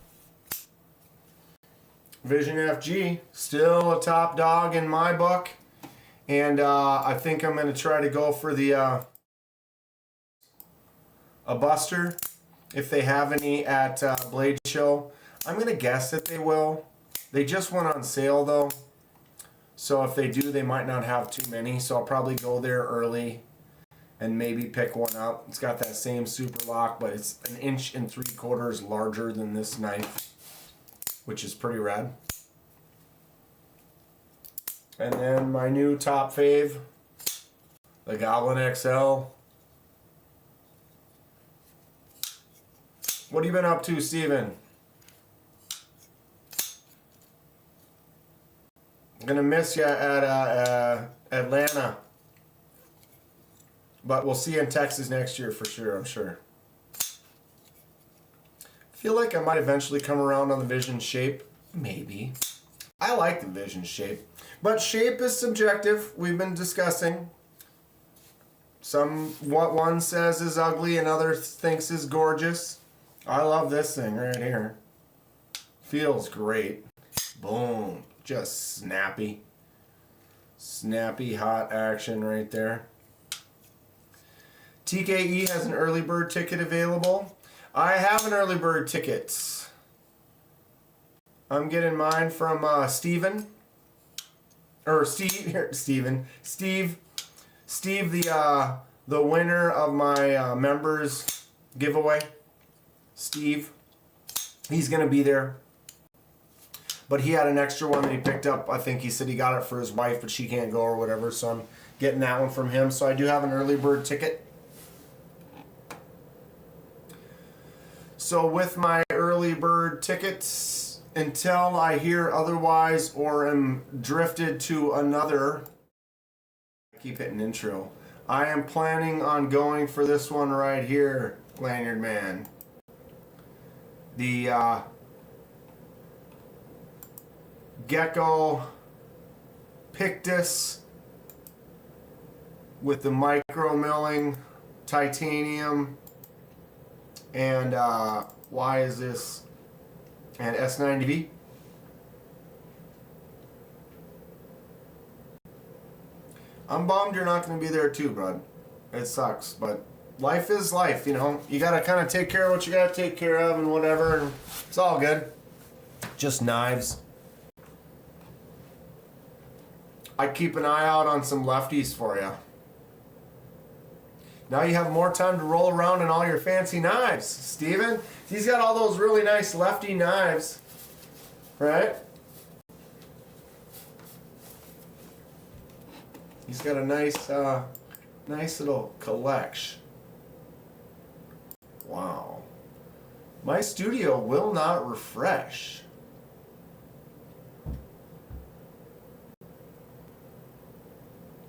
Vision FG, still a top dog in my book. And I think I'm going to try to go for the a Buster, if they have any at Blade Show. I'm going to guess that they will. They just went on sale though. So if they do, they might not have too many. So I'll probably go there early and maybe pick one up. It's got that same super lock, but it's 1 3/4 inches larger than this knife, which is pretty rad. And then my new top fave, the Goblin XL. What have you been up to, Steven? I'm gonna miss you at Atlanta, but we'll see you in Texas next year for sure, I'm sure. I feel like I might eventually come around on the Vision shape. Maybe. I like the Vision shape. But shape is subjective. We've been discussing. What one says is ugly and others thinks is gorgeous. I love this thing right here. Feels great. Boom. Just snappy. Snappy hot action right there. TKE has an early bird ticket available. I have an early bird ticket. I'm getting mine from Steven. Or Steve, Steven. Steve, the winner of my members giveaway. Steve. He's going to be there. But he had an extra one that he picked up. I think he said he got it for his wife, but she can't go or whatever. So I'm getting that one from him. So I do have an early bird ticket. So with my early bird tickets, until I hear otherwise or am drifted to another, I keep hitting intro. I am planning on going for this one right here, Lanyard Man. The Gecko Pictus with the micro milling titanium and why is this and S90V. I'm bummed you're not going to be there too, bud. It sucks, but life is life, you know. You got to kind of take care of what you got to take care of and whatever, and it's all good. Just knives. I keep an eye out on some lefties for you. Now you have more time to roll around in all your fancy knives, Steven. He's got all those really nice lefty knives, right? He's got a nice, nice little collection. Wow. My studio will not refresh.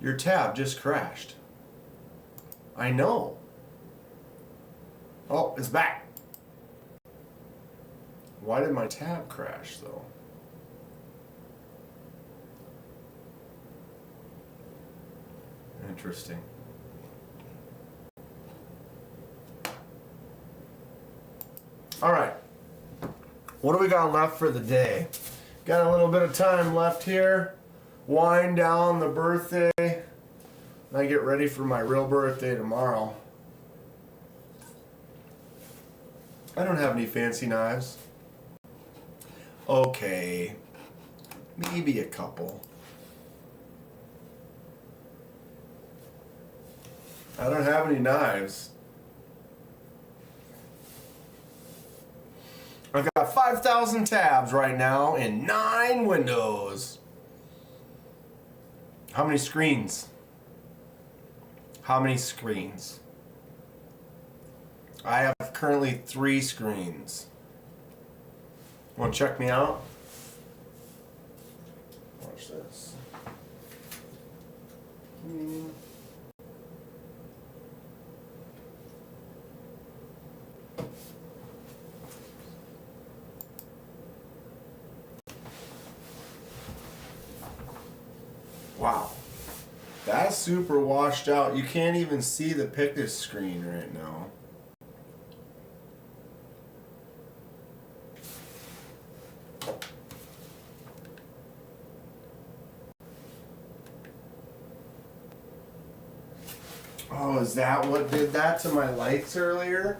Your tab just crashed. I know. Oh, it's back. Why did my tab crash, though? Interesting. All right. What do we got left for the day? Got a little bit of time left here. Wind down the birthday. And I get ready for my real birthday tomorrow. I don't have any fancy knives. Okay. Maybe a couple. I don't have any knives. I've got 5,000 tabs right now in 9 windows. How many screens? How many screens? I have currently 3 screens. Want to check me out? Watch this. Wow. That's super washed out. You can't even see the Pictus screen right now. Oh, is that what did that to my lights earlier?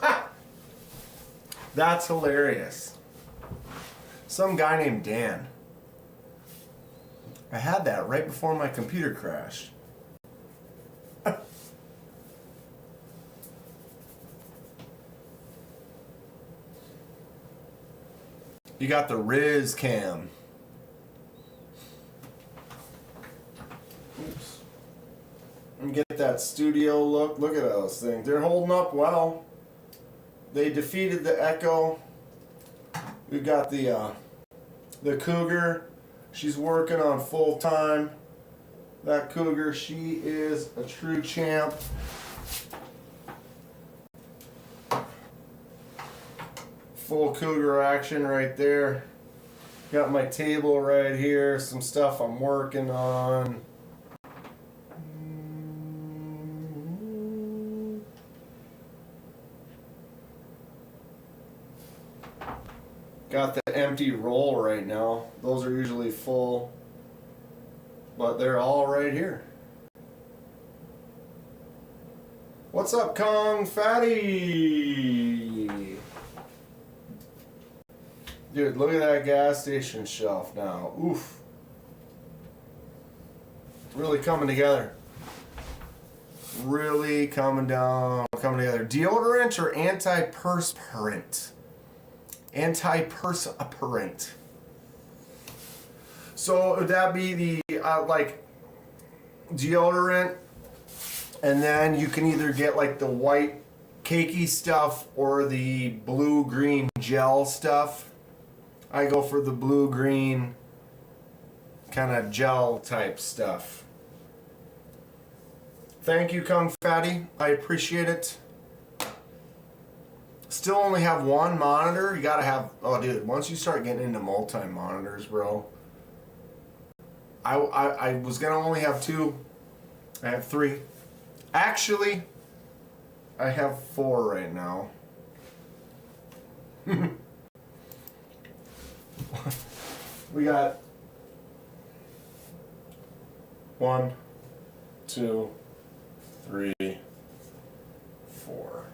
Ha! That's hilarious. Some guy named Dan. I had that right before my computer crashed. You got the Riz cam. Oops. And get that studio look. Look at those things. They're holding up well. They defeated the Echo. We've got the Cougar. She's working on full time. That Cougar, she is a true champ. Full Cougar action right there. Got my table right here. Some stuff I'm working on. Got the empty roll right now. Those are usually full, but they're all right here. What's up, Kong Fatty? Dude, look at that gas station shelf now. Oof. Really coming together. Really coming together. Deodorant or antiperspirant? Antiperspirant. So would that be the like deodorant, and then you can either get like the white cakey stuff or the blue green gel stuff. I go for the blue green kind of gel type stuff. Thank you, Kung Fatty. I appreciate it. Still only have one monitor. You gotta have, oh dude, once you start getting into multi-monitors, bro. I was gonna only have 2. I have 3. Actually, I have 4 right now. We got 1, 2, 3, 4.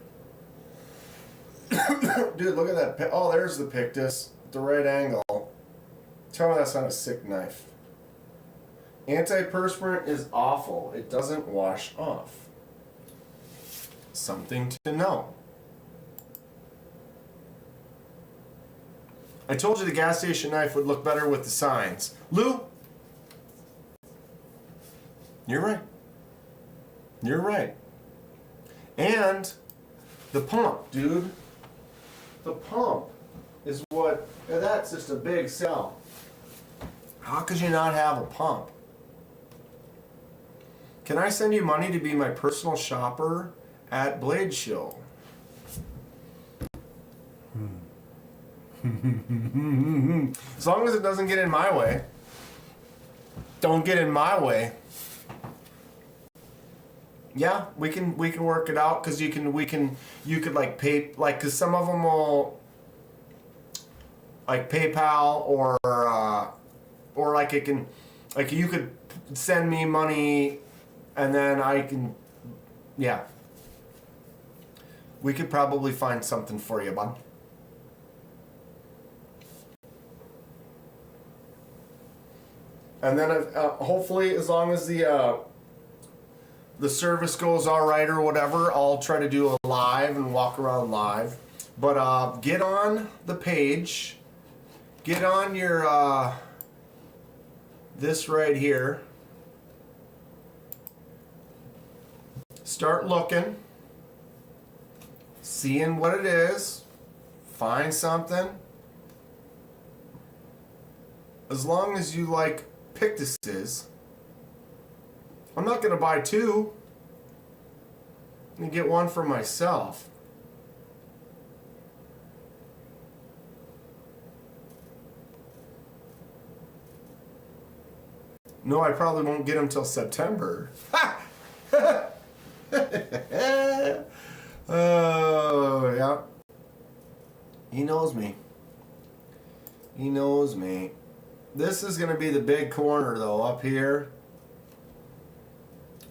Dude, look at that. Oh, there's the Pictus. The right angle. Tell me that's not a sick knife. Antiperspirant is awful. It doesn't wash off. Something to know. I told you the gas station knife would look better with the signs. Lou, you're right. You're right. And the pump, dude. The pump is what, that's just a big sell. How could you not have a pump? Can I send you money to be my personal shopper at Blade Show? As long as it doesn't get in my way. Don't get in my way. Yeah, we can work it out, because you could like pay, like, because some of them will, like PayPal or like it can, like you could send me money and then I can, yeah. We could probably find something for you, bud. And then hopefully, as long as the service goes all right or whatever, I'll try to do a live and walk around live. But get on the page. Get on your this right here. Start looking. Seeing what it is. Find something. As long as you like pictuses. I'm not going to buy two. I'm going to get one for myself. No, I probably won't get them till September. Ha! Oh, yeah. He knows me. He knows me. This is going to be the big corner, though, up here.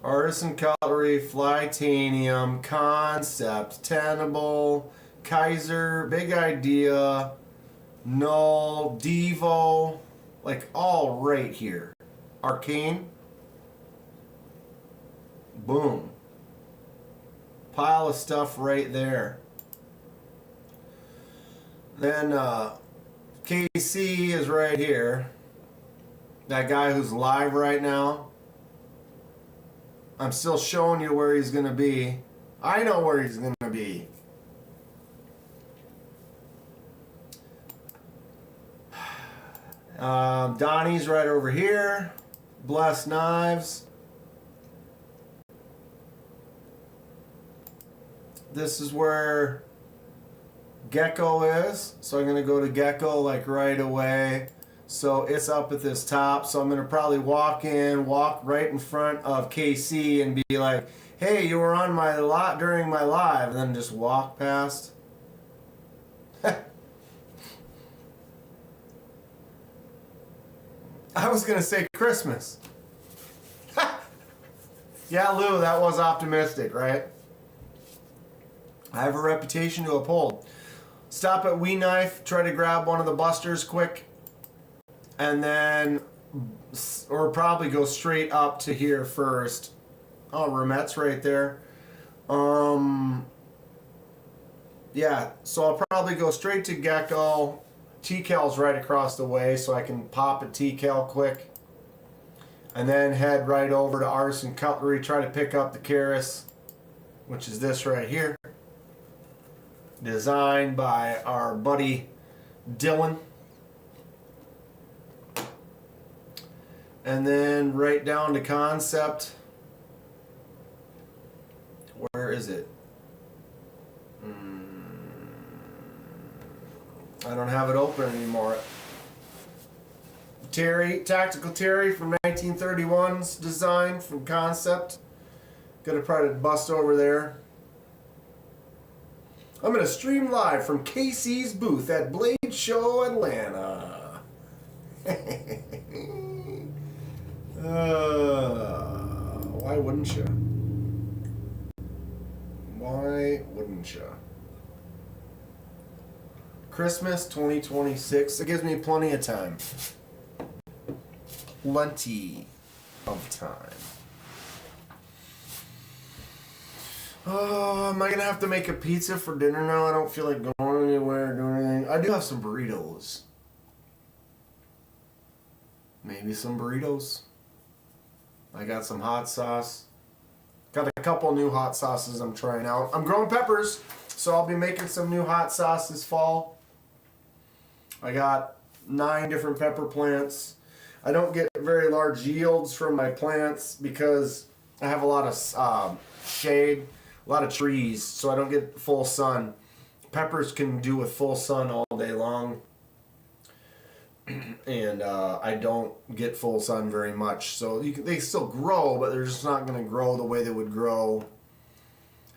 Artisan Cutlery, Flytanium, Concept, Tenable, Kaiser, Big Idea, Null, Devo, like all right here. Arcane. Boom. Pile of stuff right there. Then KC is right here. That guy who's live right now. I'm still showing you where he's going to be. I know where he's going to be. Donnie's right over here. Blessed Knives. This is where Gecko is. So I'm going to go to Gecko like right away. So it's up at this top. So I'm going to probably walk right in front of KC and be like, hey, you were on my lot during my live. And then just walk past. I was going to say Christmas. Yeah, Lou, that was optimistic, right? I have a reputation to uphold. Stop at Wee Knife, try to grab one of the busters quick, and then, or probably go straight up to here first. Oh, Ramet's right there. Yeah, so I'll probably go straight to Gecko. T-Cal's right across the way, so I can pop a T-Cal quick. And then head right over to Artisan Cutlery, try to pick up the Keras, which is this right here. Designed by our buddy Dylan. And then right down to Concept. Where is it? I don't have it open anymore. Terry, Tactical Terry from 1931's design from Concept. Gonna try to bust over there. I'm gonna stream live from KC's booth at Blade Show Atlanta. Why wouldn't you? Why wouldn't you? Christmas 2026. It gives me plenty of time. Plenty of time. Oh, am I gonna have to make a pizza for dinner now? I don't feel like going anywhere, doing anything. I do have some burritos. Maybe some burritos. I got some hot sauce. Got a couple new hot sauces I'm trying out. I'm growing peppers, so I'll be making some new hot sauce this fall. I got 9 different pepper plants. I don't get very large yields from my plants because I have a lot of shade, a lot of trees, so I don't get full sun. Peppers can do with full sun all day long, and I don't get full sun very much. So they still grow, but they're just not going to grow the way they would grow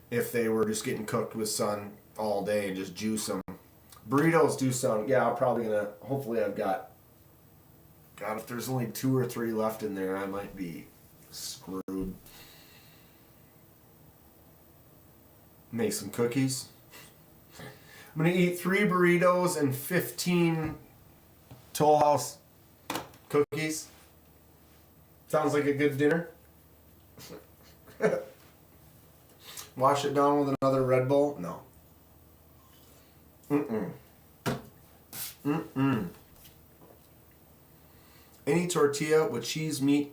if they were just getting cooked with sun all day and just juice them. Burritos do sound. Yeah, I'm probably gonna. Hopefully, I've got. God, if there's only 2 or 3 left in there, I might be screwed. Make some cookies. I'm gonna eat 3 burritos and 15 Toll House cookies. Sounds like a good dinner. Wash it down with another Red Bull? No. Any tortilla with cheese, meat,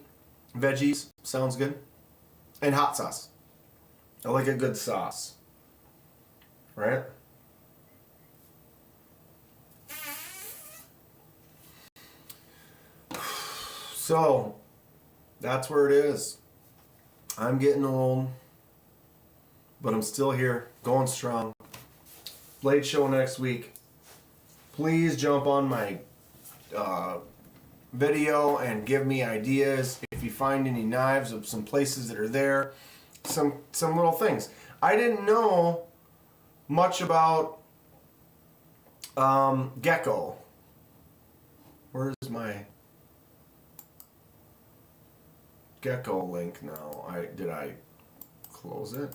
veggies sounds good. And hot sauce. I like a good sauce. Right? So, that's where it is. I'm getting old, but I'm still here, going strong. Blade show next week. Please jump on my video and give me ideas. If you find any knives of some places that are there, some little things. I didn't know much about gecko. Where's my gecko link now? Did I close it?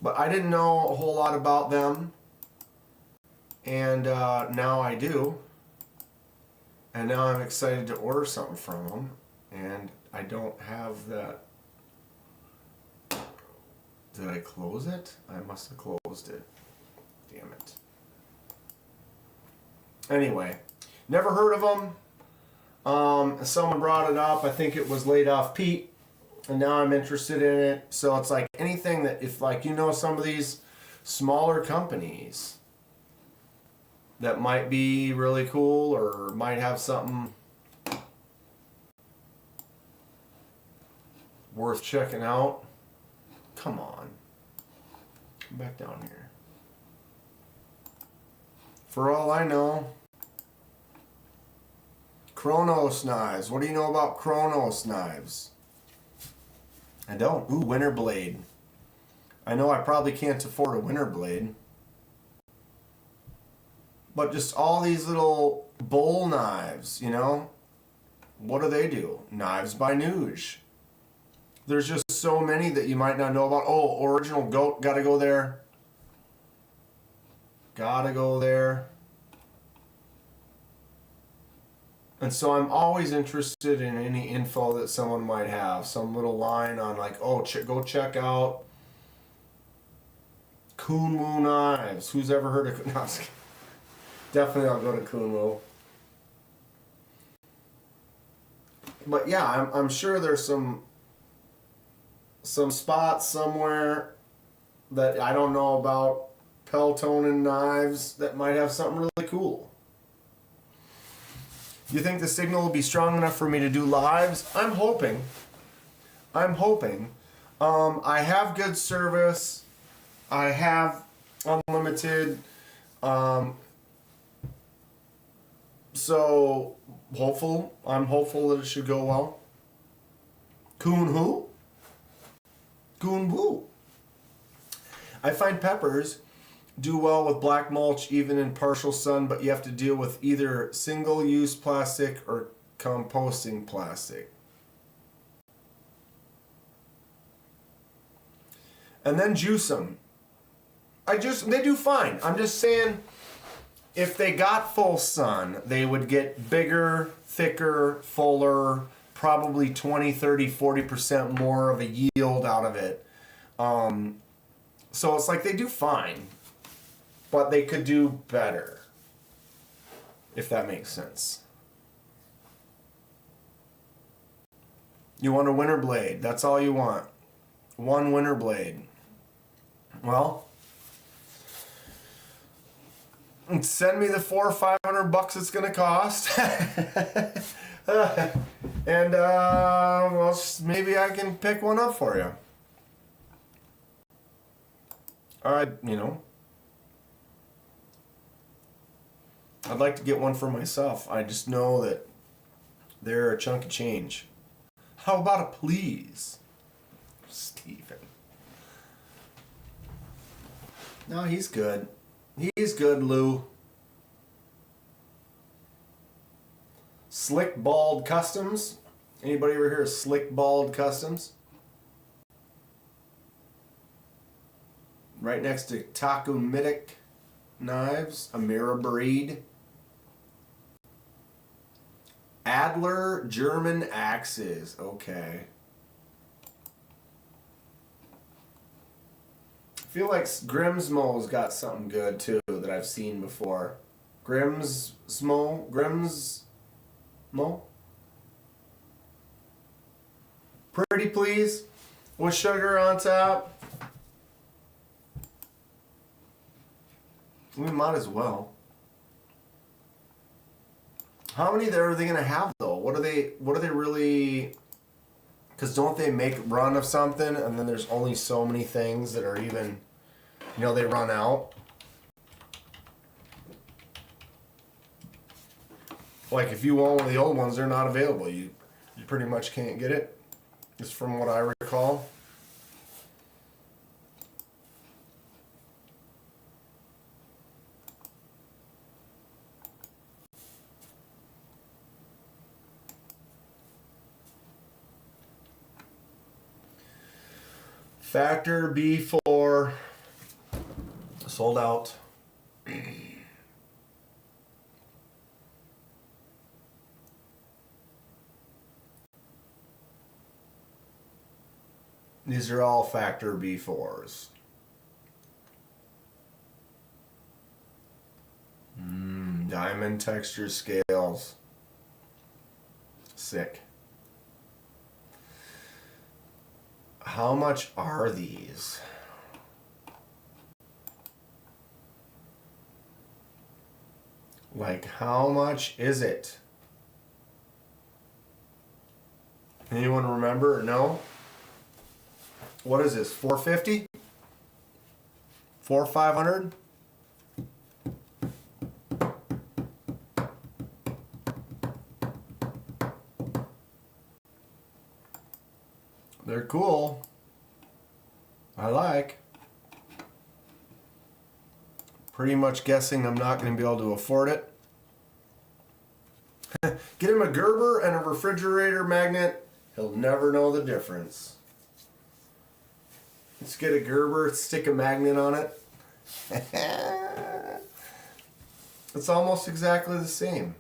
But I didn't know a whole lot about them, and now I do. And now I'm excited to order something from them, and I don't have that. Did I close it? I must have closed it. Damn it. Anyway, never heard of them. Someone brought it up. I think it was Laid Off Pete, and now I'm interested in it. So it's like anything that, if like you know some of these smaller companies that might be really cool or might have something worth checking out, come on. Come back down here. For all I know, Kronos knives. What do you know about Kronos knives? I don't. Ooh, Winter Blade. I know I probably can't afford a Winter Blade. But just all these little bowl knives, you know? What do they do? Knives by Nuge. There's just so many that you might not know about. Oh, Original Goat. Gotta go there. Gotta go there. And so I'm always interested in any info that someone might have. Some little line on like, oh, go check out Kunwu Knives. Who's ever heard of... No, definitely I'll go to Kunwu. But yeah, I'm sure there's some spots somewhere that I don't know about, Peltonen knives, that might have something really cool. You think the signal will be strong enough for me to do lives? I'm hoping. I have good service. I have unlimited. So I'm hopeful that it should go well. Kunwu? I find peppers do well with black mulch even in partial sun, but you have to deal with either single-use plastic or composting plastic. And then juice them. They do fine. I'm just saying, if they got full sun, they would get bigger, thicker, fuller, probably 20, 30, 40% more of a yield out of it. So it's like they do fine, but they could do better, if that makes sense. You want a Winter Blade. That's all you want. One Winter Blade. Well, send me the $400 or $500 it's gonna cost, and well, maybe I can pick one up for you. All right, I'd like to get one for myself. I just know that they're a chunk of change. How about a please, Stephen? No, he's good. He's good, Lou. Slick Bald Customs. Anybody ever hear of Slick Bald Customs? Right next to Takumitic Knives, Amira Breed. Adler German Axes. Okay. I feel like Grimsmo's got something good too that I've seen before. Grimsmo? Pretty please, with sugar on top. We might as well. How many there are they gonna have though? What are they really? Because don't they make run of something and then there's only so many things that are even, they run out. Like if you want one of the old ones, they're not available. You pretty much can't get it. Just from what I recall. Factor B4 sold out. These are all Factor B4s. Diamond texture scales. Sick. How much are these? Like, how much is it? Anyone remember or know? What is this? 450? 500? They're cool. I like. Pretty much guessing I'm not going to be able to afford it. Get him a Gerber and a refrigerator magnet. He'll never know the difference. Let's get a Gerber, stick a magnet on it. It's almost exactly the same.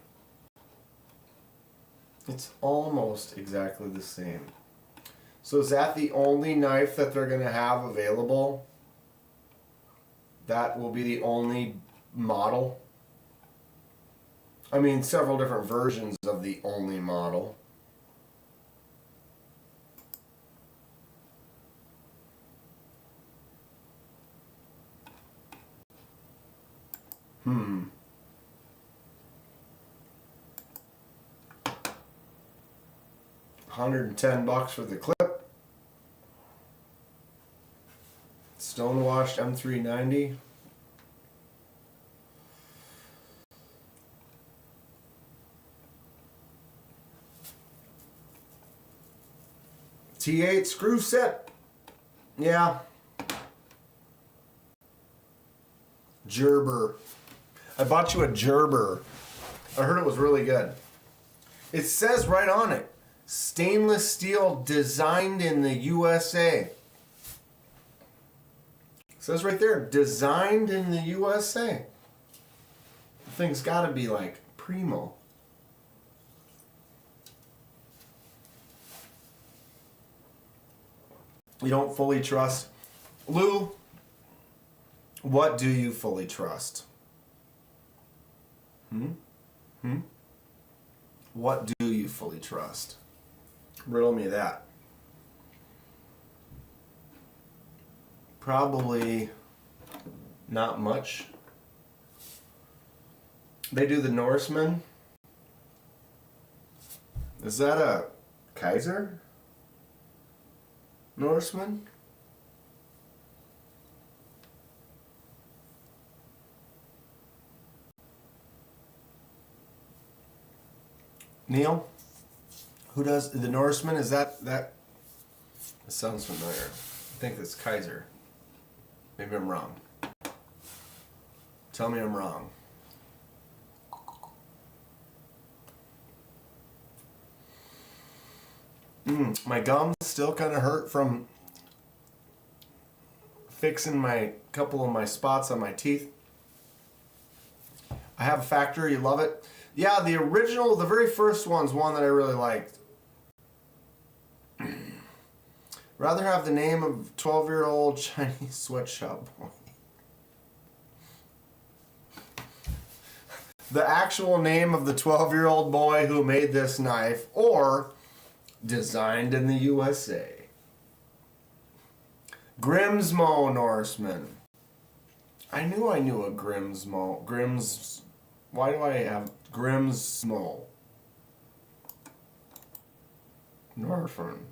It's almost exactly the same. So is that the only knife that they're going to have available? That will be the only model? I mean, several different versions of the only model. $110 for the clip. Stonewashed M390. T8 screw set. Yeah. Gerber. I bought you a Gerber. I heard it was really good. It says right on it, stainless steel designed in the USA. It says right there, designed in the USA. The thing's got to be like primo. You don't fully trust. Lou, what do you fully trust? What do you fully trust? Riddle me that. Probably not much. They do the Norseman. Is that a Kaiser? Norseman? Neil? Who does the Norseman? Is that it sounds familiar. I think that's Kaiser. Maybe I'm wrong. Tell me I'm wrong. My gums still kind of hurt from fixing my couple of my spots on my teeth. I have a Factor, you love it. Yeah, the original, the very first one's one that I really liked. Rather have the name of 12-year-old Chinese sweatshop boy. The actual name of the 12-year-old boy who made this knife, or designed in the USA. Grimsmo Norseman. I knew a Grimsmo. Why do I have Grimsmo? Northern.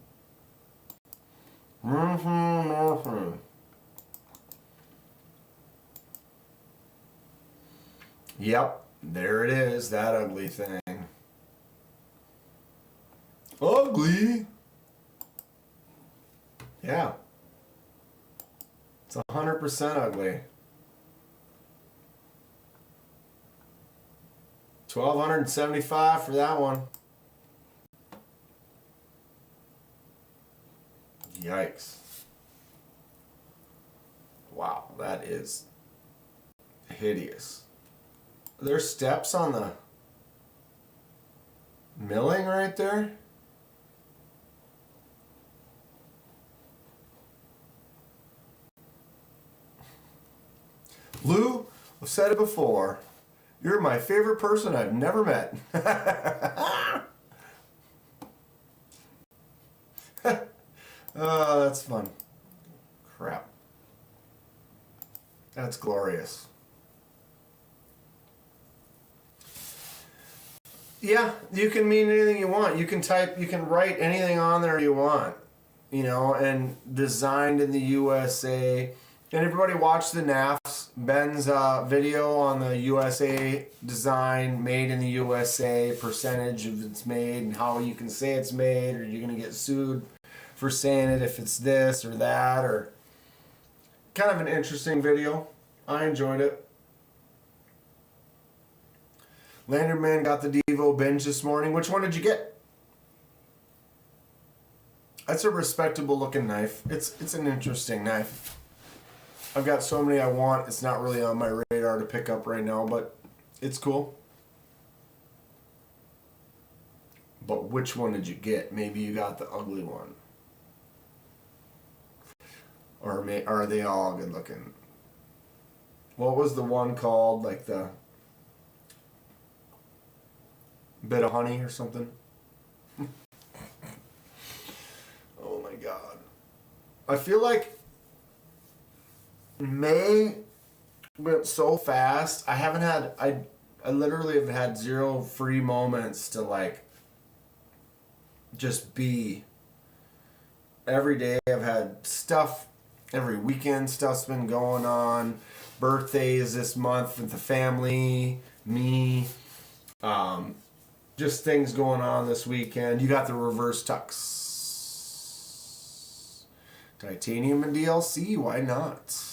Northern. Yep, there it is, that ugly thing. Ugly? Yeah. It's 100% ugly. $1,275 for that one. Yikes. Wow, that is hideous. There's steps on the milling right there. Lou, I've said it before. You're my favorite person I've never met. Oh, that's fun. Crap. That's glorious. Yeah, you can mean anything you want. You can write anything on there you want. You know, and designed in the USA. And everybody watch the NAFs, Ben's video on the USA design, made in the USA, percentage of it's made, and how you can say it's made, or you're going to get sued for saying it if it's this or that, or kind of an interesting video. I enjoyed it. Landerman got the Devo binge this morning. Which one did you get? That's a respectable looking knife. It's an interesting knife. I've got so many I want, it's not really on my radar to pick up right now, but it's cool. But which one did you get? Maybe you got the ugly one. Or are they all good looking? What was the one called? Like the bit of honey or something? Oh my God. I feel like May went so fast. I literally have had zero free moments to like just be. Every day I've had stuff, every weekend stuff's been going on. Birthdays this month with the family, me, just things going on this weekend. You got the reverse tux. Titanium and DLC, why not?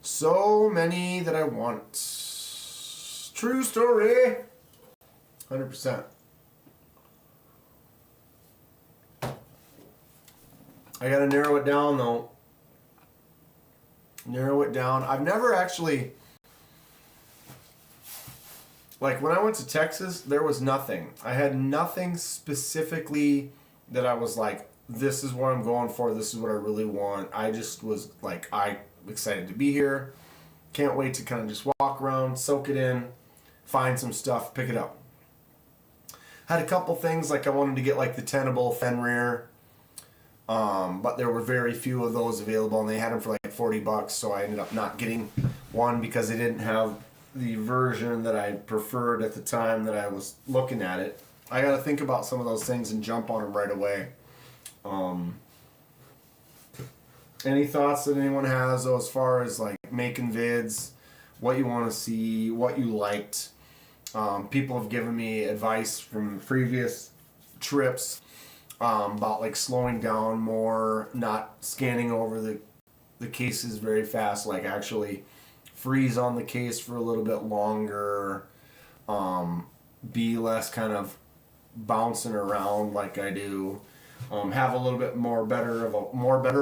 So many that I want. True story. 100%. I gotta narrow it down though. Narrow it down. I've never actually, like when I went to Texas, there was nothing. I had nothing specifically that I was like, this is what I'm going for. This is what I really want. I just was like, I'm excited to be here. Can't wait to kind of just walk around, soak it in, find some stuff, pick it up. Had a couple things, like I wanted to get like the tenable Fenrir, but there were very few of those available, and they had them for like $40, so I ended up not getting one because they didn't have the version that I preferred at the time that I was looking at it. I got to think about some of those things and jump on them right away. Any thoughts that anyone has though, as far as like making vids, what you want to see, what you liked? People have given me advice from previous trips about like slowing down more, not scanning over the cases very fast, like actually freeze on the case for a little bit longer, be less kind of bouncing around like I do, have a little bit better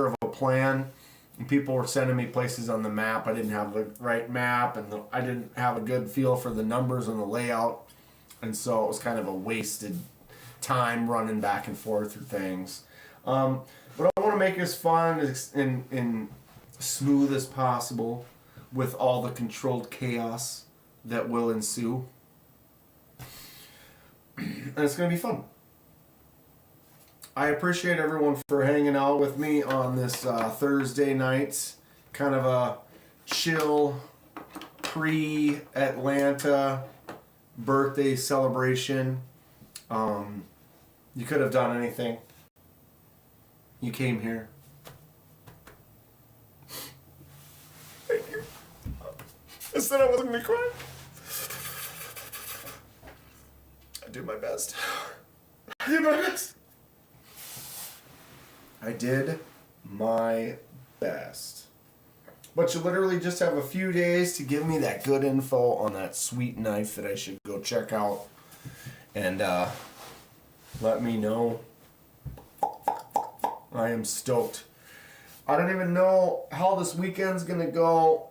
of a plan. And people were sending me places on the map. I didn't have the right map, and I didn't have a good feel for the numbers and the layout, and so it was kind of a wasted time running back and forth through things. But I want to make it as fun and smooth as possible with all the controlled chaos that will ensue. And it's going to be fun. I appreciate everyone for hanging out with me on this Thursday night. Kind of a chill pre-Atlanta birthday celebration. You could have done anything. You came here. Thank you. I said I wasn't going to cry. I did my best. I did my best. I did my best. But you literally just have a few days to give me that good info on that sweet knife that I should go check out. And let me know. I am stoked. I don't even know how this weekend's gonna go.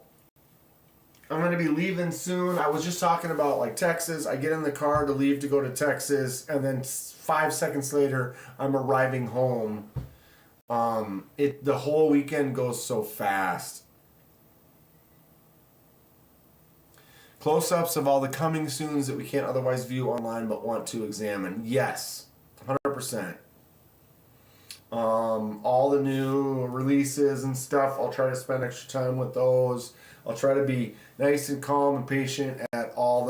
I'm gonna be leaving soon. I was just talking about like Texas. I get in the car to leave to go to Texas, and then 5 seconds later, I'm arriving home. The whole weekend goes so fast. Close-ups of all the coming soons that we can't otherwise view online but want to examine. Yes, 100%. All the new releases and stuff, I'll try to spend extra time with those. I'll try to be nice and calm and patient at all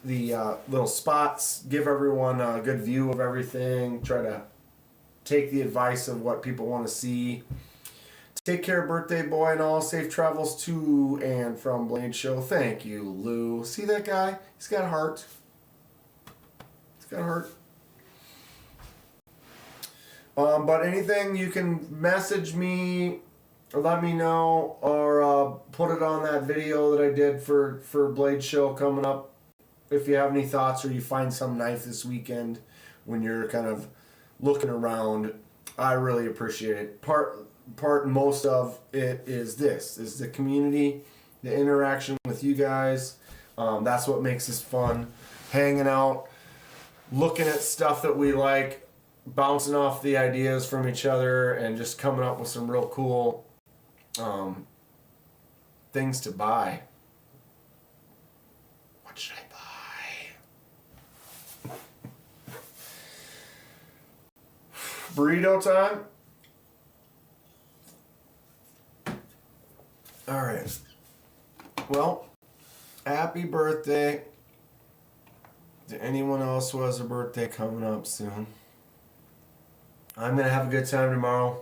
the little spots. Give everyone a good view of everything. Try to take the advice of what people want to see. Take care, birthday boy, and all safe travels to and from Blade Show. Thank you, Lou. See that guy? He's got a heart. He's got a heart. But anything, you can message me or let me know, or put it on that video that I did for Blade Show coming up. If you have any thoughts or you find some knife this weekend when you're kind of looking around, I really appreciate it. Most of it is the community, the interaction with you guys. That's what makes this fun. Hanging out, looking at stuff that we like, bouncing off the ideas from each other, and just coming up with some real cool things to buy. What should I buy? Burrito time? Alright. Well, happy birthday to anyone else who has a birthday coming up soon. I'm going to have a good time tomorrow.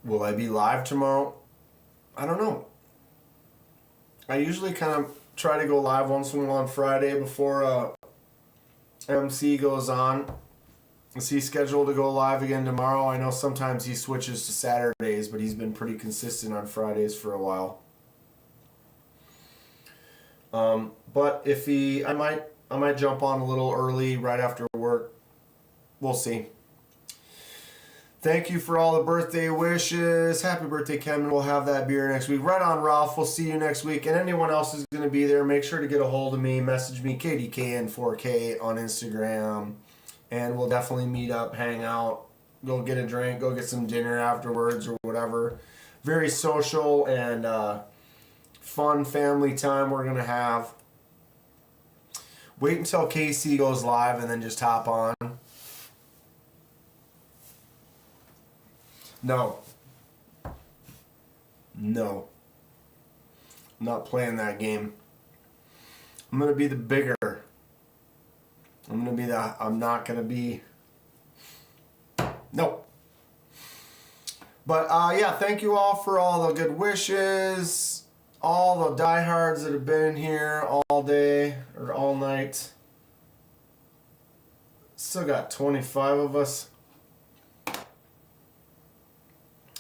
Will I be live tomorrow? I don't know. I usually kind of try to go live once in a while on Friday before MC goes on. Is he scheduled to go live again tomorrow? I know sometimes he switches to Saturdays, but he's been pretty consistent on Fridays for a while. But if I might jump on a little early right after work. We'll see. Thank you for all the birthday wishes. Happy birthday, Ken. We'll have that beer next week. Right on, Ralph. We'll see you next week. And anyone else who's going to be there, make sure to get a hold of me. Message me, KDKN4K on Instagram. And we'll definitely meet up, hang out, go get a drink, go get some dinner afterwards or whatever. Very social and fun family time we're going to have. Wait until KC goes live and then just hop on. No. I'm not playing that game. I'm going to be the bigger. I'm not going to be... No. But, yeah, thank you all for all the good wishes. All the diehards that have been here all day or all night. Still got 25 of us.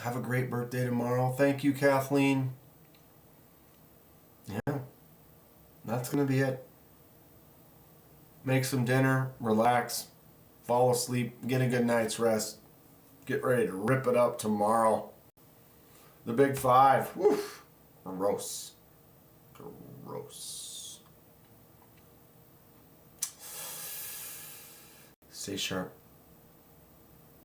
Have a great birthday tomorrow. Thank you, Kathleen. Yeah, that's going to be it. Make some dinner, relax, fall asleep, get a good night's rest. Get ready to rip it up tomorrow. The big 5. Woof. Gross. Gross. Stay sharp.